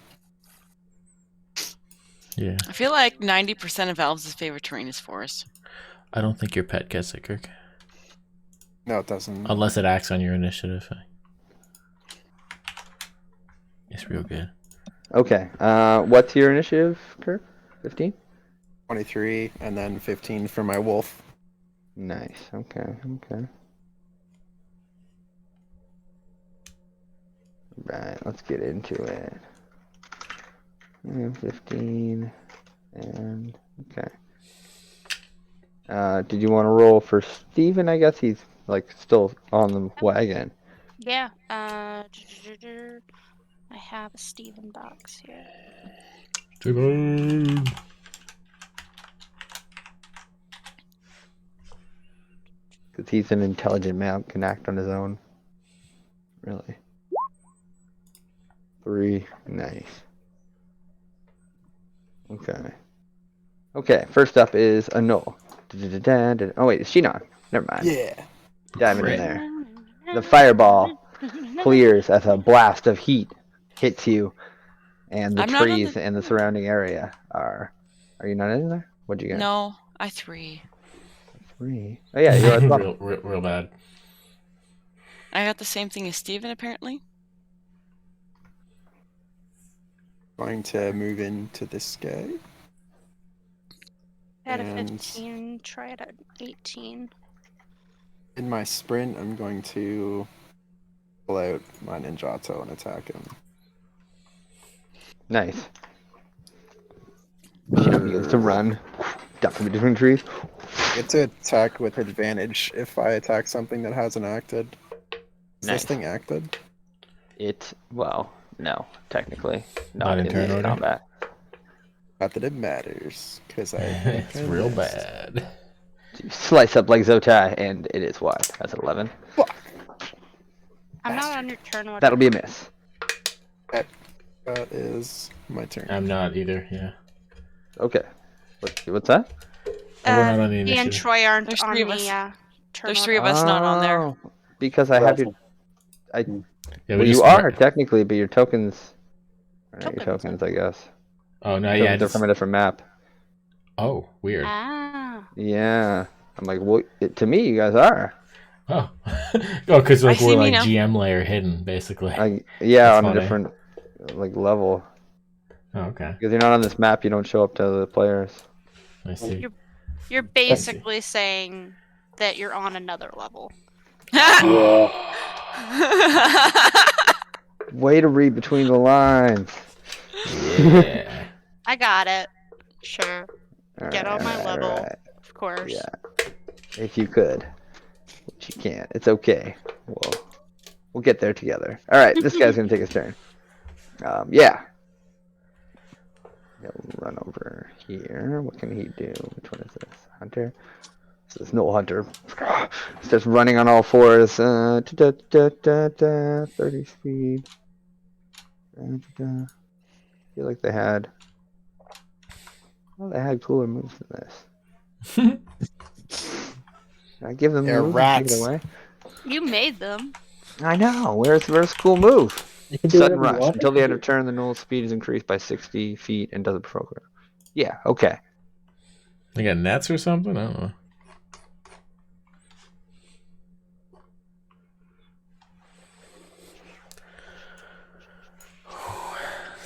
S4: Yeah.
S2: I feel like 90% of elves' favorite terrain is forest.
S4: I don't think your pet gets it, Kirk.
S5: no, it doesn't.
S4: Unless it acts on your initiative. It's real good.
S1: Okay. What's your initiative, Kirk? 15?
S5: 23, and then 15 for my wolf.
S1: Nice. Okay. Right, let's get into it. 15 and okay. Did you want to roll for Steven? I guess he's like still on the wagon.
S3: Yeah. I have a Steven box here.
S1: Because he's an intelligent man, can act on his own. Really. 3, nice. Okay, first up is a null. Oh wait, is she not? Never mind.
S5: Yeah.
S1: Diamond
S4: Great.
S1: in there. The fireball clears as a blast of heat hits you, and the
S2: I'm not on
S1: trees
S2: the-
S1: and the surrounding area are. Are you not in there? What'd you get?
S2: No, I 3.
S1: 3. Oh yeah, you're at the bottom.
S4: real bad.
S2: I got the same thing as Steven, apparently.
S5: Going to move into this guy.
S3: At a
S5: And-
S3: 15, try it at 18.
S5: In my sprint, I'm going to pull out my Ninjato and attack him.
S1: Nice. Shino begins to run, ducking between trees.
S5: I get to attack with advantage if I attack something that hasn't acted. Is
S1: Nice.
S5: this thing acted?
S1: No, technically.
S4: Not in turn order?
S1: combat.
S5: Not that it matters, because I.
S4: It's real bad.
S1: You slice up like Zotai, and it is wide. That's an 11.
S3: I'm not on your turn order.
S1: That'll be a miss.
S5: That is my turn.
S4: I'm not either, yeah.
S1: Okay. What's that?
S4: We're not on the
S3: Me and
S4: initiative.
S3: Troy aren't
S2: There's
S3: on
S2: 3 of
S3: the
S2: us.
S3: turn
S2: There's
S3: order.
S2: 3 of us not on there.
S1: Oh, because I have your.
S4: Yeah,
S1: Well, you are technically, but your tokens. Are not your
S3: Tokens.
S1: tokens, I guess.
S4: Oh no,
S1: So
S4: yeah.
S1: they're from a different map.
S4: Oh, weird.
S3: Ah.
S1: Yeah. I'm like, well, to me, you guys are.
S4: Oh, oh, because like
S2: I
S4: we're
S2: see me
S4: like
S2: now.
S4: GM layer hidden, basically.
S1: Yeah,
S4: That's
S1: on
S4: funny.
S1: a different like level.
S4: Oh, okay,
S1: Because you're not on this map, you don't show up to the players.
S4: I see.
S3: You're basically saying that you're on another level.
S6: Yeah.
S1: Way to read between the lines.
S4: Yeah.
S3: I got it. Sure. Get on my
S1: Alright,
S3: level.
S1: alright.
S3: Of course.
S1: Yeah. If you could. Which you can't. It's okay. We'll get there together. Alright, this guy's gonna take his turn. Yeah. He'll run over here. What can he do? Which one is this? Hunter? This is no hunter. It's just running on all fours. 30 speed. I feel like they had. Well, they had cooler moves than this. I give them
S5: They're
S1: moves and take it
S5: rats.
S1: away.
S3: You made them.
S1: I know. Where's cool move?
S6: You can do
S1: Sudden
S6: whatever you
S1: rush.
S6: want.
S1: Until the end of turn, the null speed is increased by 60 feet and doesn't program. Yeah. Okay.
S4: They got nets or something? I don't know.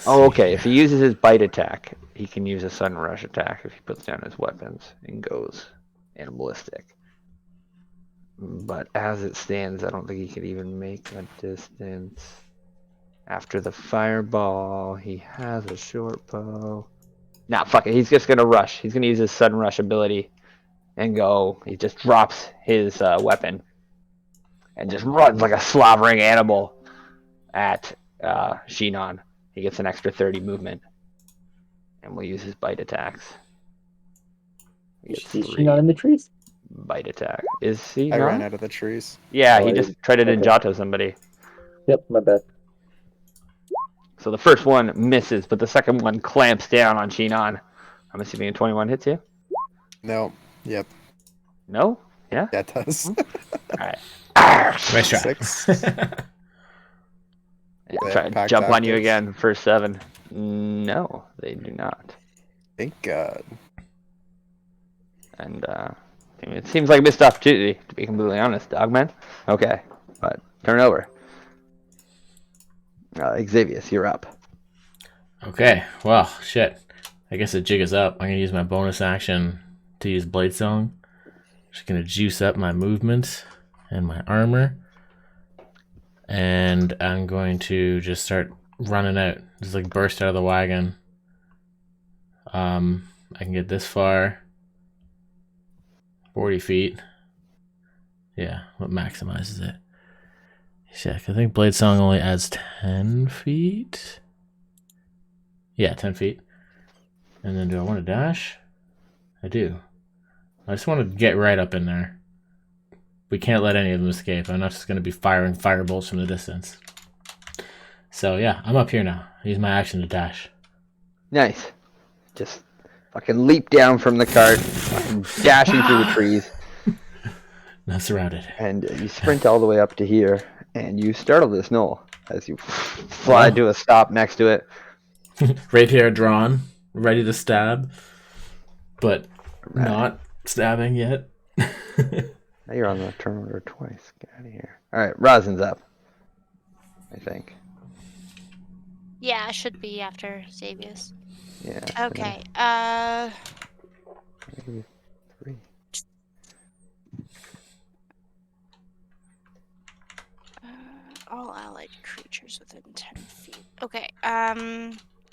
S1: Oh, okay. If he uses his bite attack, he can use a sudden rush attack if he puts down his weapons and goes animalistic. But as it stands, I don't think he could even make a distance. After the fireball, he has a short bow. Nah, fuck it. He's just gonna rush. He's gonna use his sudden rush ability and go. He just drops his weapon and just runs like a slobbering animal at Shinon. He gets an extra 30 movement, and we'll use his bite attacks. He gets
S6: Is
S1: 3
S6: she not in the trees?
S1: bite attack. Is he
S5: I
S1: not?
S5: ran out of the trees.
S1: Yeah,
S6: Oh,
S1: he
S6: I
S1: just
S6: didn't-
S1: tried to
S6: okay.
S1: ninjato somebody.
S6: Yep, my bad.
S1: So the first one misses, but the second one clamps down on Shinon. I'm assuming a 21 hits you?
S5: No. Yep.
S1: No? Yeah?
S5: That does.
S1: Alright.
S4: Nice try.
S5: 6.
S1: Try to
S5: Pack
S1: jump on you
S5: tactics.
S1: again for 7. No, they do not.
S5: Thank God.
S1: And it seems like a missed opportunity, to be completely honest, Dogman. Okay, but turn over. Xavius, you're up.
S4: Okay, well, shit. I guess the jig is up. I'm gonna use my bonus action to use Blade Song. Just gonna juice up my movement and my armor. And I'm going to just start running out. Just like burst out of the wagon. I can get this far. 40 feet. Yeah, what maximizes it? Check. I think Blade Song only adds 10 feet. Yeah, 10 feet. And then do I want to dash? I do. I just want to get right up in there. We can't let any of them escape. I'm not just going to be firing firebolts from the distance. So yeah, I'm up here now. I use my action to dash.
S1: Nice. Just fucking leap down from the cart, fucking dashing through the trees,
S4: Not surrounded.
S1: and you sprint all the way up to here, and you startle this knoll as you fly to a stop next to it.
S4: Rapier drawn, ready to stab, but not stabbing yet.
S1: Now you're on the turn order twice. Get out of here. Alright, Rosin's up. I think.
S3: Yeah, it should be after Xavius.
S1: Yeah.
S3: Okay.
S1: Maybe 3.
S3: All allied creatures within 10 feet. Okay.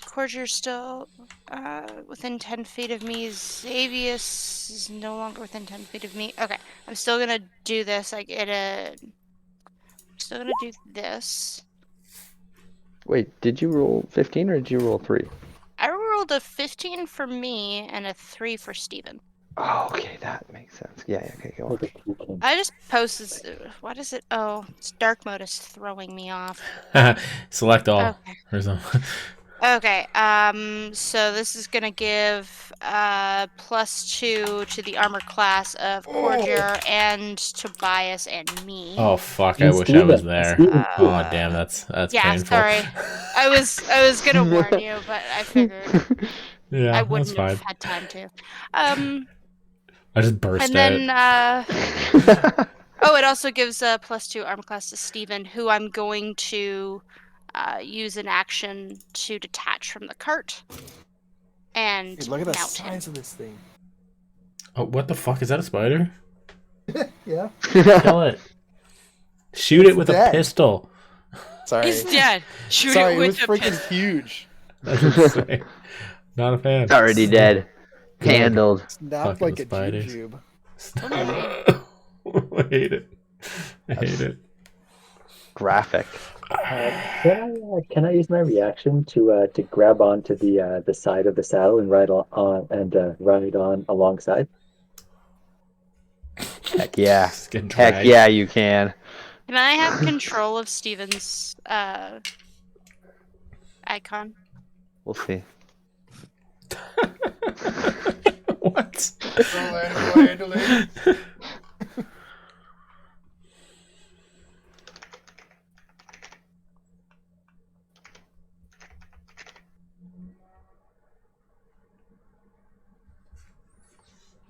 S3: Corger's still within 10 feet of me. Xavius is no longer within 10 feet of me. Okay. I'm still gonna do this. I'm still gonna do this.
S1: Wait, did you roll 15 or did you roll 3?
S3: I rolled a 15 for me and a 3 for Steven.
S1: Oh, okay, that makes sense. Yeah, okay, go on.
S6: Look at you, King.
S3: I just posted. What is it? Oh, it's dark mode is throwing me off.
S4: Select all.
S3: Okay.
S4: Or something.
S3: Okay, so this is gonna give +2 to the armor class of Cordier and Tobias and me.
S4: Oh fuck! I
S6: And
S4: wish I was
S6: Steven.
S4: there.
S6: Steven, too.
S4: Oh damn, that's
S3: Yeah,
S4: painful.
S3: sorry. I was gonna warn you, but I figured
S4: Yeah,
S3: I
S4: that's
S3: wouldn't
S4: fine.
S3: have had time to.
S4: I just burst
S3: And
S4: out.
S3: then oh, it also gives a +2 armor class to Steven, who I'm going to use an action to detach from the cart and
S5: Dude, look at the
S3: mount him.
S5: size of this thing.
S4: Oh, what the fuck is that? A spider?
S5: Yeah.
S4: Kill it. Shoot it
S5: It's
S4: with
S5: dead.
S4: a pistol.
S5: Sorry.
S2: He's dead. Shoot
S5: Sorry,
S2: it
S5: it
S2: with
S5: was
S2: a
S5: freaking
S2: pistol.
S5: huge.
S4: That's insane. Not a fan.
S1: It's already dead.
S4: Good.
S1: Handled.
S5: Snapped
S4: Fucking
S5: like a
S4: spiders.
S5: jujube.
S4: I hate it. I hate it.
S1: Graphic.
S6: Can I use my reaction to grab onto the side of the saddle and ride on alongside?
S1: Heck yeah.
S4: Just getting
S1: Heck
S4: dragged.
S1: yeah, you can.
S3: Can I have control of Steven's icon?
S1: We'll see.
S4: What?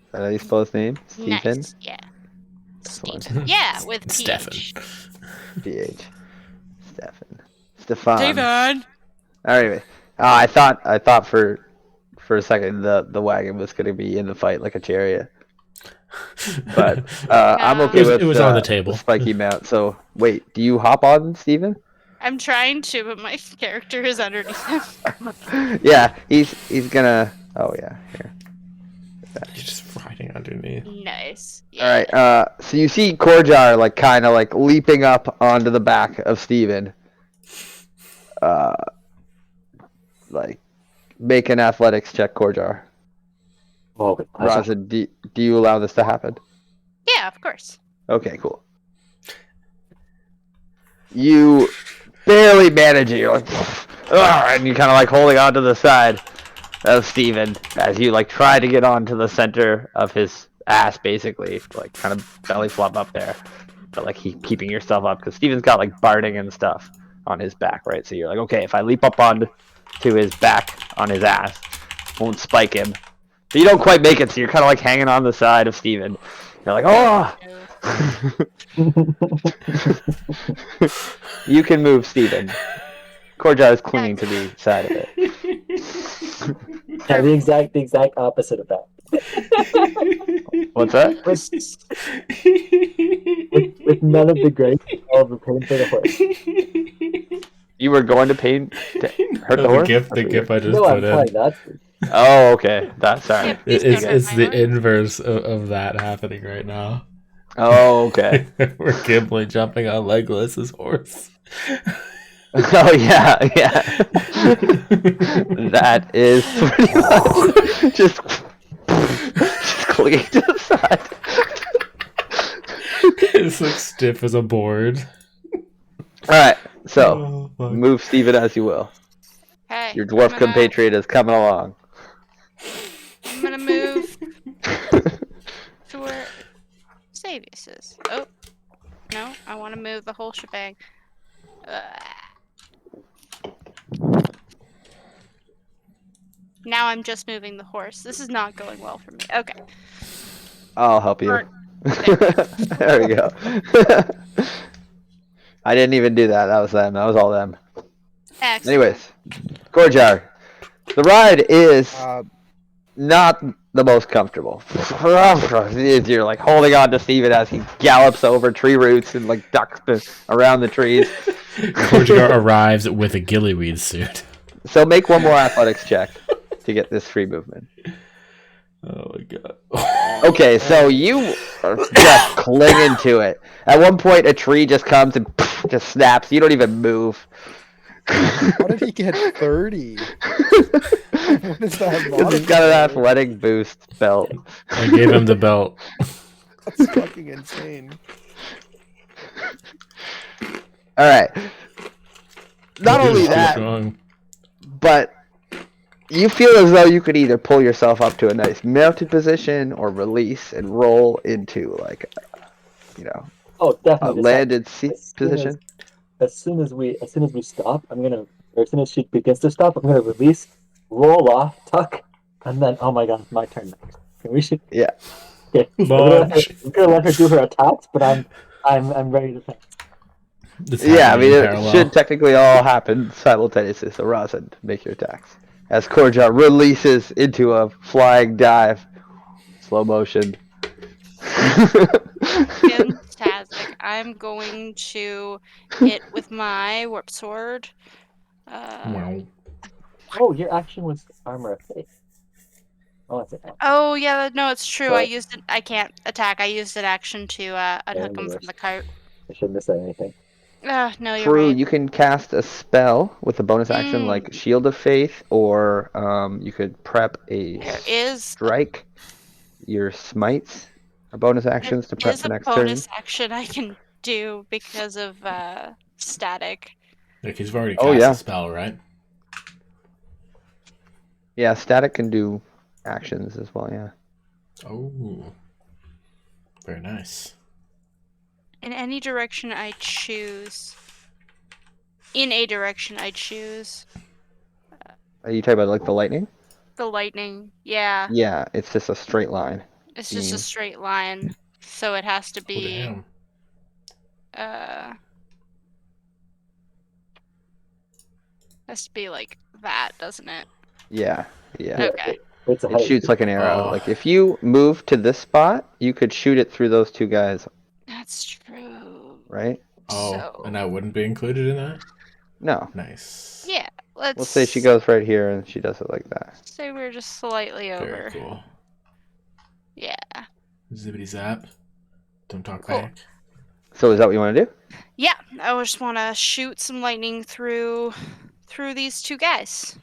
S1: Is that how you spell his name? Stephen?
S3: Nice. Yeah.
S1: Excellent.
S3: Steven. Yeah, with
S4: Stefan.
S3: PH.
S1: PH. Stefan.
S2: David.
S1: Anyway, I thought for a second the wagon was gonna be in the fight like a chariot, but I'm okay
S4: It was-
S1: with
S4: it was on the table.
S1: spiky mount. So wait, do you hop on, Steven?
S3: I'm trying to, but my character is underneath him.
S1: Yeah, he's gonna. Oh yeah, here.
S4: You're just riding underneath.
S3: Nice.
S1: All right. So you see Korjar like kind of like leaping up onto the back of Steven. Like make an athletics check, Korjar.
S6: Oh, with pleasure.
S1: Raza, do you allow this to happen?
S3: Yeah, of course.
S1: Okay, cool. You barely manage it. You're like, "Ugh," and you're kind of like holding on to the side of Steven as you like try to get onto the center of his ass, basically, like kind of belly flop up there, but like keeping yourself up because Steven's got like barding and stuff on his back, right? So you're like, okay, if I leap up onto his back on his ass, won't spike him. But you don't quite make it, so you're kind of like hanging on the side of Steven. You're like, oh. You can move, Steven. Korjar is clinging to the side of it.
S6: Yeah, the exact opposite of that.
S1: What's that?
S6: With none of the grace, all of the pain for the horse.
S1: You were going to hurt the horse?
S4: The gif I just
S6: No, I'm
S4: put in.
S6: playing that.
S1: Oh, okay. Sorry.
S3: Yeah, please
S4: It's
S3: don't hurt my
S4: the
S3: horse.
S4: inverse of that happening right now.
S1: Oh, okay.
S4: We're Gimli jumping on Legolas's horse.
S1: Oh, yeah. That is pretty much just clinging to the side.
S4: It's like stiff as a board.
S1: Alright, so
S4: Oh, fuck.
S1: move Steven as you will.
S3: Okay.
S1: Your dwarf
S3: I'm gonna-
S1: compatriot is coming along.
S3: I'm gonna move to where Savius is. Oh. No, I want to move the whole shebang. Now I'm just moving the horse. This is not going well for me. Okay.
S1: I'll help you.
S3: Or-
S1: There we go. I didn't even do that. That was them. That was all them.
S3: Excellent.
S1: Anyways, Korjar, the ride is not the most comfortable. You're like holding on to Steven as he gallops over tree roots and like ducks around the trees.
S4: Korjar arrives with a gillyweed suit.
S1: So make one more athletics check to get this free movement.
S4: Oh my god.
S1: Okay, so you are just clinging to it. At one point, a tree just comes and just snaps. You don't even move.
S5: How did he get 30? What is that?
S1: Because he's got an athletic boost belt.
S4: I gave him the belt.
S5: That's fucking insane.
S1: All right. Not only
S4: He's too
S1: that,
S4: strong.
S1: but you feel as though you could either pull yourself up to a nice mounted position or release and roll into like,
S6: Oh,
S1: a
S6: definitely.
S1: landed seat
S6: As soon
S1: position.
S6: as soon as we stop, as soon as she begins to stop, I'm gonna release, roll off, tuck, and then oh my god, it's my turn next. We should.
S1: Yeah.
S6: Okay. I'm gonna let her do her attacks, but I'm ready to attack.
S4: It's
S1: Yeah, I
S4: happening
S1: mean,
S4: in
S1: it
S4: parallel.
S1: should technically all happen simultaneously. So, Rosin, make your attacks. As Korja releases into a flying dive, slow motion.
S3: Fantastic. I'm going to hit with my warp sword.
S4: Wow.
S6: Oh, your action was armor of faith. Oh, that's it.
S3: Oh yeah, no, it's true. I
S6: Sorry.
S3: used it. I can't attack. I used an action to unhook him from the cart.
S6: I shouldn't have said anything.
S3: No, you're
S1: True,
S3: right.
S1: you can cast a spell with a bonus action like Shield of Faith, or you could prep a
S3: There is
S1: strike. Your smites are bonus actions to prep
S3: is
S1: for
S3: a
S1: next
S3: bonus
S1: turn.
S3: action I can do because of static.
S4: Like he's already
S1: Oh,
S4: cast
S1: yeah.
S4: a spell, right?
S1: Yeah, static can do actions as well, yeah.
S4: Oh. Very nice.
S3: In any direction I choose. In a direction I choose.
S1: Are you talking about like the lightning?
S3: The lightning. Yeah.
S1: Yeah, it's just a straight line.
S3: It's just a
S1: beam.
S3: straight line. So it has to
S4: Oh,
S3: be
S4: damn.
S3: has to be like that, doesn't it?
S1: Yeah.
S3: Okay.
S6: It's a
S1: It shoots like an arrow.
S4: Oh.
S1: Like if you move to this spot, you could shoot it through those two guys,
S3: That's true.
S1: right?
S4: Oh,
S3: So
S4: and I wouldn't be included in that?
S1: No.
S4: Nice.
S3: yeah, let's
S1: say she goes right here and she does it like that.
S3: say we're just slightly over.
S4: Very cool.
S3: Yeah.
S4: Zippity zap. Don't talk
S3: Cool.
S4: back.
S1: So is that what you want to do?
S3: Yeah, I just want to shoot some lightning through these two guys.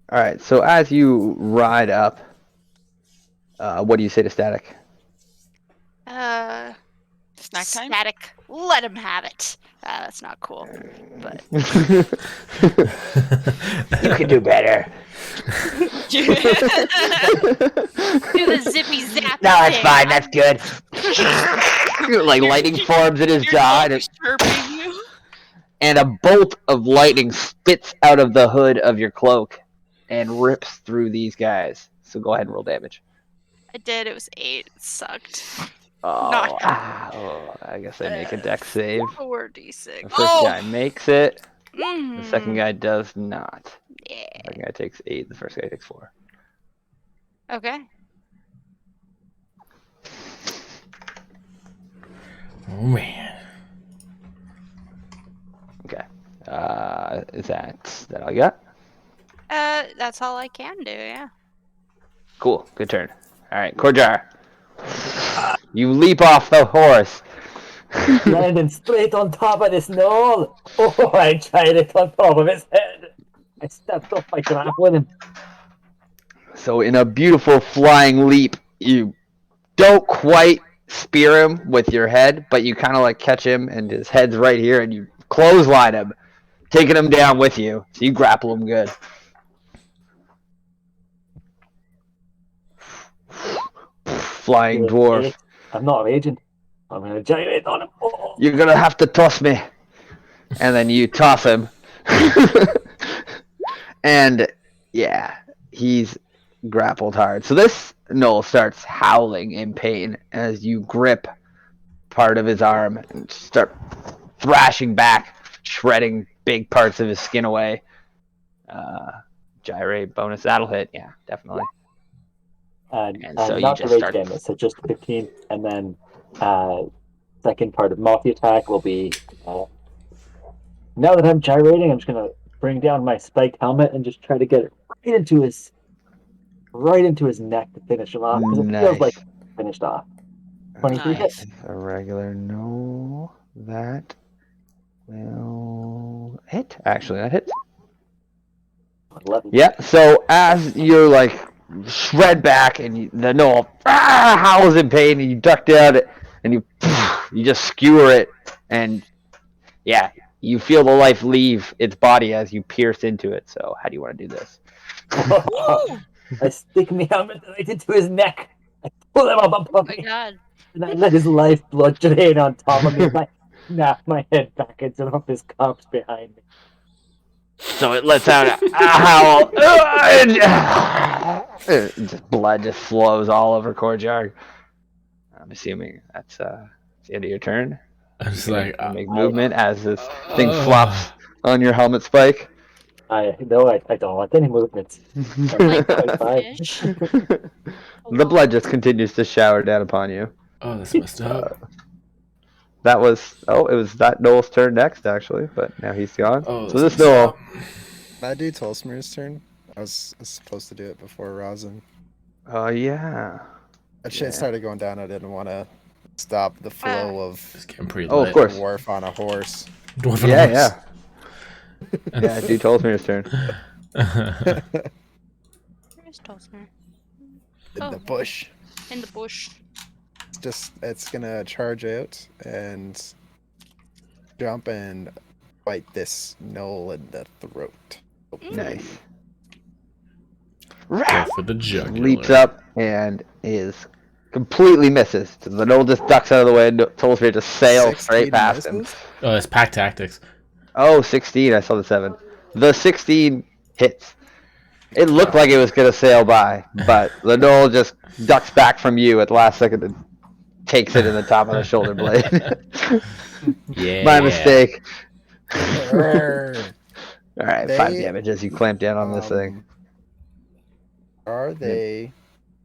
S1: All right. So as you ride up, what do you say to Static?
S2: Snack time?
S3: Static, let him have it. That's not cool, but
S1: You can do better.
S3: do the zippy zap.
S1: No, that's
S3: thing.
S1: fine. That's good. Like lightning forms in his
S2: Your
S1: jaw,
S2: dog is chirping you.
S1: and a bolt of lightning spits out of the hood of your cloak and rips through these guys. So go ahead and roll damage.
S3: I did. It was 8. It sucked.
S1: Oh,
S3: Not
S1: I guess I make a dex save.
S3: 4d6.
S1: The first guy makes it.
S3: Mm.
S1: The second guy does not.
S3: Yeah.
S1: The second guy takes 8. The first guy takes 4.
S3: Okay.
S4: Oh, man.
S1: Okay. Is that all you got?
S3: That's all I can do. Yeah.
S1: Cool. Good turn. All right, Korjar. You leap off the horse.
S6: Landing straight on top of this knoll. Oh, I tried it on top of his head. I stepped off my grappling him.
S1: So in a beautiful flying leap, you don't quite spear him with your head, but you kind of like catch him, and his head's right here, and you clothesline him, taking him down with you. So you grapple him good. Flying dwarf.
S6: I'm not raging. I'm gonna gyrate on him. Oh.
S1: You're gonna have to toss me. And then you toss him. And yeah, he's grappled hard. So this gnoll starts howling in pain as you grip part of his arm and start thrashing back, shredding big parts of his skin away. Gyrate bonus, that'll hit. Yeah, definitely.
S6: And
S1: so you
S6: not
S1: just
S6: the rage
S1: start-
S6: damage, so just 15, and then second part of multi-attack will be now that I'm gyrating, I'm just gonna bring down my spiked helmet and just try to get it right into his neck to finish him off, because it feels like finished off. 23 hits.
S1: A regular no. That will hit. Actually, that hits.
S6: 11.
S1: Yeah, so as you're like shred back and the gnoll howls in pain and you duck down and you just skewer it, and yeah, You feel the life leave its body as you pierce into it. So how do you want to do this?
S2: Woo!
S6: I stick my helmet right into his neck. I pull him up
S3: Oh
S6: above
S3: my
S6: me,
S3: god.
S6: and I let his lifeblood drain on top of me. And I snap my head back into his corpse behind me.
S1: So it lets out a howl. And just blood just flows all over Korjar. I'm assuming that's the end of your turn.
S4: I'm just
S1: You
S4: like,
S1: can make movement as this thing flops on your helmet spike.
S6: I don't want any movements.
S3: Like
S6: I'm
S3: a
S6: fine.
S3: fish.
S1: The blood just continues to shower down upon you.
S4: oh, that's messed up.
S1: That was it was that Noel's turn next actually, but now he's gone.
S4: Oh,
S1: So
S4: that's
S1: this
S4: messed
S1: Noel,
S4: up.
S5: Can I do Tolsmir's turn? I was supposed to do it before Rosin.
S1: oh yeah.
S5: That shit
S1: Yeah.
S5: started going down. I didn't want to stop the flow of
S4: It's getting pretty
S1: Oh,
S4: lit.
S1: of course.
S5: dwarf on a horse.
S4: Dwarf and
S1: Yeah,
S4: horse.
S1: yeah. Yeah, dude told me his turn.
S3: Where's Tolsner?
S5: In
S3: Oh.
S5: the bush.
S3: In the bush.
S5: It's gonna charge out and jump and bite this Knoll in the throat.
S1: Nice.
S4: Go for the jugular.
S1: Leaps up and is completely misses. So the Noel just ducks out of the way and Tolsmere just sails straight
S5: 16
S1: past him.
S5: misses?
S4: Oh, that's pack tactics.
S1: Oh, 16. I saw the 7. The 16 hits. It looked like it was going to sail by, but the Noel just ducks back from you at the last second and takes it in the top of the shoulder blade.
S4: Yeah.
S1: My mistake.
S5: Grrr.
S1: All right, 5 damage as you clamp down on this thing.
S5: Are they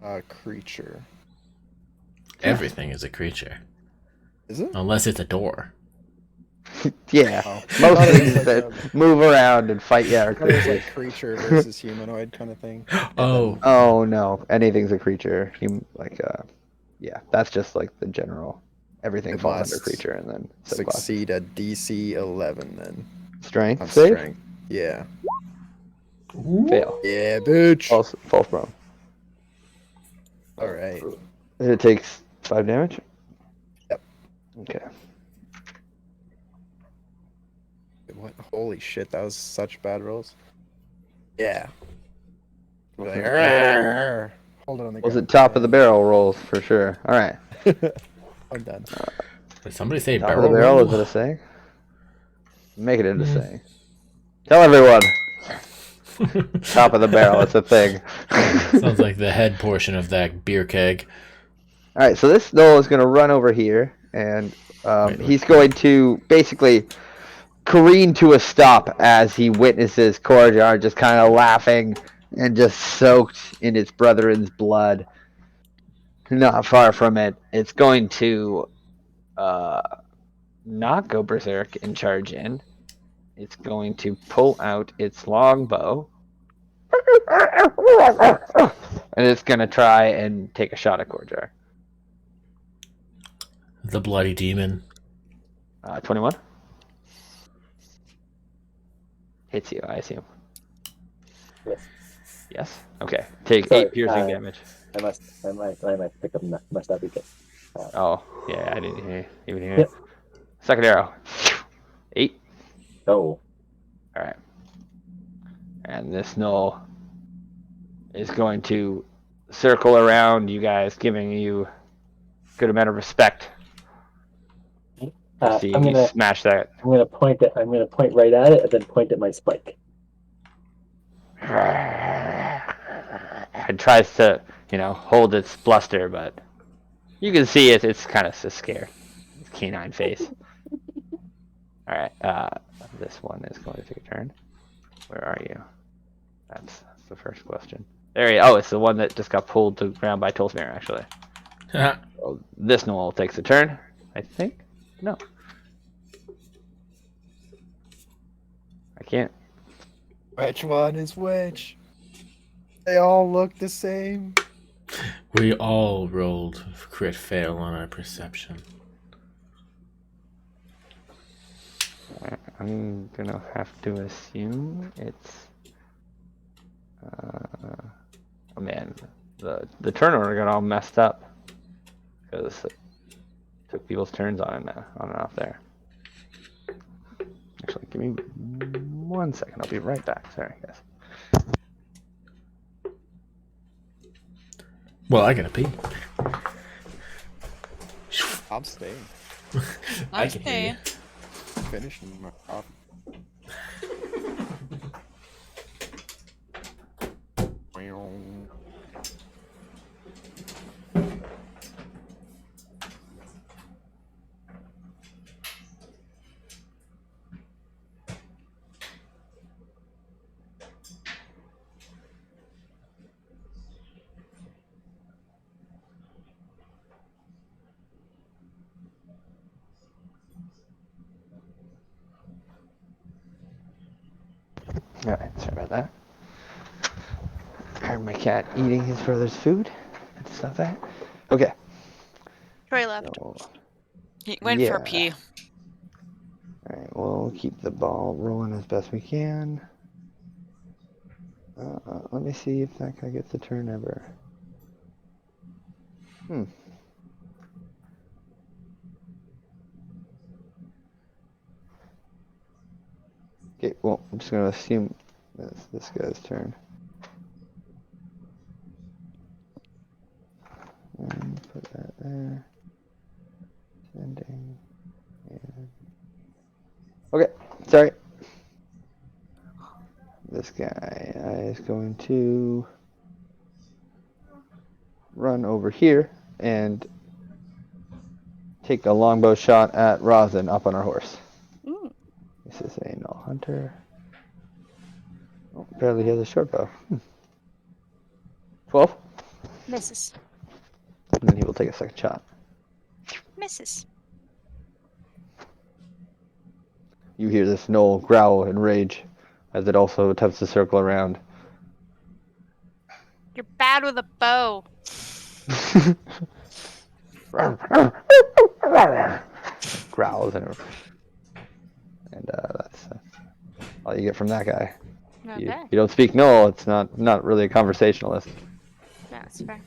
S5: a creature?
S4: Everything is a creature.
S5: Is it?
S4: Unless it's a door.
S1: Yeah,
S5: Oh.
S1: most
S5: I thought it was
S1: things
S5: like
S1: that move around and fight, yeah, are
S5: I thought it was
S1: creatures.
S5: like creature versus humanoid kind of thing.
S4: Oh.
S1: Oh no, anything's a creature. Yeah, that's just like the general. Everything
S5: It
S1: falls under
S5: must
S1: creature, and then subclass.
S5: Succeed a DC 11 then.
S1: Strength
S5: On
S1: save.
S5: strength. Yeah.
S1: Fail.
S5: Yeah, bitch.
S1: False prone.
S5: Alright.
S1: It takes 5 damage.
S5: Yep.
S1: Okay.
S5: What? Holy shit, that was such bad rolls. Yeah. Like,
S1: Okay.
S5: "Arrgh." Hold it on the
S1: Was
S5: ground.
S1: it top of the barrel rolls for sure? All right.
S5: I'm done.
S4: Did somebody say
S1: Top
S4: barrel
S1: of the barrel,
S4: roll?
S1: is it a saying? Make it into saying. Tell everyone. Top of the barrel, it's a thing.
S4: Sounds like the head portion of that beer keg.
S1: All right, so this Noel is going to run over here, and he's going to basically careen to a stop as he witnesses Korjar just kind of laughing and just soaked in its brethren's blood. Not far from it. It's going to not go berserk and charge in. It's going to pull out its longbow. And it's going to try and take a shot at Korjar.
S4: The bloody demon.
S1: 21. Hits you, I assume.
S6: Yes.
S1: Yes? Okay. Take
S6: Sorry,
S1: 8 piercing damage.
S6: I might pick up my stubby kit.
S1: Oh, yeah, I didn't even hear
S6: Yep.
S1: it. Second arrow. 8.
S6: Oh.
S1: Alright. And this Null is going to circle around you guys, giving you a good amount of respect. See,
S6: I'm
S1: you
S6: gonna
S1: smash that.
S6: I'm gonna point right at it and then point at my spike.
S1: It tries to, hold its bluster, but you can see it's kind of scared. Its canine face. Alright, this one is going to take a turn. Where are you? That's the first question. There he is. Oh, it's the one that just got pulled to the ground by Tolsmere, actually. So this Noel takes a turn, I think. No. I can't.
S5: Which one is which? They all look the same.
S4: We all rolled crit fail on our perception.
S1: I'm gonna have to assume it's. Oh man, the turn order got all messed up because it took people's turns on and off there. Actually, give me 1 second. I'll be right back. Sorry, guys.
S4: Well, I gotta pee.
S5: I'm staying.
S4: I can hear you.
S5: Finishing my coffee.
S1: Alright, sorry about that. Heard my cat eating his brother's food. Stop that. Okay.
S3: Troy left.
S1: So,
S2: He went for a
S1: yeah.
S2: pee.
S1: Alright, we'll keep the ball rolling as best we can. Let me see if that guy gets a turn ever. Okay, well, I'm just going to assume that's this guy's turn. And put that there. Sending. And... Okay, sorry. This guy is going to run over here and take a longbow shot at Rosin up on our horse.
S3: Mm.
S1: This is a null hunter. Oh, apparently he has a short bow. 12.
S3: Misses.
S1: And then he will take a second shot.
S3: Misses.
S1: You hear this gnoll growl in rage as it also attempts to circle around.
S3: You're bad with a bow.
S1: Growls and that's all you get from that guy.
S3: Okay.
S1: You don't speak gnoll, it's not really a conversationalist.
S3: No, that's fair.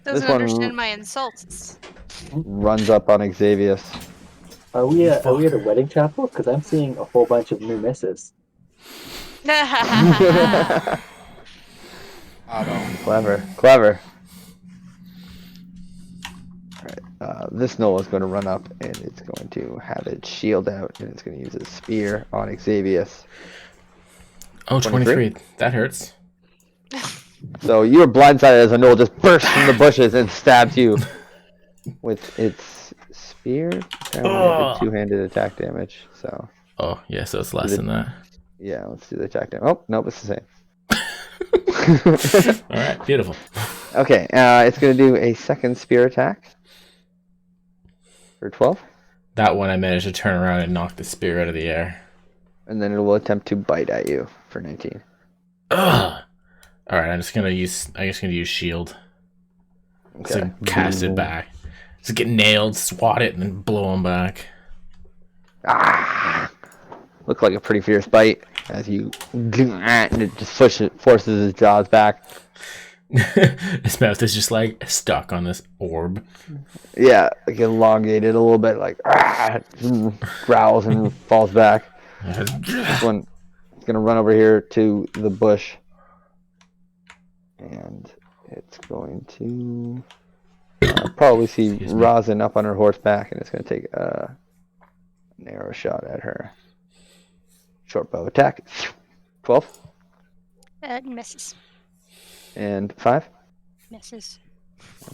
S1: This
S3: Doesn't
S1: one
S3: understand my insults.
S1: runs up on Xavius.
S6: Are we at a wedding chapel? Because I'm seeing a whole bunch of new misses.
S5: I don't.
S1: Clever. Alright, this gnoll is going to run up and it's going to have its shield out and it's going to use its spear on Xavius.
S4: Oh,
S1: 23?
S4: 23. That hurts.
S1: So you were blindsided as a gnoll just bursts from the bushes and stabs you with its spear. Apparently it did 2-handed attack damage. So
S4: Oh, yeah, so it's less than that.
S1: yeah, let's do the attack damage. Oh, nope, it's the same.
S4: All right, beautiful.
S1: Okay, it's going to do a second spear attack for 12.
S4: That one I managed to turn around and knock the spear out of the air.
S1: And then it will attempt to bite at you for 19.
S4: Ugh. All right, I'm just gonna use shield.
S1: Okay.
S4: So cast it back. Just get nailed, swat it, and then blow him back.
S1: Ah! Look like a pretty fierce bite as you and it just forces his jaws back.
S4: His mouth is just like stuck on this orb.
S1: Yeah, like elongated a little bit, like growls and falls back. This one is gonna run over here to the bush, and it's going to probably see
S4: Excuse me.
S1: Rosin up on her horseback, and it's gonna take a narrow shot at her. Short bow attack. 12
S3: Misses.
S1: and 5.
S3: Misses.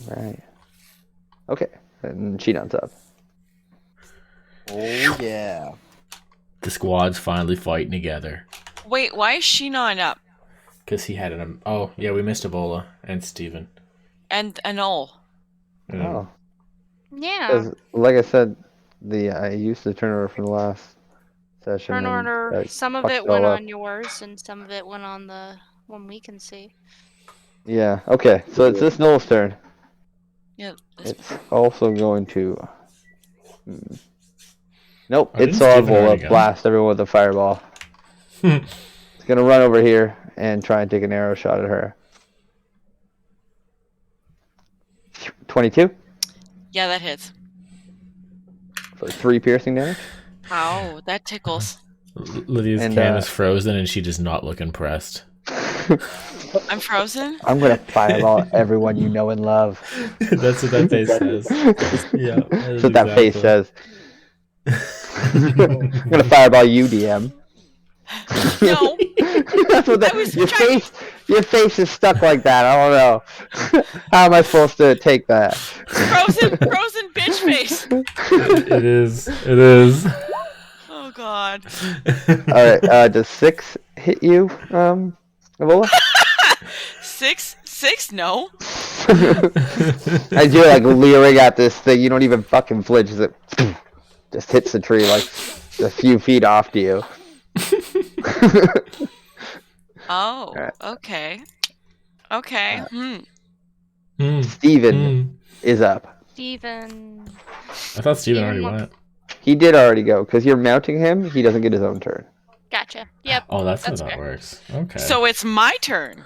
S1: All right. Okay, and Chinon's up.
S5: Oh yeah.
S4: The squad's finally fighting together.
S2: Wait, why is Shinon up?
S4: Because he had an... Oh, yeah, we missed Ebola and Steven.
S2: And Anol.
S1: Oh,
S3: Yeah.
S1: 'cause like I said, I used the turn order from the last session.
S3: Turn
S1: and
S3: order.
S1: I
S3: Some of
S1: fucked
S3: it
S1: all
S3: went
S1: up.
S3: on yours, and some of it went on the one we can see.
S1: Yeah. Okay. So it's this Noel's turn.
S2: Yeah.
S1: It's also going to. Nope.
S4: Oh,
S1: It
S4: didn't
S1: saw
S4: Steven already
S1: Ebola
S4: go?
S1: blast everyone with a fireball. It's gonna run over here and try and take an arrow shot at her. 22
S2: Yeah, that hits.
S1: for 3 piercing damage.
S2: Ow, that tickles.
S4: Lydia's
S1: And,
S4: cam is frozen, and she does not look impressed.
S2: I'm frozen.
S1: I'm gonna fireball everyone you know and love.
S4: That's what that face says. Yeah,
S1: That's what that face says. I'm gonna fireball you, DM.
S2: No.
S1: That's what
S2: I was
S1: your
S2: trying-
S1: your face is stuck like that. I don't know. How am I supposed to take that?
S2: Frozen bitch face.
S4: It is. It is.
S2: Oh God.
S1: All right. Does 6 hit you, Avola?
S2: 6? No.
S1: As you're like leering at this thing, you don't even fucking flinch. It just hits the tree like a few feet off to you.
S2: Oh.
S1: Alright.
S2: Okay. Okay.
S1: Steven is up.
S3: Steven.
S4: I thought Steven already
S3: Steven
S4: went.
S1: He did already go because you're mounting him. He doesn't get his own turn.
S3: Gotcha. Yep.
S4: Oh, that's how
S3: That's
S4: that
S3: fair.
S4: works. Okay.
S2: So it's my turn.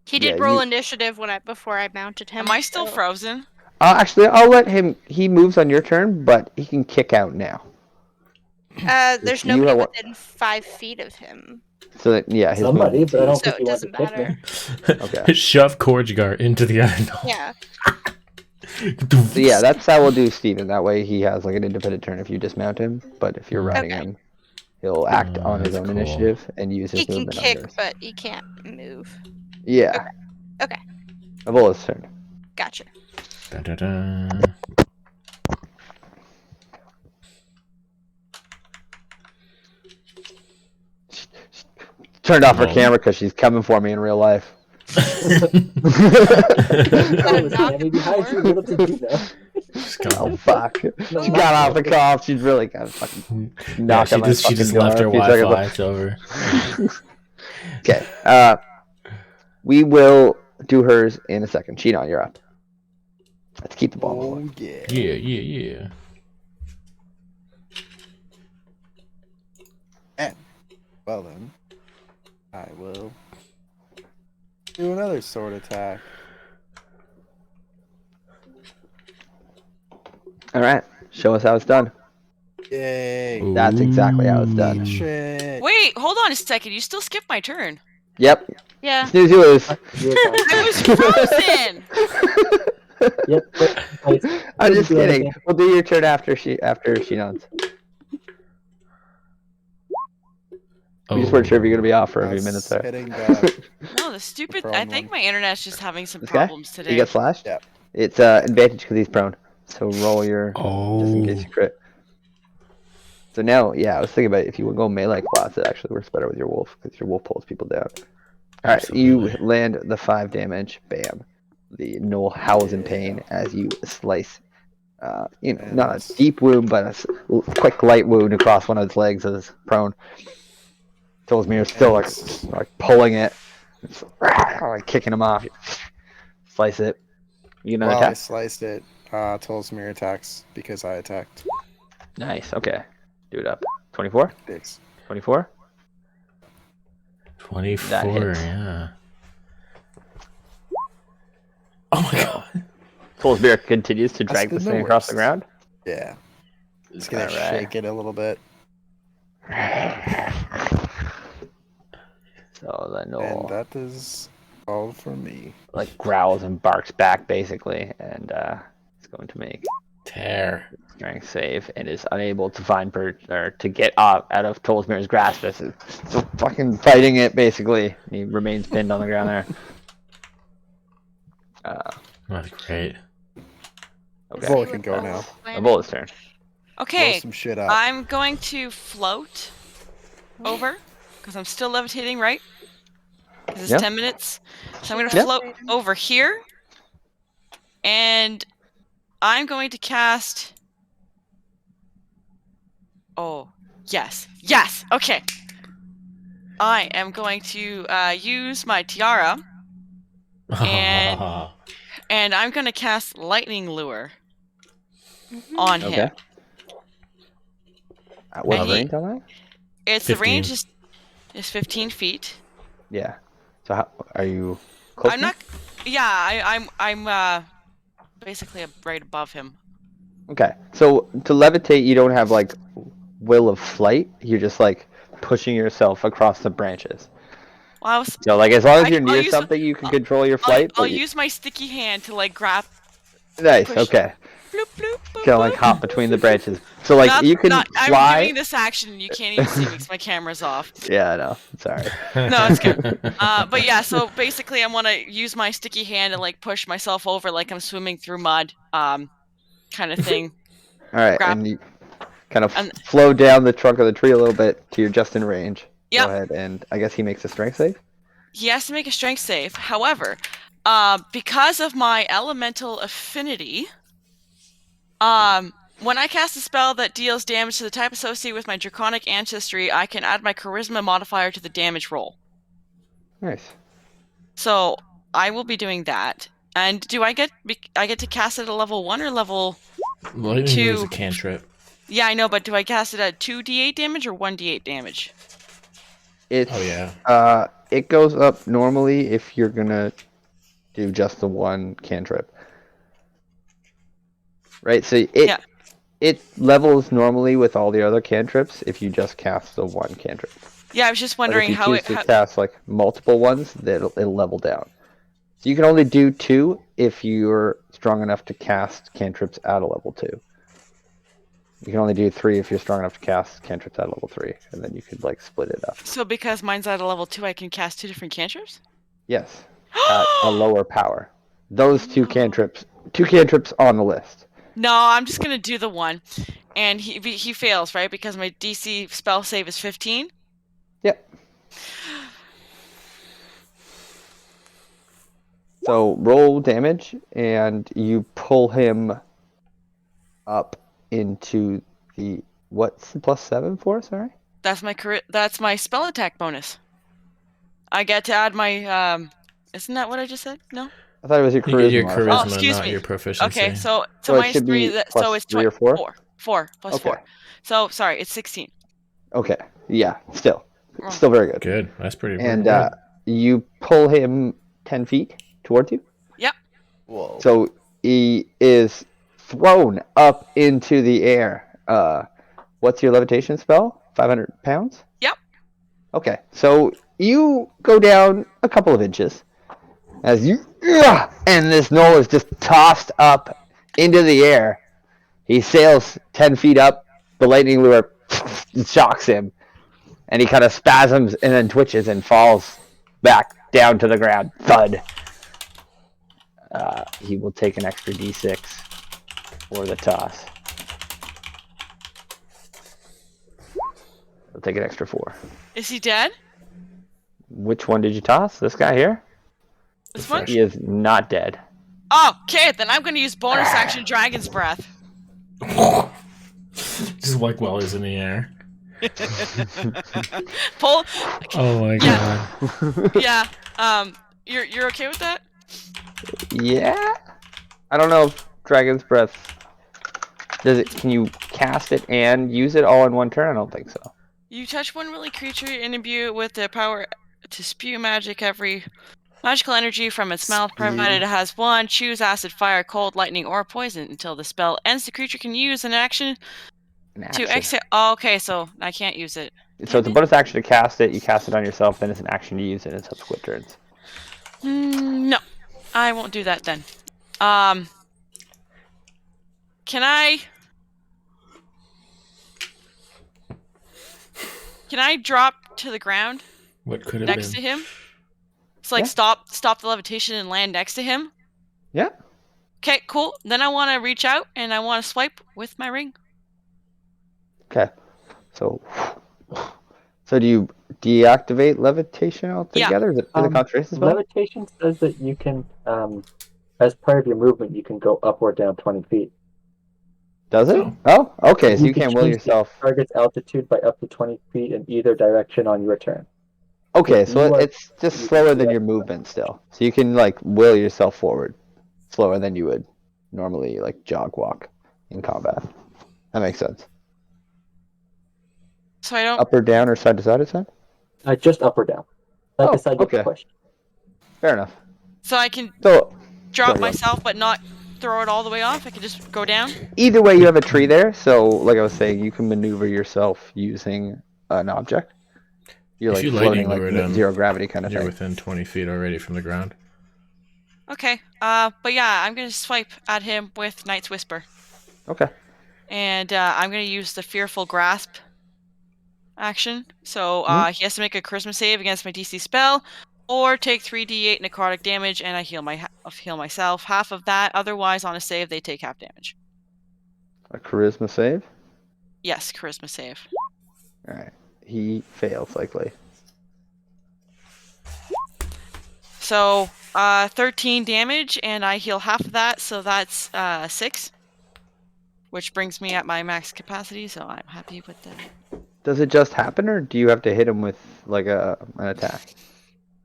S3: He did
S1: Yeah,
S3: roll
S1: you-
S3: initiative before I mounted him.
S2: Am I still
S3: so-
S2: frozen?
S1: Actually, I'll let him. He moves on your turn, but he can kick out now.
S3: There's
S1: You
S3: nobody
S1: are what-
S3: within 5 feet of him,
S1: So that, yeah, his
S6: Somebody,
S1: movement
S6: but I don't
S3: so
S6: think
S3: it
S6: you want to
S3: doesn't
S6: kick me.
S3: matter.
S1: Okay.
S4: Shove Korjgar into the unknown.
S3: Yeah.
S1: So yeah, that's how we'll do Steven. That way he has like an independent turn if you dismount him. But if you're riding
S3: Okay.
S1: him, he'll act
S4: Oh,
S1: on his
S4: that's
S1: own
S4: cool.
S1: initiative and use his
S3: He can
S1: movement on
S3: kick,
S1: yours.
S3: but he can't move.
S1: Yeah.
S3: Okay.
S1: Avola's turn.
S3: Gotcha.
S4: Da-da-da.
S1: Turned off her
S4: Oh.
S1: camera because she's coming for me in real life.
S3: Gotta knock
S6: Maybe behind you. Little did you know.
S4: She's coming.
S1: Oh fuck!
S6: No,
S1: She got off the call. She's really got fucking
S4: Yeah,
S1: knock
S4: she
S1: on my
S4: just
S1: fucking
S4: left her
S1: door a few seconds
S4: Wi-Fi. It's over.
S1: Okay. We will do hers in a second. Cheaton, you're up. Let's keep the ball moving.
S5: Oh yeah.
S4: Yeah, yeah, yeah.
S5: Well then, I will do another sword attack.
S1: All right. Show us how it's done.
S5: Yay!
S1: That's exactly how it's done.
S5: Shit.
S2: Wait, hold on a second. You still skipped my turn.
S1: Yep.
S3: Yeah.
S1: Snooze you lose.
S6: You're fine.
S2: I was frozen.
S6: Yep. But
S1: I'm just
S6: do
S1: kidding.
S6: anything.
S1: We'll do your turn after she nods. We just weren't sure if you're gonna be off for a few
S5: That's
S1: minutes there.
S5: hitting that.
S2: No, the stupid. I
S5: Prone
S2: think
S5: one.
S2: my internet's just having some
S1: This guy?
S2: problems
S1: You
S2: today.
S1: get slashed?
S5: Yeah.
S1: It's advantage because he's prone. So roll your just in case
S4: Oh.
S1: you crit. So now, yeah, I was thinking about it. If you would go melee class, it actually works better with your wolf because your wolf pulls people down. All right, you
S4: Absolutely.
S1: land the 5 damage. Bam. The gnoll howls in pain as you slice.
S5: And
S1: Not a deep wound, but quick light wound across one of its legs as it's prone. Tolsmir's still like pulling it, like kicking him off. Slice it. You gonna
S5: While I
S1: attack?
S5: sliced it, Tolsmir attacks because I attacked.
S1: Nice. Okay. Do it up. 24.
S5: Dicks.
S1: 24.
S4: 24,
S1: hits.
S4: yeah. Oh my god.
S1: Tolsmir continues to drag
S5: That's
S1: this
S5: been the
S1: thing across the
S5: worst.
S1: ground.
S5: Yeah. Just gonna
S1: Alright.
S5: shake it a little bit.
S1: So the
S5: And
S1: gnoll
S5: that is all for me.
S1: like growls and barks back basically, and it's going to make
S4: Tear.
S1: a strength save and is unable to find or to get out of Tolsmir's grasp. It's still fucking fighting it basically. He remains pinned on the ground there.
S4: That's great.
S1: Okay.
S5: Vol can go now.
S1: Avola's turn.
S5: Blow
S2: Okay,
S5: some shit up.
S2: I'm going to float over because I'm still levitating, right? Because it's
S1: Yeah.
S2: 10 minutes. So I'm going to
S1: Yeah.
S2: float over here. And I'm going to cast. Oh, yes. Yes. Okay. I am going to use my tiara. And- And I'm going to cast Lightning Lure on
S1: Okay.
S2: him.
S1: What
S2: And he-
S1: range on that?
S2: It's the
S4: 15.
S2: range is 15 feet.
S1: Yeah. So how are you close?
S2: I'm not. Yeah, I'm basically right above him.
S1: Okay. So to levitate, you don't have like will of flight. You're just like pushing yourself across the branches.
S2: Well, I was.
S1: So like as long as you're
S2: I'll
S1: near
S2: use-
S1: something, you can control your flight.
S2: I'll
S1: But
S2: use my sticky hand to like grab.
S1: nice.
S2: push-
S1: Okay.
S2: Bloop, bloop, boop,
S1: Kind of like
S2: boop.
S1: hop between the branches. So like you can
S2: I'm
S1: fly.
S2: doing this action and you can't even see me because my camera's off.
S1: Yeah, I know. Sorry.
S2: No, it's good. But yeah, so basically I want to use my sticky hand and like push myself over like I'm swimming through mud, kind of thing.
S1: All right,
S2: Grab-
S1: and you kind of
S2: and-
S1: flow down the trunk of the tree a little bit to your just in range.
S2: Yep.
S1: Go ahead, and I guess he makes a strength save.
S2: He has to make a strength save. However, because of my elemental affinity, when I cast a spell that deals damage to the type associated with my draconic ancestry, I can add my charisma modifier to the damage roll.
S1: Nice.
S2: So I will be doing that. And do I get to cast it at level 1 or level?
S4: Lightning
S2: Two.
S4: is a cantrip.
S2: Yeah, I know, but do I cast it at 2d8 damage or 1d8 damage?
S1: It's
S4: Oh, yeah.
S1: it goes up normally if you're gonna do just the one cantrip. Right, so it levels normally with all the other cantrips if you just cast the one cantrip.
S2: Yeah, I was just
S1: But
S2: wondering
S1: if you
S2: how
S1: choose to cast like multiple ones, it'll level down. So you can only do 2 if you're strong enough to cast cantrips at a level 2. You can only do 3 if you're strong enough to cast cantrips at level 3, and then you could like split it up.
S2: So because mine's at a level 2, I can cast 2 different cantrips?
S1: Yes, at a lower power. Those 2 cantrips on the list.
S2: No, I'm just gonna do the one, and he fails, right? Because my DC spell save is 15.
S1: Yep. So roll damage, and you pull him up into the what's the +7 for? Sorry.
S2: That's my spell attack bonus. I get to add my Isn't that what I just said? No.
S1: I thought it was your
S4: You get your
S1: charisma.
S4: charisma,
S2: excuse
S4: not
S2: me.
S4: your proficiency.
S2: Okay, so
S1: So it
S2: mine's
S1: should
S2: 3.
S1: be
S2: So
S1: plus
S2: it's
S1: 3 or 4?
S2: 4 plus
S1: Okay.
S2: 4. So sorry, it's 16.
S1: Okay. Yeah. Still
S2: Wrong.
S1: very good.
S4: Good. That's pretty
S1: And
S4: good.
S1: you pull him 10 feet towards you.
S2: Yep.
S5: Whoa.
S1: So he is thrown up into the air. What's your levitation spell? 500 pounds?
S2: Yep.
S1: Okay. So you go down a couple of inches as you, and this knoll is just tossed up into the air. He sails 10 feet up. The lightning lure shocks him, and he kind of spasms and then twitches and falls back down to the ground. Thud. He will take an extra d6 for the toss. He'll take an extra 4.
S2: Is he dead?
S1: Which one did you toss? This guy here?
S2: This one?
S1: He is not dead.
S2: Oh, okay, then I'm gonna use bonus action Dragon's Breath.
S4: Just like while he's in the air.
S2: Pull.
S4: Oh my
S2: Yeah.
S4: god.
S2: Yeah. You're okay with that?
S1: Yeah? I don't know if Dragon's Breath... Can you cast it and use it all in one turn? I don't think so.
S2: You touch one willing creature and imbue it with the power to spew magical energy from its mouth, provided it has 1. Choose acid, fire, cold, lightning, or poison until the spell ends. The creature can use an action to exhale. Oh, okay, so I can't use it.
S1: So it's a bonus action to cast it. You cast it on yourself, then it's an action to use it in subsequent turns.
S2: No, I won't do that then. Can I drop to the ground
S4: What could have
S2: next
S4: been?
S2: to him? It's like
S1: Yeah.
S2: stop the levitation and land next to him.
S1: Yeah.
S2: Okay, cool. Then I want to reach out and I want to swipe with my ring.
S1: Okay. So do you deactivate levitation altogether? Is it for the concentration spell?
S6: Levitation says that you can, as part of your movement, you can go up or down 20 feet.
S1: Does it?
S4: Oh.
S1: Oh, okay. So you
S6: can
S1: can't will
S6: change
S1: yourself.
S6: the target's altitude by up to 20 feet in either direction on your turn.
S1: Okay, so
S6: You are-
S1: it's just
S6: you
S1: slower
S6: can
S1: than
S6: do
S1: your
S6: that.
S1: movement still. So you can like will yourself forward slower than you would normally like jog walk in combat. That makes sense.
S2: So I don't.
S1: Up or down or side to side or side?
S6: Just up or down. Like
S1: Oh,
S6: I said, you
S1: okay.
S6: push.
S1: Fair enough.
S2: So I can
S1: So
S2: drop
S1: Sorry,
S2: myself, but not throw it all the way off? I can just go down?
S1: Either way, you have a tree there, so like I was saying, you can maneuver yourself using an object. You're
S4: If
S1: like
S4: you
S1: floating
S4: lightning
S1: like
S4: lured him,
S1: zero gravity kind of
S4: You're
S1: thing.
S4: within 20 feet already from the ground.
S2: Okay. But yeah, I'm gonna swipe at him with Knight's Whisper.
S1: Okay.
S2: And I'm gonna use the Fearful Grasp action. So he has to make a Charisma save against my DC spell, or take 3d8 necrotic damage, and I heal myself half of that. Otherwise, on a save, they take half damage.
S1: A charisma save.
S2: Yes, Charisma save.
S1: All right. He fails likely.
S2: So 13 damage, and I heal half of that, so that's 6, which brings me at my max capacity. So I'm happy with that.
S1: Does it just happen, or do you have to hit him with like an attack?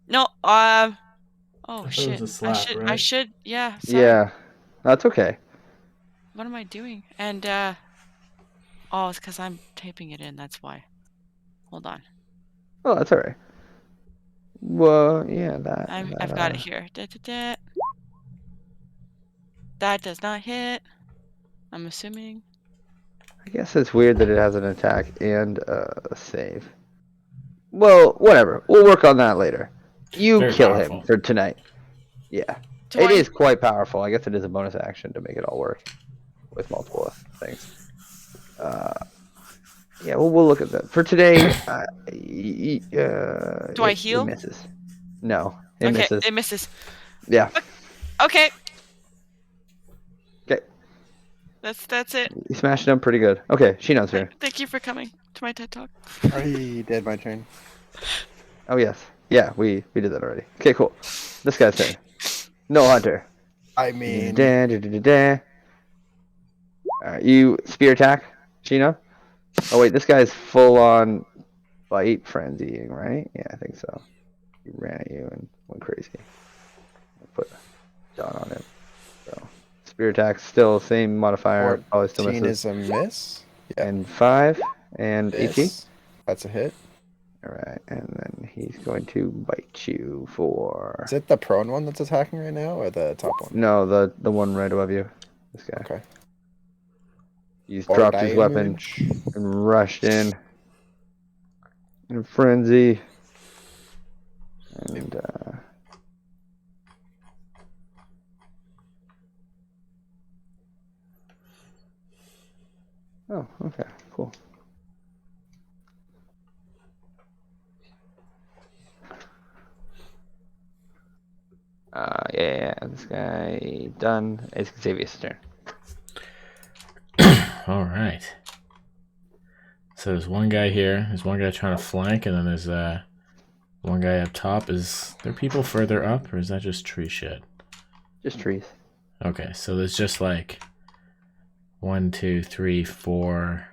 S2: No.
S4: thought
S2: Oh
S4: it was
S2: shit.
S4: a slap,
S2: I
S4: right?
S2: should. Yeah. Sorry.
S1: Yeah, that's okay.
S2: What am I doing? And oh, it's because I'm taping it in. That's why. Hold on.
S1: Oh, that's all right. Well, yeah,
S2: I've got it here. That does not hit. I'm assuming.
S1: I guess it's weird that it has an attack and a save. Well, whatever. We'll work on that later. You
S4: Very
S1: kill
S4: powerful.
S1: him for tonight. Yeah.
S2: Do
S1: It
S2: I-
S1: is quite powerful. I guess it is a bonus action to make it all work with multiple things. Yeah, we'll look at that. For today,
S2: Do I heal?
S1: It misses. No, it
S2: Okay,
S1: misses.
S2: it misses.
S1: Yeah.
S2: Okay,
S1: Okay.
S2: that's it.
S1: You smashed it up pretty good. Okay, Shino's here.
S2: Thank you for coming to my TED Talk.
S5: I did my turn.
S1: Oh, yes. Yeah, we did that already. Okay, cool. This guy's turn. No hunter.
S5: I mean,
S1: Alright, you spear attack, Shino? Oh wait, this guy's full on bite frenzying, right? Yeah, I think so. He ran at you and went crazy. I'll put a dot on him. So spear attack still same modifier, probably still
S5: 14
S1: misses.
S5: is a miss. Yeah.
S1: And 5 and 18.
S5: Miss. That's a hit.
S1: Alright, and then he's going to bite you for
S5: Is it the prone one that's attacking right now, or the top one?
S1: no, the one right above you. This guy.
S5: Okay.
S1: He's
S5: Or
S1: dropped his weapon
S5: damage.
S1: and rushed in a frenzy. And oh, okay, cool. Yeah, this guy done. It's Xavier's turn.
S4: All right. So there's one guy here. There's one guy trying to flank, and then there's one guy up top. Is there people further up, or is that just tree shit?
S1: Just trees.
S4: Okay, so there's just like 1, 2, 3, 4,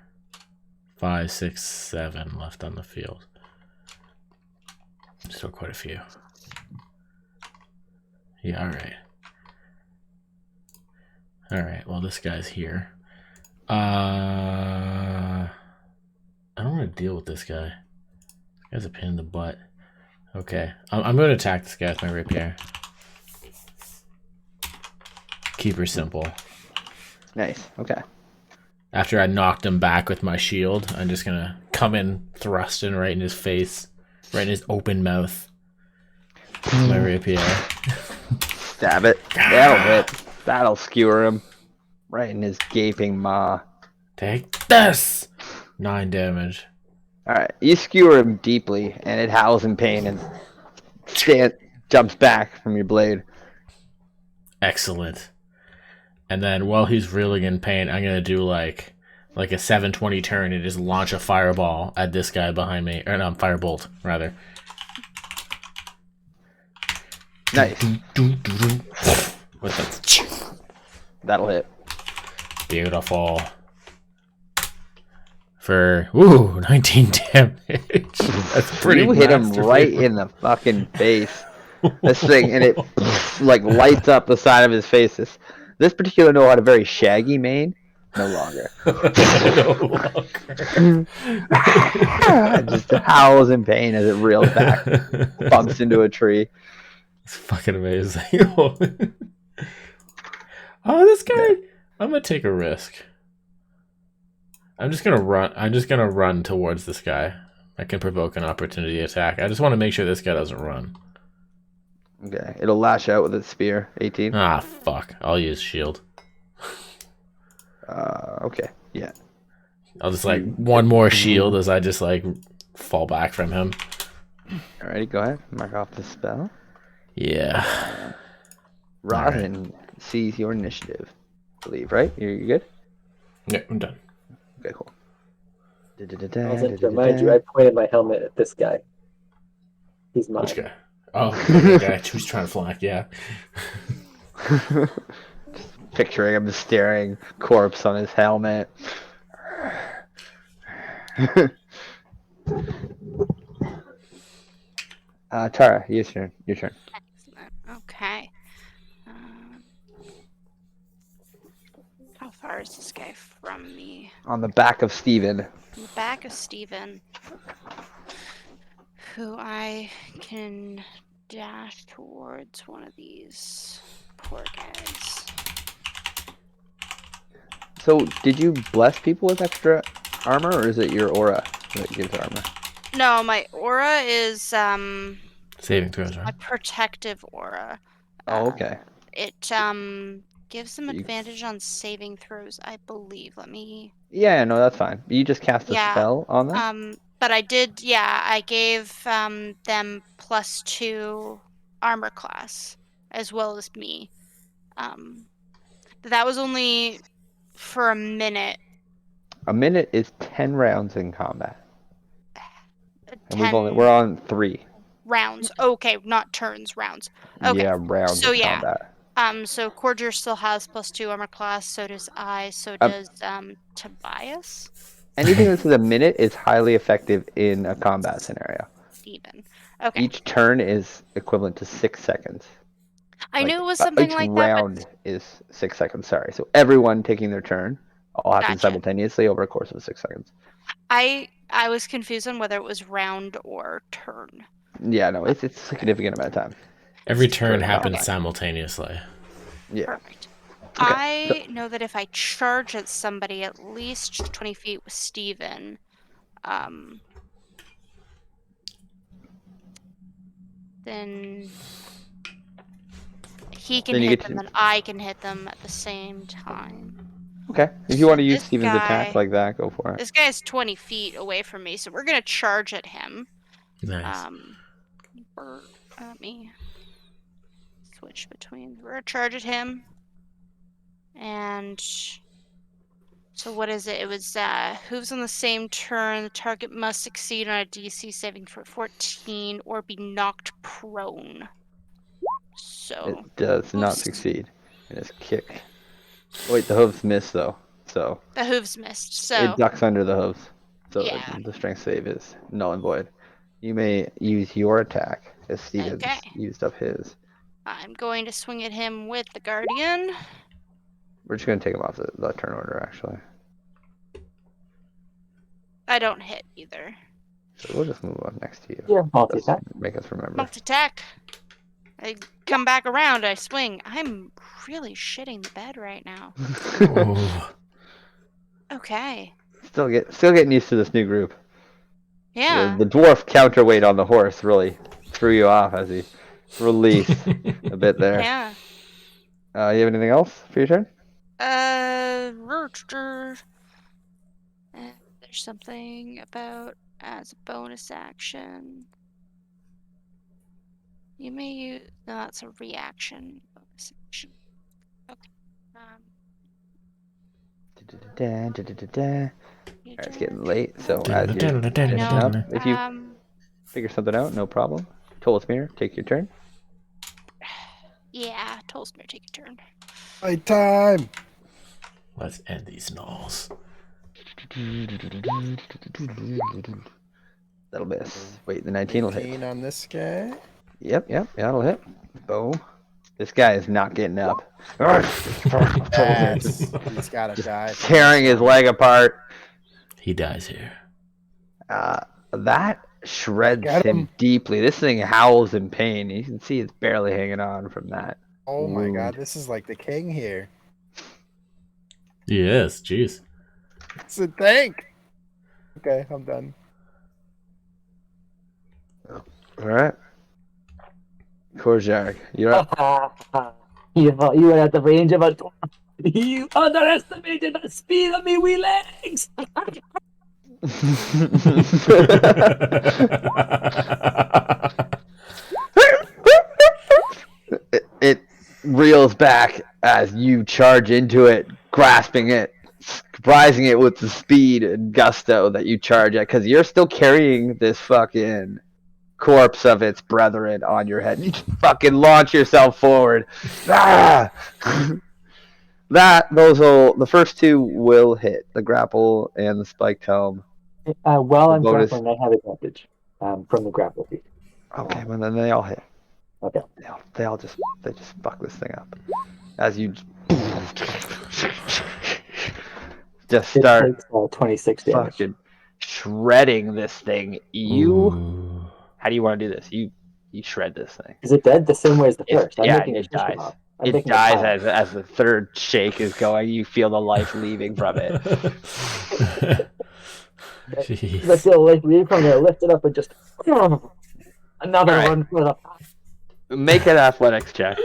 S4: 5, 6, 7 left on the field. Still quite a few. Yeah, alright. Alright, well this guy's here. I don't want to deal with this guy. This guy's a pain in the butt. Okay, I'm going to attack this guy with my rapier. Keep her simple.
S1: Nice. Okay.
S4: After I knocked him back with my shield, I'm just gonna come in thrusting right in his face, right in his open mouth. With my rapier.
S1: Stab it. That'll hit. That'll skewer him. Right in his gaping maw.
S4: Take this! 9 damage.
S1: Alright, you skewer him deeply, and it howls in pain and jumps back from your blade.
S4: Excellent. And then while he's reeling in pain, I'm gonna do like a 720 turn and just launch a fireball at this guy behind me. Or no, firebolt, rather.
S1: Nice.
S4: With that.
S1: That'll hit.
S4: Beautiful. For 19 damage. That's pretty.
S1: You hit him
S4: masterful.
S1: right in the fucking face. This thing, and it like lights up the side of his face. This particular no had a very shaggy mane. No longer.
S4: No longer.
S1: Just howls in pain as it reels back, bumps into a tree.
S4: It's fucking amazing. Oh, this guy.
S1: Okay.
S4: I'm gonna take a risk. I'm just gonna run towards this guy. I can provoke an opportunity attack. I just want to make sure this guy doesn't run.
S1: Okay. It'll lash out with its spear. 18.
S4: Ah, fuck. I'll use shield.
S1: Okay. Yeah.
S4: I'll just like one more shield as I just like fall back from him.
S1: Alrighty, go ahead. Mark off the spell.
S4: Yeah.
S1: Robin sees your initiative. I believe, right? You good?
S4: Yeah, I'm done.
S1: Okay, cool.
S6: I'll just remind you, I pointed my helmet at this guy. He's mine.
S4: Which guy? Oh, the guy who's trying to flank. Yeah.
S1: Picturing him staring corpse on his helmet. Tara, your turn. Your turn.
S3: Excellent. Okay. How far is this guy from me?
S1: On the back of Steven.
S3: In the back of Steven, who I can dash towards one of these poor guys.
S1: So, did you bless people with extra armor, or is it your aura that gives armor?
S3: No, my aura is
S4: Saving throws,
S3: my
S4: right?
S3: protective aura.
S1: Oh, okay.
S3: It gives them advantage on saving throws, I believe. Let me.
S1: Yeah, no, that's fine. You just cast a
S3: Yeah.
S1: spell on them?
S3: But I did. Yeah, I gave them +2 armor class as well as me. But that was only for a minute.
S1: A minute is 10 rounds in combat. And
S3: 10
S1: we're on 3.
S3: rounds. Okay, not turns, rounds. Okay.
S1: Yeah, rounds
S3: So
S1: of
S3: yeah.
S1: combat.
S3: So Cordier still has +2 armor class, so does I, so does Tobias.
S1: Anything that's a minute is highly effective in a combat scenario.
S3: Even. Okay.
S1: Each turn is equivalent to 6 seconds.
S3: I knew it was something
S1: each
S3: like that.
S1: round is 6 seconds, sorry. So everyone taking their turn all happen
S3: Gotcha.
S1: simultaneously over a course of 6 seconds.
S3: I was confused on whether it was round or turn.
S1: Yeah, no, it's a significant amount of time.
S4: Every turn
S1: Sure,
S4: happens
S3: okay.
S4: simultaneously.
S1: Yeah.
S3: Perfect.
S1: Okay,
S3: I know that if I charge at somebody at least 20 feet with Steven, then he can
S1: Then you
S3: hit
S1: get
S3: them
S1: to-
S3: and I can hit them at the same time.
S1: Okay. If you
S3: So
S1: want to use
S3: this
S1: Steven's attack
S3: guy-
S1: like that, go for it.
S3: This guy is 20 feet away from me, so we're gonna charge at him.
S4: Nice.
S3: Let me switch between. We're gonna charge at him, and so what is it? It was hooves on the same turn. The target must succeed on a DC saving for 14 or be knocked prone. So
S1: It does not
S3: hooves-
S1: succeed. It is kicked. Wait, the hooves miss though. So
S3: the hooves missed. So
S1: it ducks under the hooves. So
S3: Yeah.
S1: the strength save is null and void. You may use your attack as Steven's
S3: Okay.
S1: used up his.
S3: I'm going to swing at him with the Guardian.
S1: We're just gonna take him off the turn order actually.
S3: I don't hit either.
S1: So we'll just move on next to you.
S6: Yeah, multi-attack.
S1: Make us remember.
S3: Multi-attack. I come back around, I swing. I'm really shitting the bed right now.
S4: Oh.
S3: Okay.
S1: Still getting used to this new group.
S3: Yeah.
S1: The dwarf counterweight on the horse really threw you off as he released a bit there.
S3: Yeah.
S1: You have anything else for your turn?
S3: There's something about as a bonus action. You may use. No, that's a reaction. Bonus action. Okay.
S1: Alright, it's getting late, so as you're finishing up, if you figure something out, no problem. Tolsmere, take your turn.
S3: Yeah, Tolsmere, take your turn.
S5: Fight time!
S4: Let's end these gnolls.
S1: That'll miss. Wait, the 19 will hit.
S5: 18 on this guy.
S1: Yep, that'll hit. Boom. This guy is not getting up.
S5: Yes. He's gotta die.
S1: Tearing his leg apart.
S4: He dies here.
S1: That shreds
S5: Get
S1: him
S5: him.
S1: deeply. This thing howls in pain. You can see it's barely hanging on from that.
S5: Oh my
S1: wound.
S5: god, this is like the king here.
S4: He is. Jeez.
S5: It's a tank. Okay, I'm done.
S1: All right. Korjak, you're up.
S6: You thought you were at the range of a dwarf. You underestimated the speed of me wee legs.
S1: It reels back as you charge into it, grasping it, surprising it with the speed and gusto that you charge at, because you're still carrying this fucking corpse of its brethren on your head. You just fucking launch yourself forward. Ah! The first two will hit, the grapple and the spiked helm.
S6: While
S1: The
S6: I'm
S1: bonus-
S6: grappling, I have advantage from the grapple feat.
S1: Okay, well then they all hit.
S6: Okay.
S1: They just fuck this thing up. As you just
S6: It
S1: start
S6: takes 26 damage.
S1: fucking shredding this thing.
S4: Ooh.
S1: How do you want to do this? You shred this thing.
S6: Is it dead the same way as the
S1: It-
S6: first? I'm
S1: yeah,
S6: making a
S1: it dies.
S6: mob. I'm
S1: It
S6: making a
S1: dies
S6: pile.
S1: as the third shake is going. You feel the life leaving from it.
S4: Jeez.
S6: But still, like, leave from there, lift it up, and just another
S1: Alright.
S6: one for the.
S1: Make an athletics check.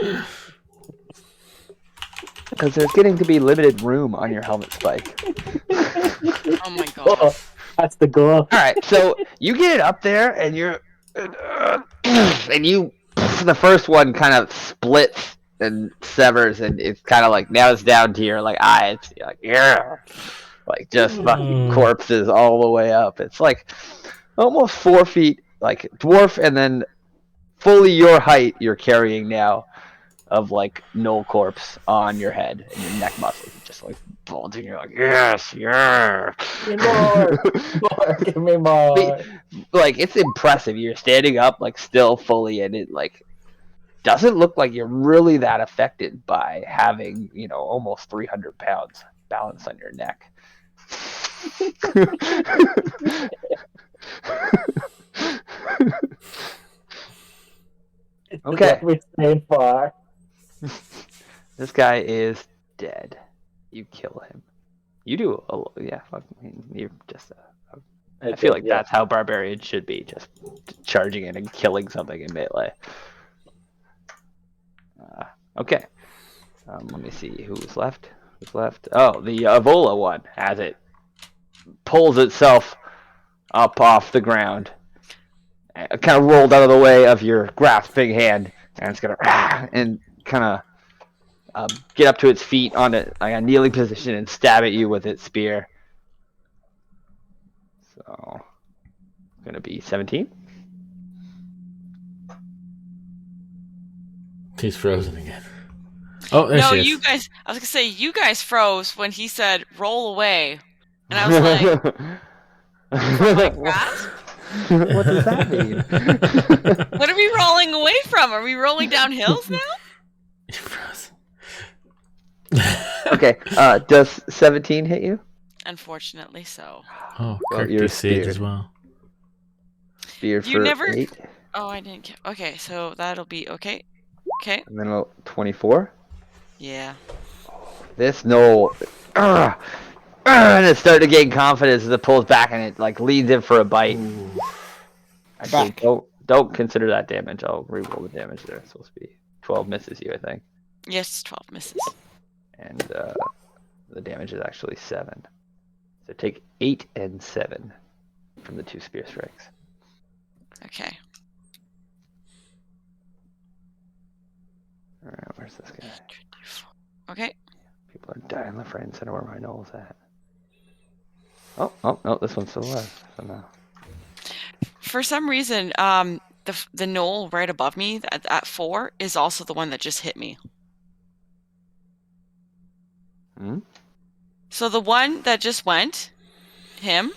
S1: Because there's getting to be limited room on your helmet spike.
S2: Oh my god.
S6: Oh, that's the goal.
S1: All right, so you get it up there, and you're, and you, the first one kind of splits and severs, and it's kind of like now it's down to your like eyes. You're like, yeah, like just fucking corpses all the way up. It's like almost 4 feet, like dwarf, and then fully your height you're carrying now of like Knoll corpse on your head, and your neck muscles are just like bulging. You're like, yes, yeah.
S6: Give me more, give me more.
S1: Like it's impressive. You're standing up like still fully, and it like doesn't look like you're really that affected by having, you know, almost 300 pounds balance on your neck. Okay.
S6: We're staying far.
S1: This guy is dead. You kill him. You do yeah, fucking, you're just I feel like that's how barbarians should be, just charging in and killing something in melee. Okay. Let me see who's left. Who's left? Oh, the Avola one, as it pulls itself up off the ground, kind of rolled out of the way of your grasping hand, and it's gonna and kind of get up to its feet on a kneeling position and stab at you with its spear. So, gonna be 17.
S4: He's frozen again. Oh, there
S2: No,
S4: she is.
S2: you guys. I was gonna say you guys froze when he said "roll away," and I was like, "From my grasp?
S1: What does that mean?
S2: What are we rolling away from? Are we rolling down hills now?"
S4: He froze.
S1: Okay, does 17 hit you?
S2: Unfortunately, so.
S4: Oh,
S1: Well,
S4: Kirk
S1: you're
S4: do siege
S1: speared.
S4: as well.
S1: Spear
S2: You
S1: for
S2: never-
S1: 8,
S2: Oh, I didn't. Okay, so that'll be okay. Okay.
S1: and then 24.
S2: Yeah.
S1: This Knoll, and it's starting to gain confidence as it pulls back and it like leans in for a bite. Actually, don't consider that damage. I'll reroll the damage there. It's supposed to be 12 misses you, I think,
S2: Yes, 12 misses.
S1: and the damage is actually 7. So take 8 and 7 from the 2 spear strikes.
S2: Okay.
S1: All right, where's this guy?
S2: Okay.
S1: People are dying left, right, and center where my Knoll's at. Oh, no, this one's still alive. So no.
S2: For some reason, the knoll right above me at 4 is also the one that just hit me.
S1: Hmm?
S2: So the one that just went, him,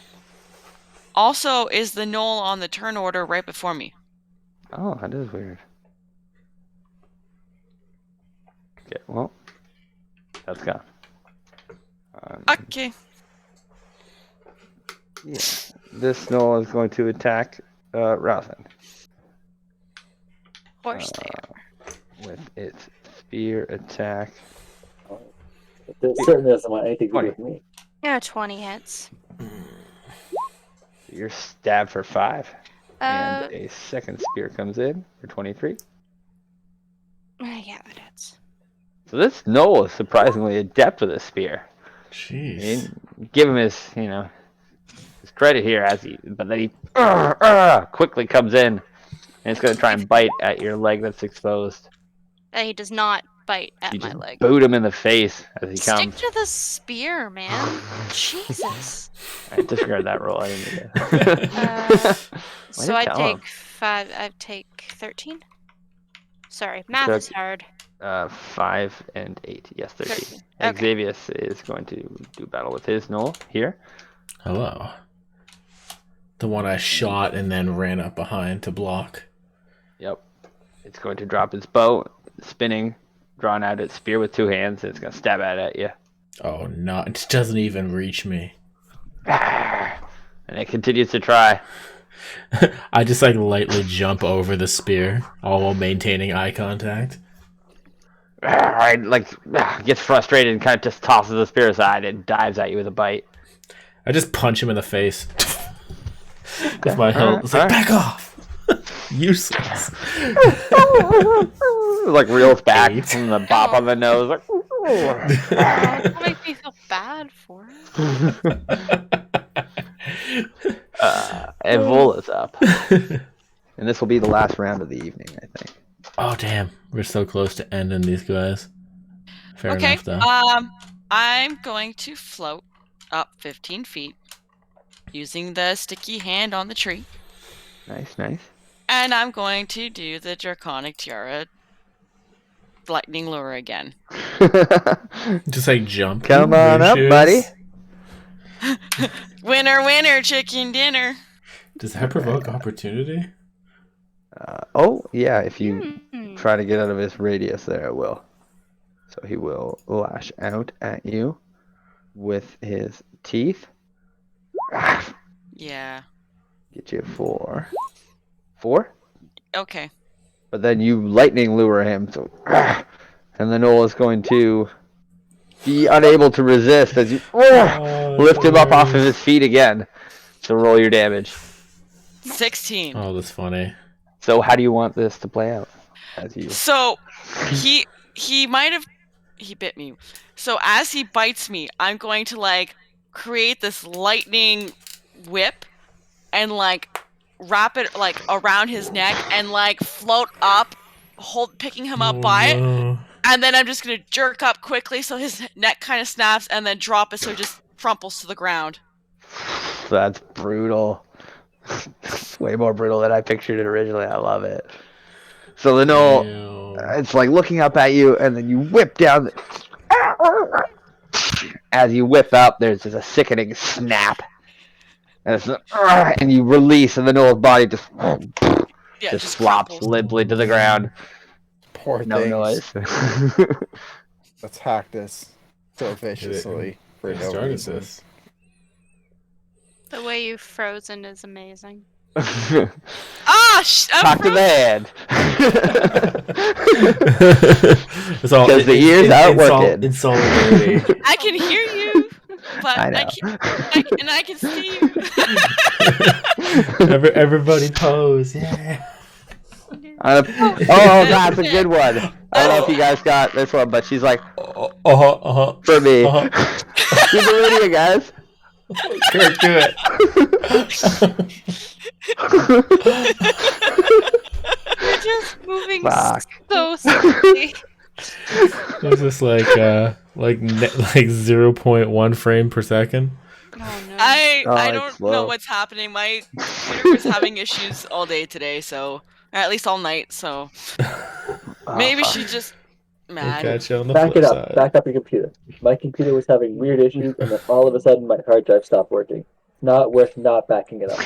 S2: also is the knoll on the turn order right before me.
S1: Oh, that is weird. Okay, well, that's gone.
S2: Okay.
S1: Yeah, this Knoll is going to attack Rosin
S2: Of course they are.
S1: with its spear attack.
S6: It certainly doesn't want anything to do with me.
S3: Yeah, 20 hits.
S1: You're stabbed for 5.
S3: Uh,
S1: And a second spear comes in for 23.
S3: yeah, that hits.
S1: So this Noel is surprisingly adept with a spear.
S4: Jeez.
S1: Give him his, his credit here but then he quickly comes in and it's going to try and bite at your leg that's exposed.
S3: He does not bite at
S1: You
S3: my
S1: just
S3: leg.
S1: boot him in the face as he
S3: Stick
S1: comes.
S3: to the spear, man. Jesus.
S1: I disregard that roll. I didn't need it.
S3: So I take 5. I take 13. Sorry, math is hard.
S1: 5 and 8. Yes, 13.
S3: Okay.
S1: Xavius is going to do battle with his Noel here.
S4: Hello. The one I shot and then ran up behind to block.
S1: Yep. It's going to drop its bow, spinning, drawing out its spear with 2 hands, and it's going to stab at you.
S4: Oh, no. It doesn't even reach me.
S1: And it continues to try.
S4: I just lightly jump over the spear, all while maintaining eye contact.
S1: Gets frustrated and kind of just tosses the spear aside and dives at you with a bite.
S4: I just punch him in the face. With my hilt. It's back off! Useless.
S1: Reels back
S4: 8.
S1: from the bop on the nose.
S3: That makes me feel bad for him.
S1: And Vola's up. And this will be the last round of the evening, I think.
S4: Oh, damn. We're so close to ending these guys. Fair
S2: Okay.
S4: enough, though.
S2: I'm going to float up 15 feet using the sticky hand on the tree.
S1: Nice.
S2: And I'm going to do the Draconic Tiara lightning lure again.
S4: Just jump.
S1: Come on up, buddy.
S2: Winner, winner, chicken dinner.
S4: Does that provoke opportunity?
S1: Yeah, if you try to get out of his radius there, it will. So he will lash out at you with his teeth.
S2: Yeah.
S1: Get you 4. 4?
S2: Okay.
S1: But then you lightning lure him, so and the Noel is going to be unable to resist as you lift him up off of his feet again. So roll your damage.
S2: 16.
S4: Oh, that's funny.
S1: So how do you want this to play out?
S2: So he bit me. So as he bites me, I'm going to create this lightning whip and wrap it around his neck and float up, picking him up by it. And then I'm just gonna jerk up quickly so his neck kind of snaps and then drop it so it just crumples to the ground.
S1: That's brutal. Way more brutal than I pictured it originally. I love it. So the Noel, it's looking up at you, and then you whip down. As you whip up, there's just a sickening snap, and and you release, and the Noel's body just flops
S2: crumples.
S1: limply to the ground.
S5: Poor
S1: No
S5: things.
S1: noise.
S5: Let's hack this so viciously for no
S4: started
S5: reason.
S4: this.
S3: The way you've frozen is amazing.
S1: Talk to the hand.
S4: It's all
S1: Because the ears aren't working.
S4: In solidarity.
S2: I can hear you, but
S1: I know.
S2: I can see you.
S4: Everybody pose, yeah.
S1: That's a good one. I don't know if you guys got this one, but she's like, for me. Keep it with you guys.
S4: Kirk, do it.
S3: You're just moving
S1: Fuck.
S3: so slowly.
S4: Was this like 0.1 frame per second?
S3: Oh no.
S2: I
S1: it's
S2: don't
S1: slow.
S2: know what's happening. My computer was having issues all day today, or at least all night. So maybe she's just mad.
S4: Catch you on the
S6: Back
S4: flip
S6: it up.
S4: side.
S6: Back up your computer. My computer was having weird issues, and then all of a sudden my hard drive stopped working. Not worth not backing it up.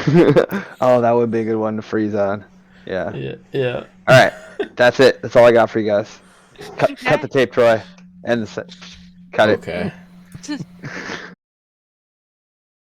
S1: That would be a good one to freeze on. Yeah.
S4: Yeah.
S1: All right. That's it. That's all I got for you guys. Cut the tape, Troy. End the set. Cut it.
S4: Okay.